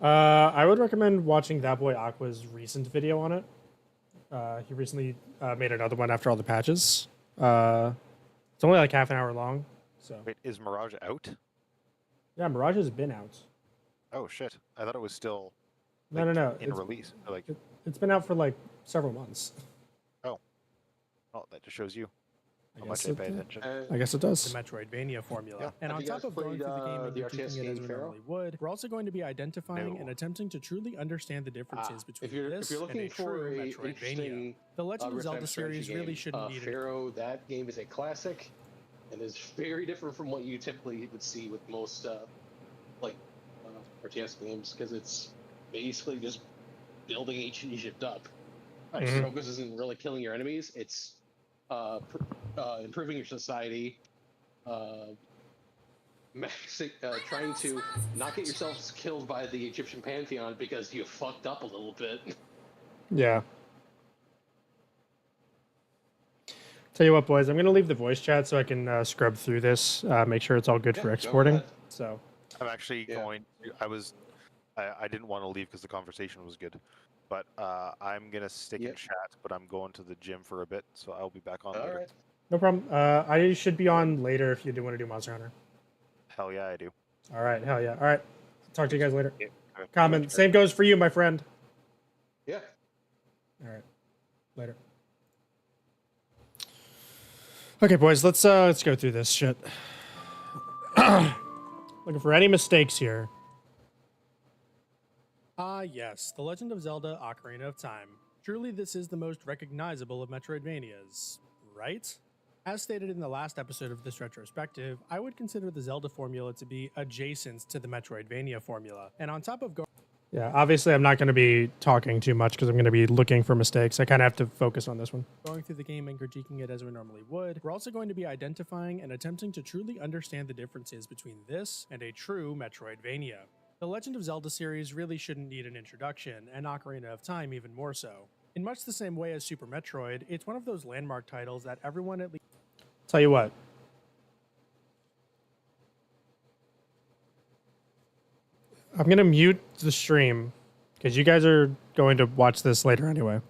I would recommend watching that boy Aqua's recent video on it. He recently made another one after all the patches. It's only like half an hour long. So wait, is Mirage out? yeah, Mirage has been out. Oh shit! I thought it was still. No, like, no. In release, like, It's been out for like several months. oh, that just shows you I how guess much I pay it, attention. I guess it does. the Metroidvania formula. Yeah. And Have on you top guys of going played, through the game and the critiquing RTS it as game we Pharaoh? normally would, we're also going to be identifying No. and attempting to truly understand the differences between if you're this looking and a for true a Metroidvania. interesting The Legend of real-time Zelda series strategy really game, shouldn't need it. Pharaoh, that game is a classic, and is very different from what you typically would see with most RTS games, because it's basically just building ancient Egypt up. Nice. Mhm. Focus isn't really killing your enemies; it's improving your society, trying to not get yourselves killed by the Egyptian pantheon because you fucked up a little bit. Yeah. Tell you what, boys, I'm gonna leave the voice chat so I can scrub through this, make sure it's all good Yeah, for go exporting. ahead. So I'm actually Yeah. going. I didn't want to leave because the conversation was good, but I'm gonna stick Yeah. in chat. But I'm going to the gym for a bit, so I'll be back on All later. right. no problem. I should be on later if you do want to do Monster Hunter. Hell yeah, I do. All right, hell yeah. All right, talk to you guys later. Yeah, okay. Comment. Same goes for you, my friend. Yeah. All right, later. Okay, boys, let's go through this shit. Looking for any mistakes here. Yes, The Legend of Zelda: Ocarina of Time. Truly, this is the most recognizable of Metroidvanias, right? As stated in the last episode of this retrospective, I would consider the Zelda formula to be adjacent to the Metroidvania formula. And on top of Yeah, obviously I'm not going to be talking too much because I'm going to be looking for mistakes. I kind of have to focus on this one. going through the game and critiquing it as we normally would, we're also going to be identifying and attempting to truly understand the differences between this and a true Metroidvania. The Legend of Zelda series really shouldn't need an introduction, and Ocarina of Time even more so. In much the same way as Super Metroid, it's one of those landmark titles that everyone at least Tell you what. I'm going to mute the stream because you guys are going to watch this later anyway.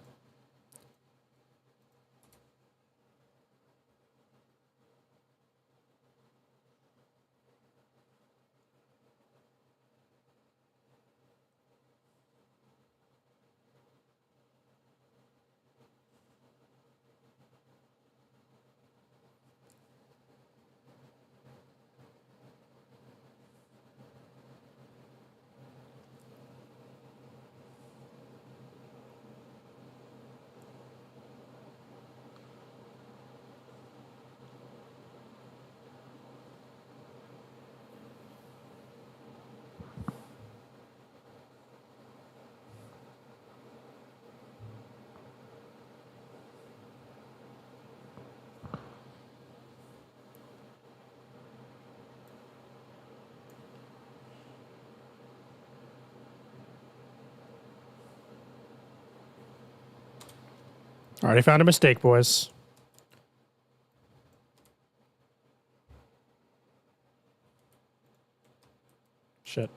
Already found a mistake, boys. Shit.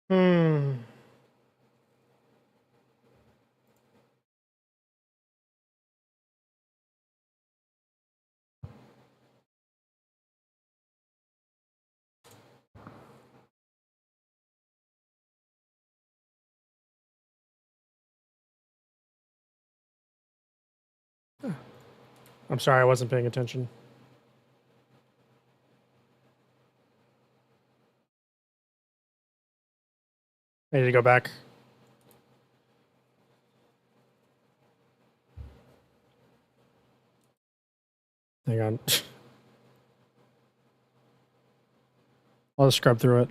Hmm. I'm sorry, I wasn't paying attention. I need to go back. Hang on. I'll just scrub through it.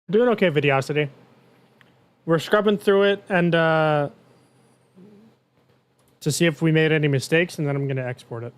Doing okay, Videosity. We're scrubbing through it and to see if we made any mistakes, and then I'm gonna export it.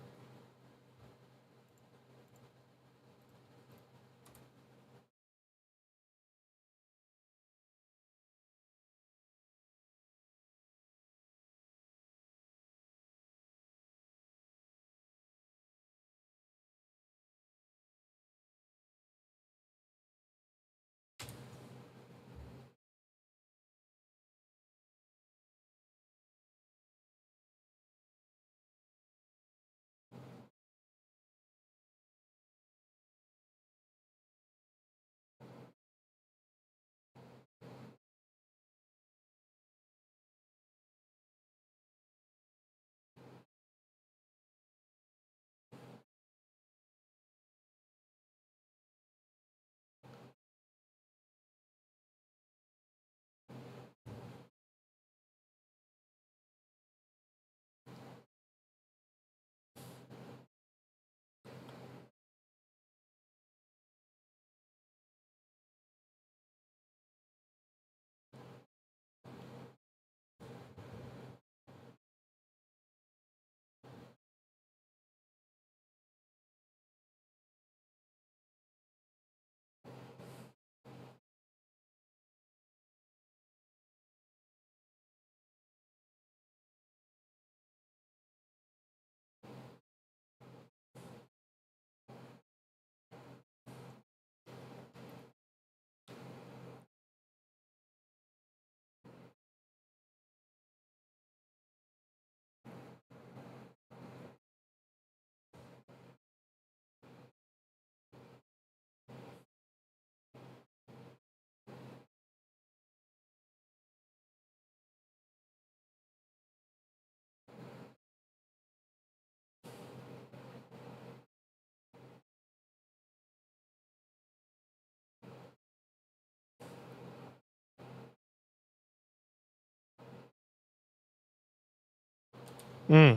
Hmm.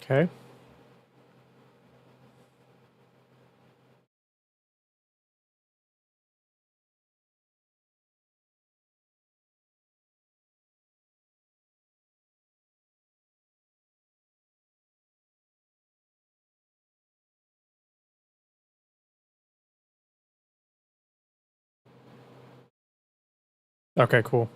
Okay. Okay, cool.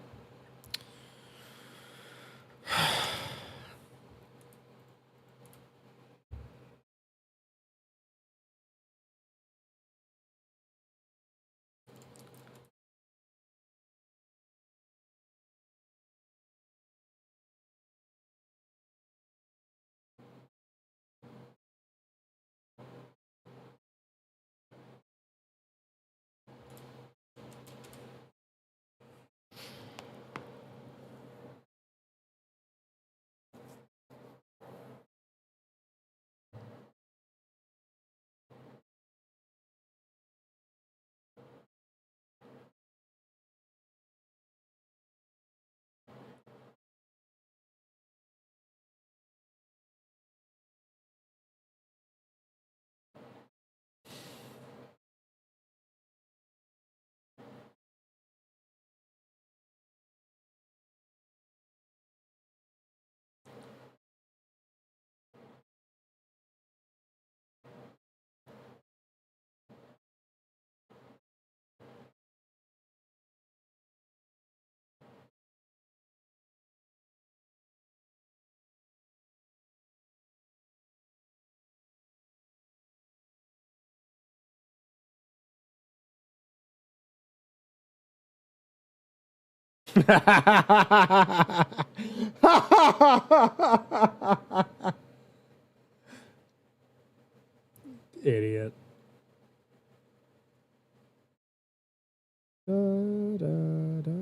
Idiot. Da, da, da.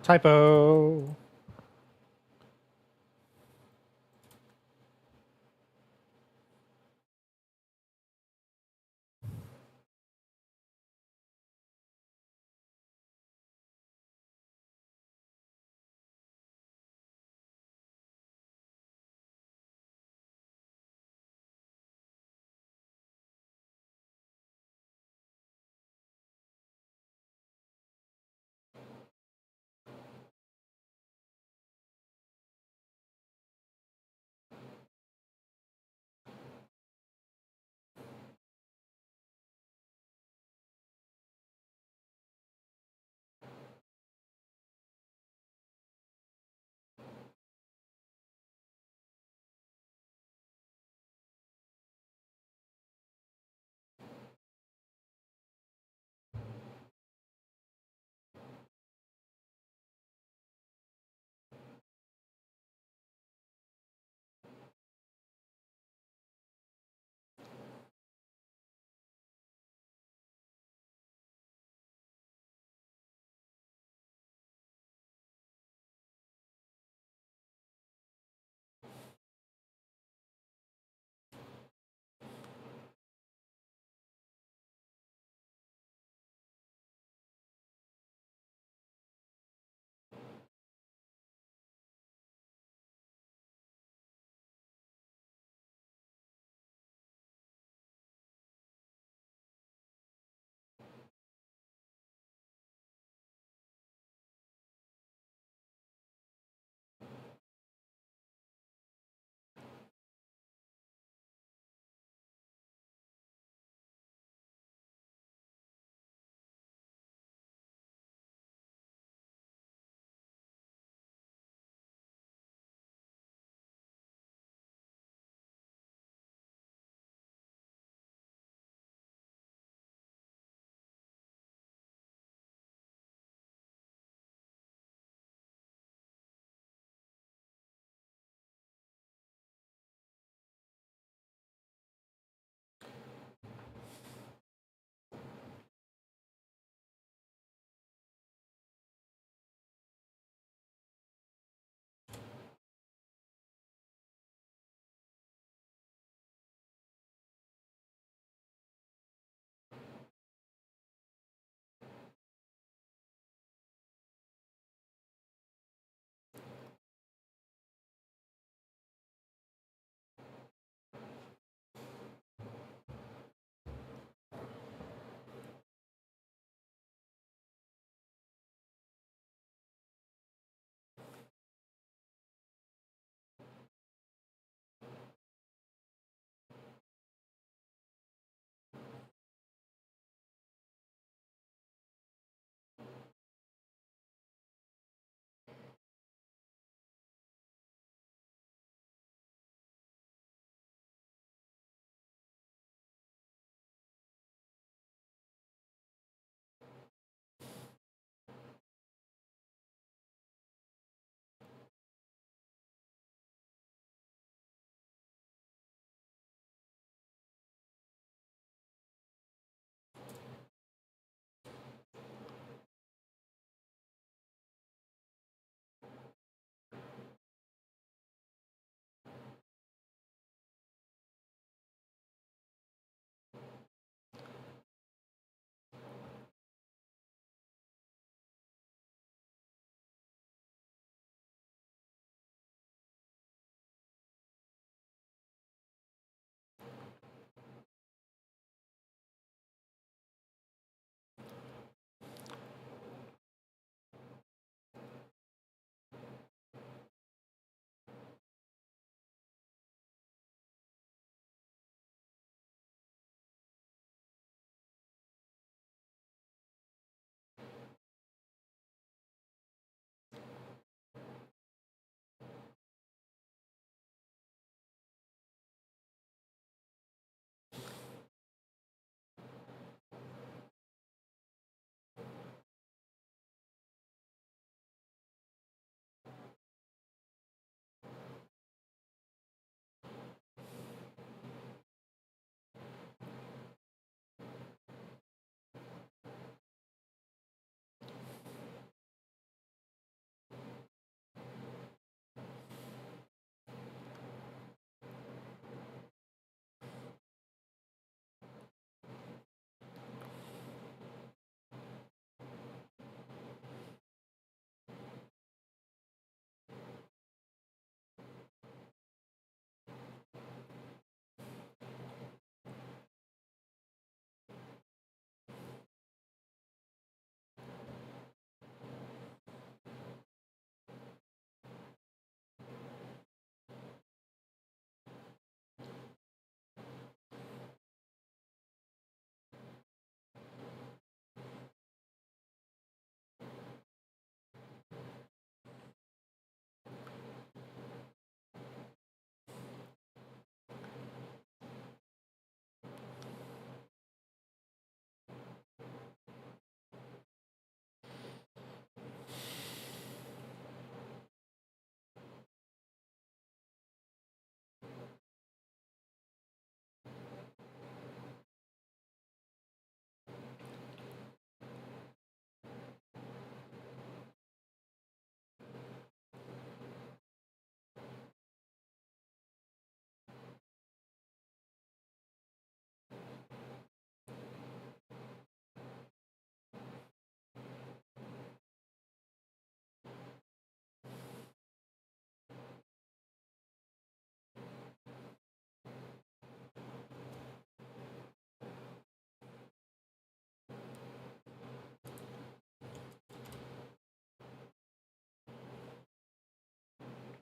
Typo.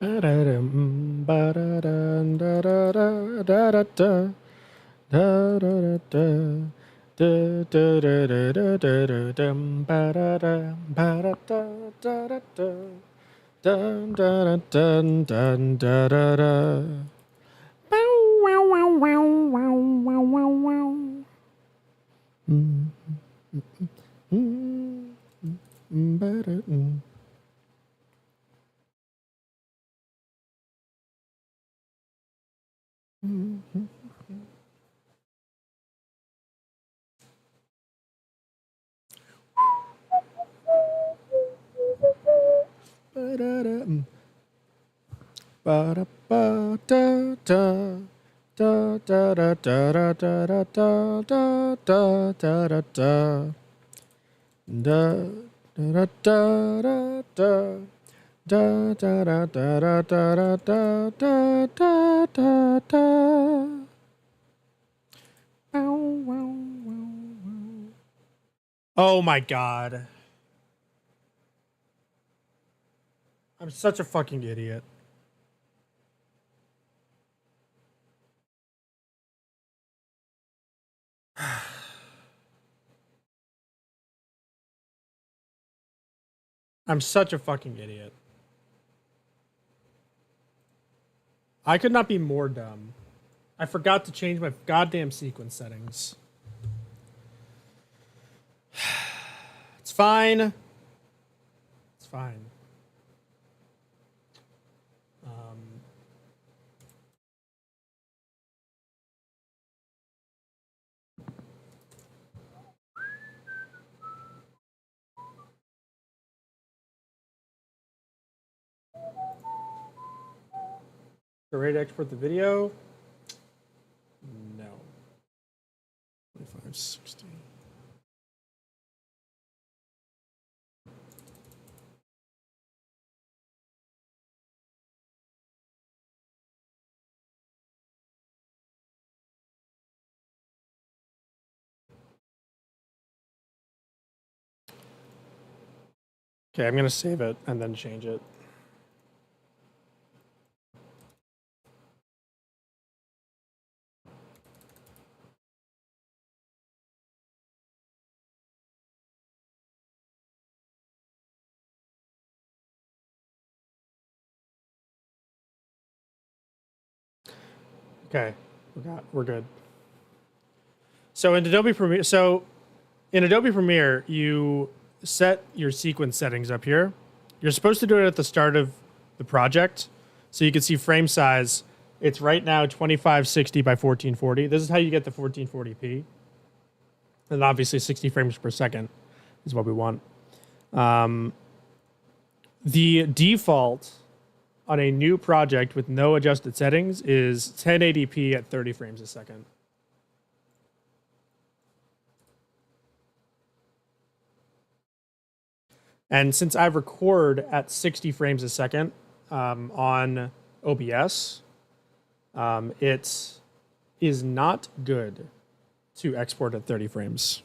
Ba-da-dum, ba-da-dum, da-da-da, da-da-da, da-da-da-da-da-da-da-dum, ba-da-da, ba-da-da, da-da-da, dun-da-da-dun, dun-da-da-da. Bow, wow, wow, wow, wow, wow, wow, wow. Mm, mm, ba-da-dum. Mhm. Ba-da-da. Ba-da-ba-da-da. Da da da da da da da da da da da da da da da da da da. Da da da da da da da da da da da. Ow, wow, wow, wow. Oh my god. I'm such a fucking idiot. I'm such a fucking idiot. I could not be more dumb. I forgot to change my goddamn sequence settings. It's fine. It's fine. The ready to export the video? No. 2560. Okay, I'm gonna save it and then change it. Okay, we're good. So in Adobe Premiere, you set your sequence settings up here. You're supposed to do it at the start of the project, so you can see frame size. It's right now 2560 by 1440. This is how you get the 1440p. And obviously 60 frames per second is what we want. The default on a new project with no adjusted settings is 1080p at 30 frames a second. And since I record at 60 frames a second on OBS, it is not good to export at 30 frames.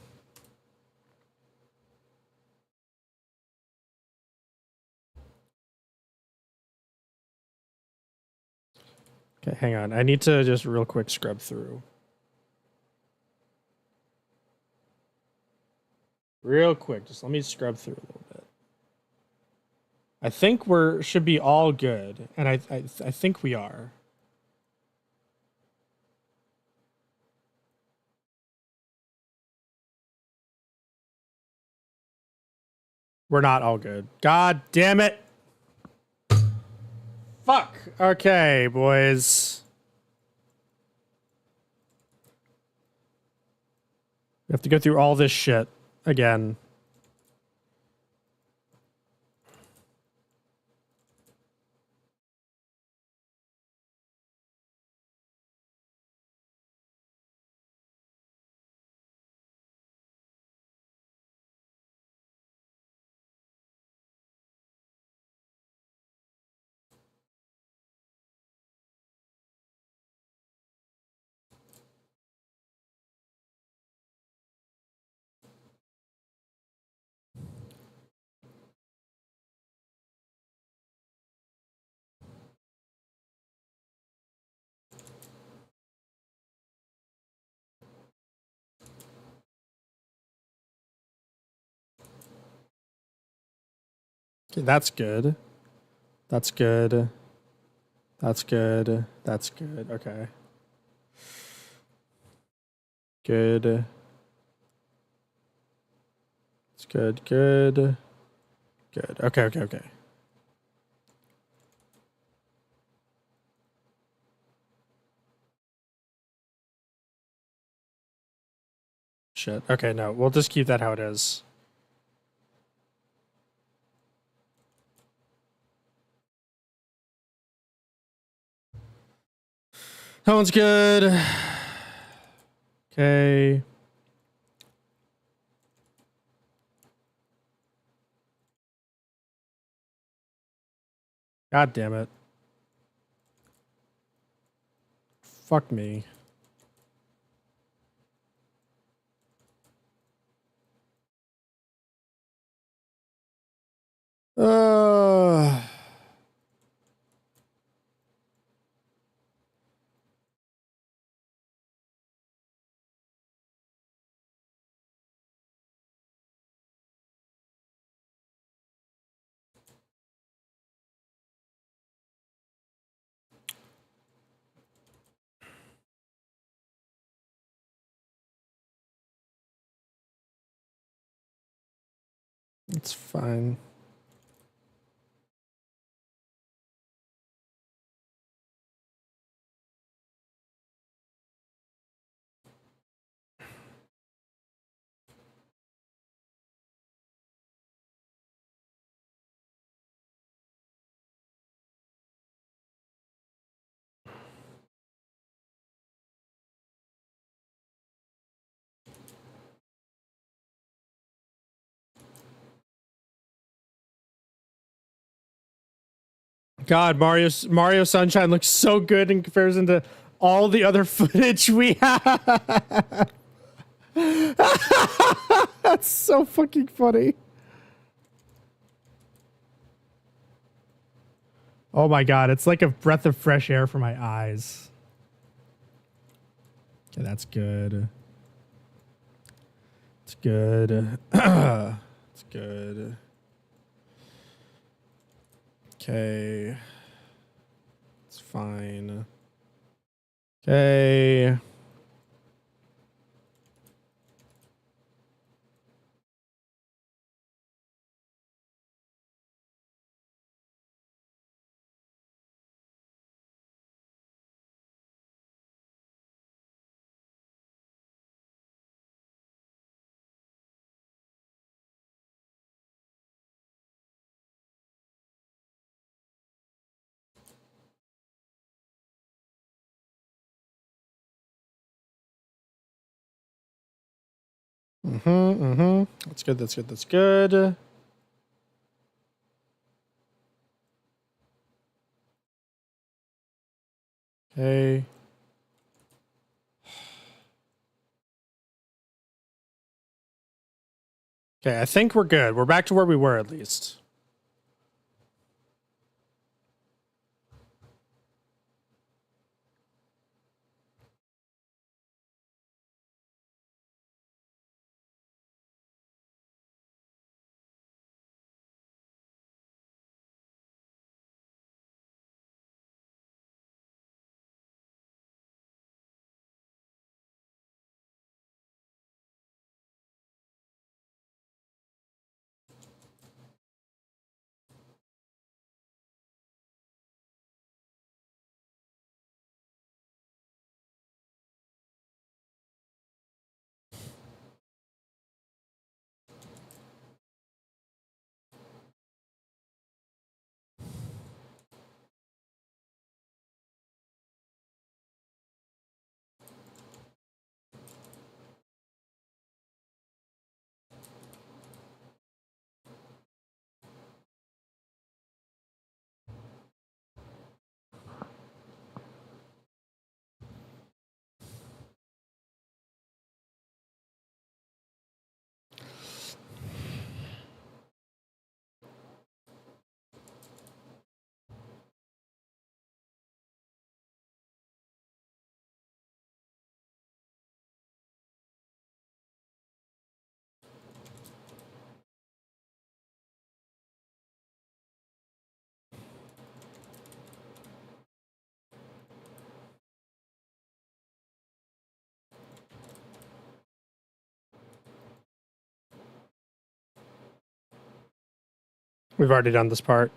Okay, hang on. I need to just real quick scrub through. Real quick, just let me scrub through a little bit. I think should be all good, and I think we are. We're not all good. God damn it. Fuck. Okay, boys. We have to go through all this shit again. Okay, that's good. That's good. That's good. That's good. Okay. Good. It's good. Good. Good. Okay, okay, okay. Shit. Okay, no. We'll just keep that how it is. That one's good. Okay. God damn it. Fuck me. Uh It's fine. God, Mario Sunshine looks so good in comparison to all the other footage we have. That's so fucking funny. Oh my god, it's like a breath of fresh air for my eyes. Okay, that's good. It's good. It's good. Okay. It's fine. Okay. That's good, that's good, that's good. Okay. Okay, I think we're good. We're back to where we were at least. We've already done this part.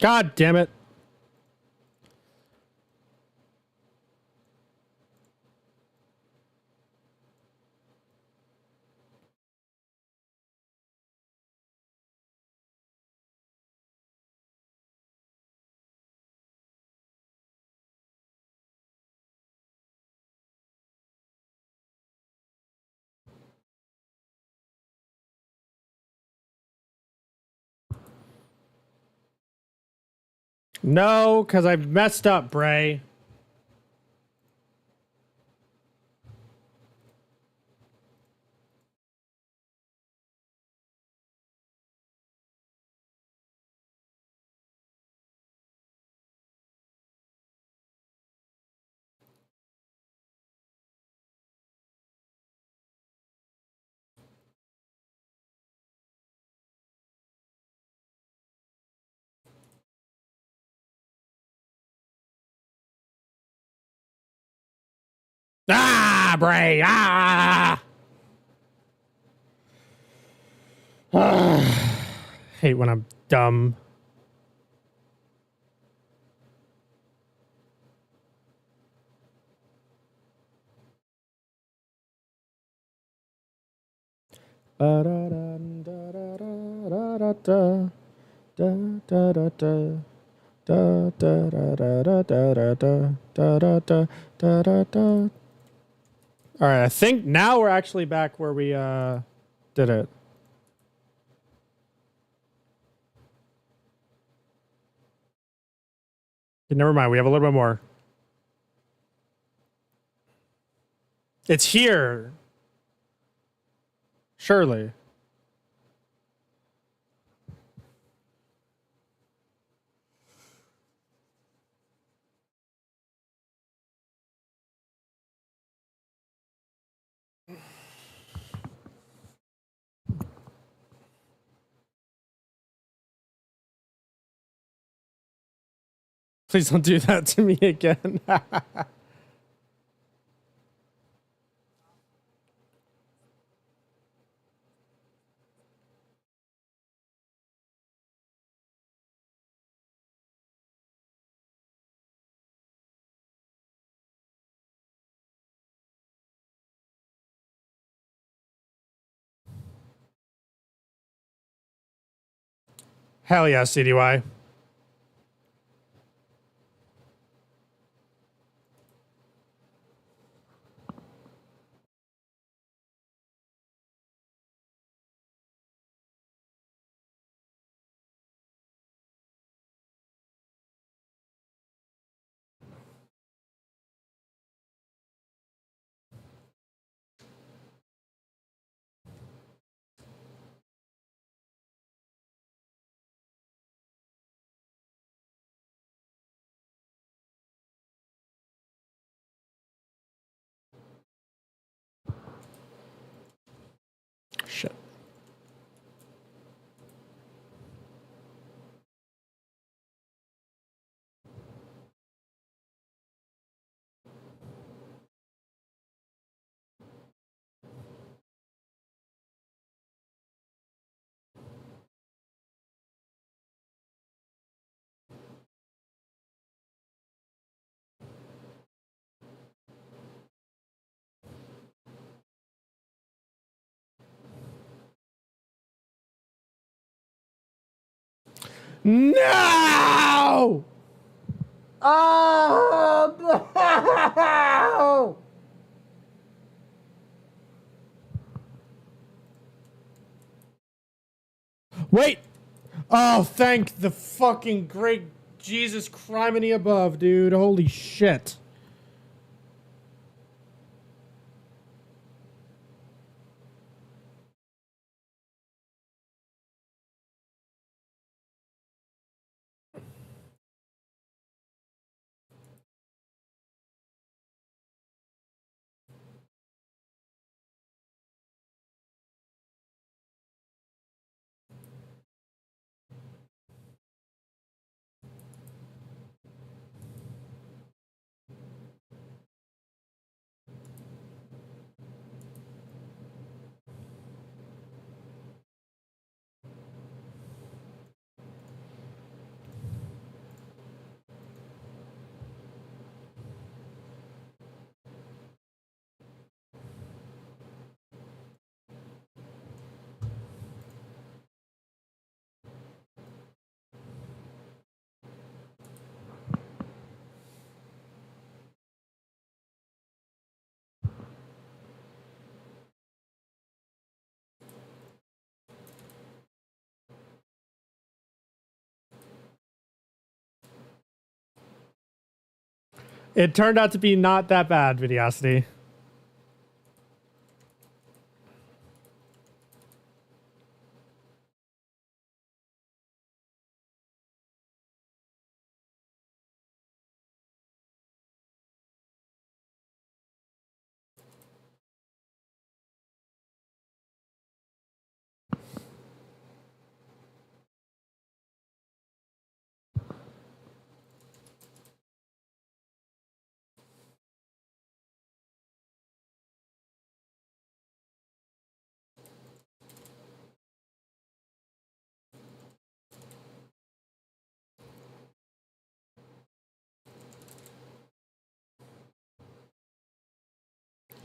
God damn it. No, because I messed up, Bray. Ah, Bray. Ah. Hate when I'm dumb. All right, I think now we're actually back where we did it. Okay, never mind, we have a little bit more. It's here. Surely. Please don't do that to me again. Hell yeah, CDY. Shit. No! Oh, no! Wait! Oh, thank the fucking great Jesus criminy above, dude. Holy shit. It turned out to be not that bad, Videosity.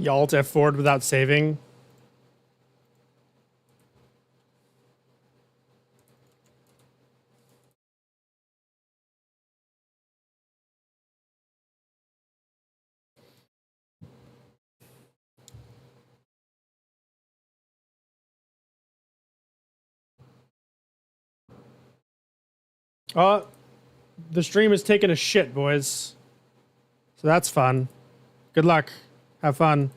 Y'all to F4 without saving. The stream is taking a shit, boys. So that's fun. Good luck. Have fun.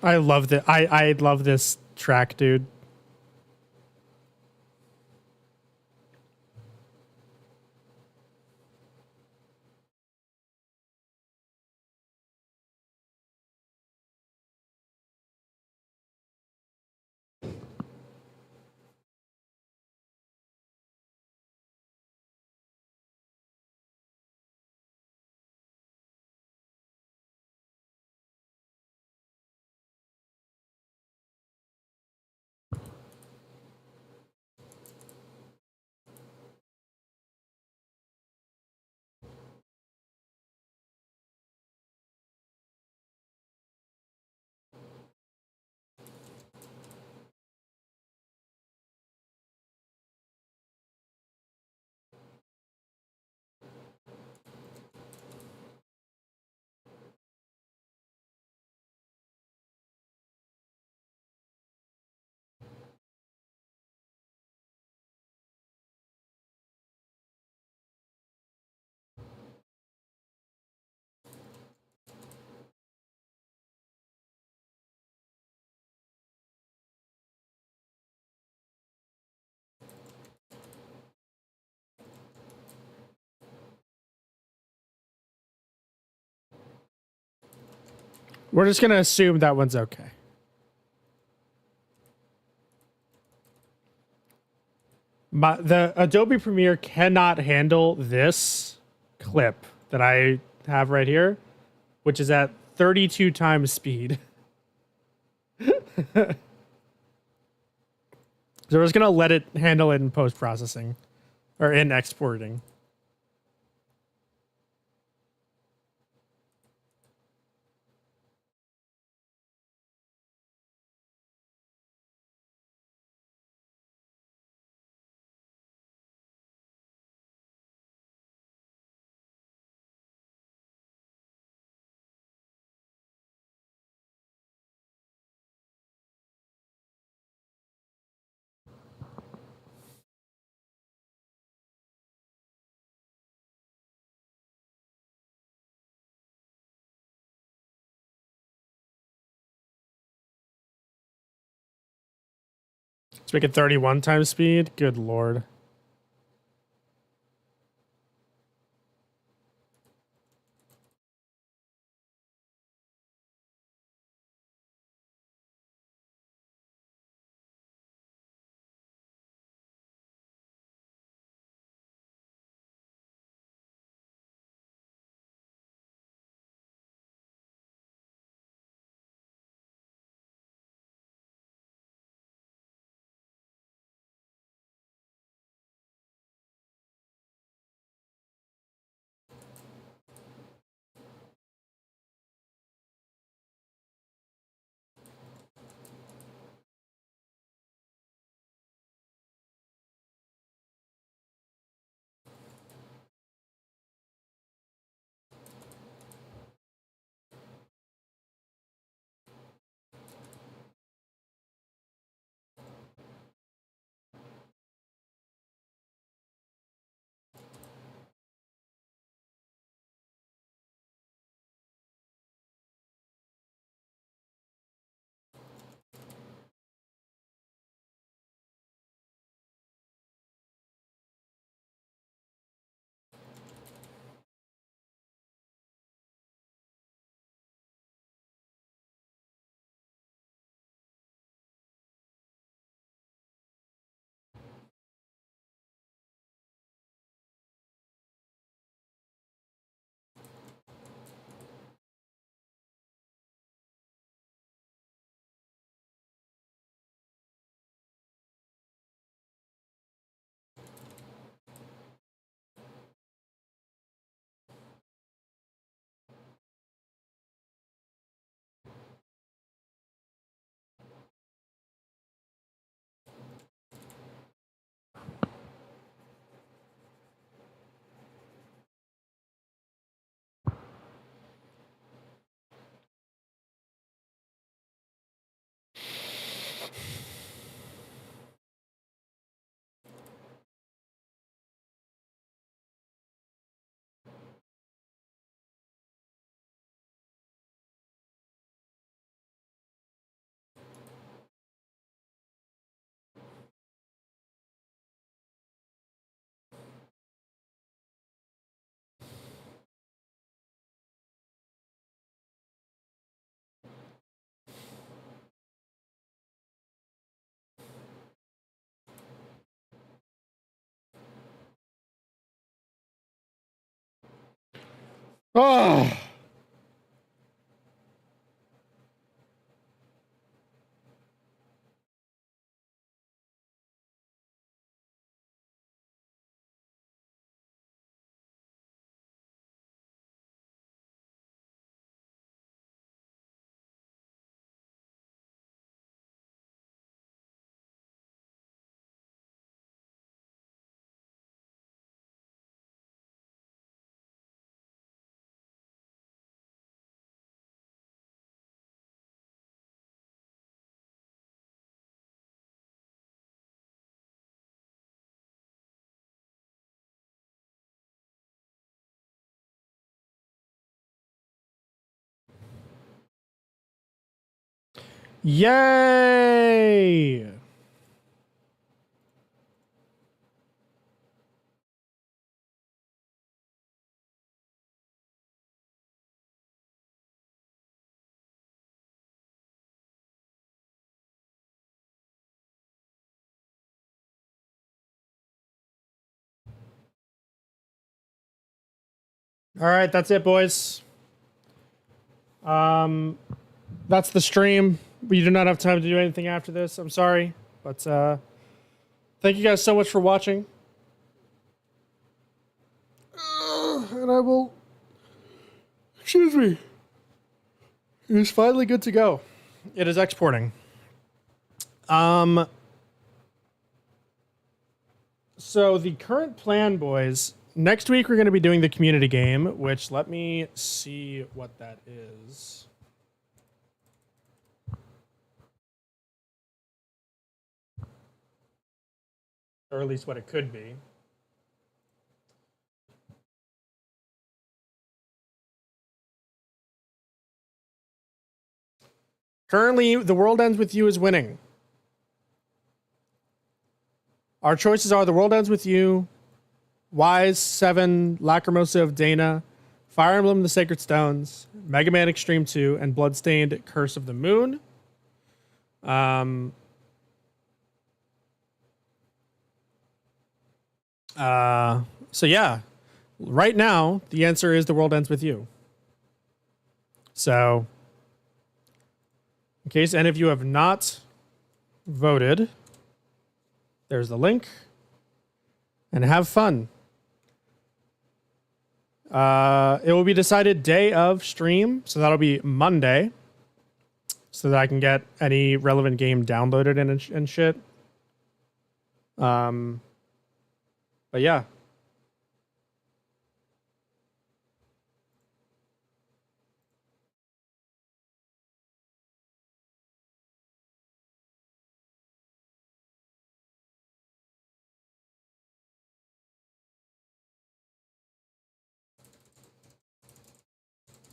I love the I love this track, dude. We're just gonna assume that one's okay. The Adobe Premiere cannot handle this clip that I have right here, which is at 32 times speed. So we're just gonna let it handle it in post-processing or in exporting. Let's make it 31 times speed. Good lord. Oh. Yay! All right, that's it, boys. That's the stream. We do not have time to do anything after this. I'm sorry, but thank you guys so much for watching. And I will. Excuse me. It is finally good to go. It is exporting. So the current plan, boys. Next week we're going to be doing the community game, which let me see what that is. Or at least what it could be. Currently, The World Ends With You is winning. Our choices are The World Ends With You, Wise 7, Lacrimosa of Dana, Fire Emblem The Sacred Stones, Mega Man Extreme 2, and Bloodstained Curse of the Moon. So yeah, right now the answer is The World Ends With You. So, in case any of you have not voted, there's the link, and have fun. It will be decided day of stream, so that'll be Monday, so that I can get any relevant game downloaded and shit. But yeah.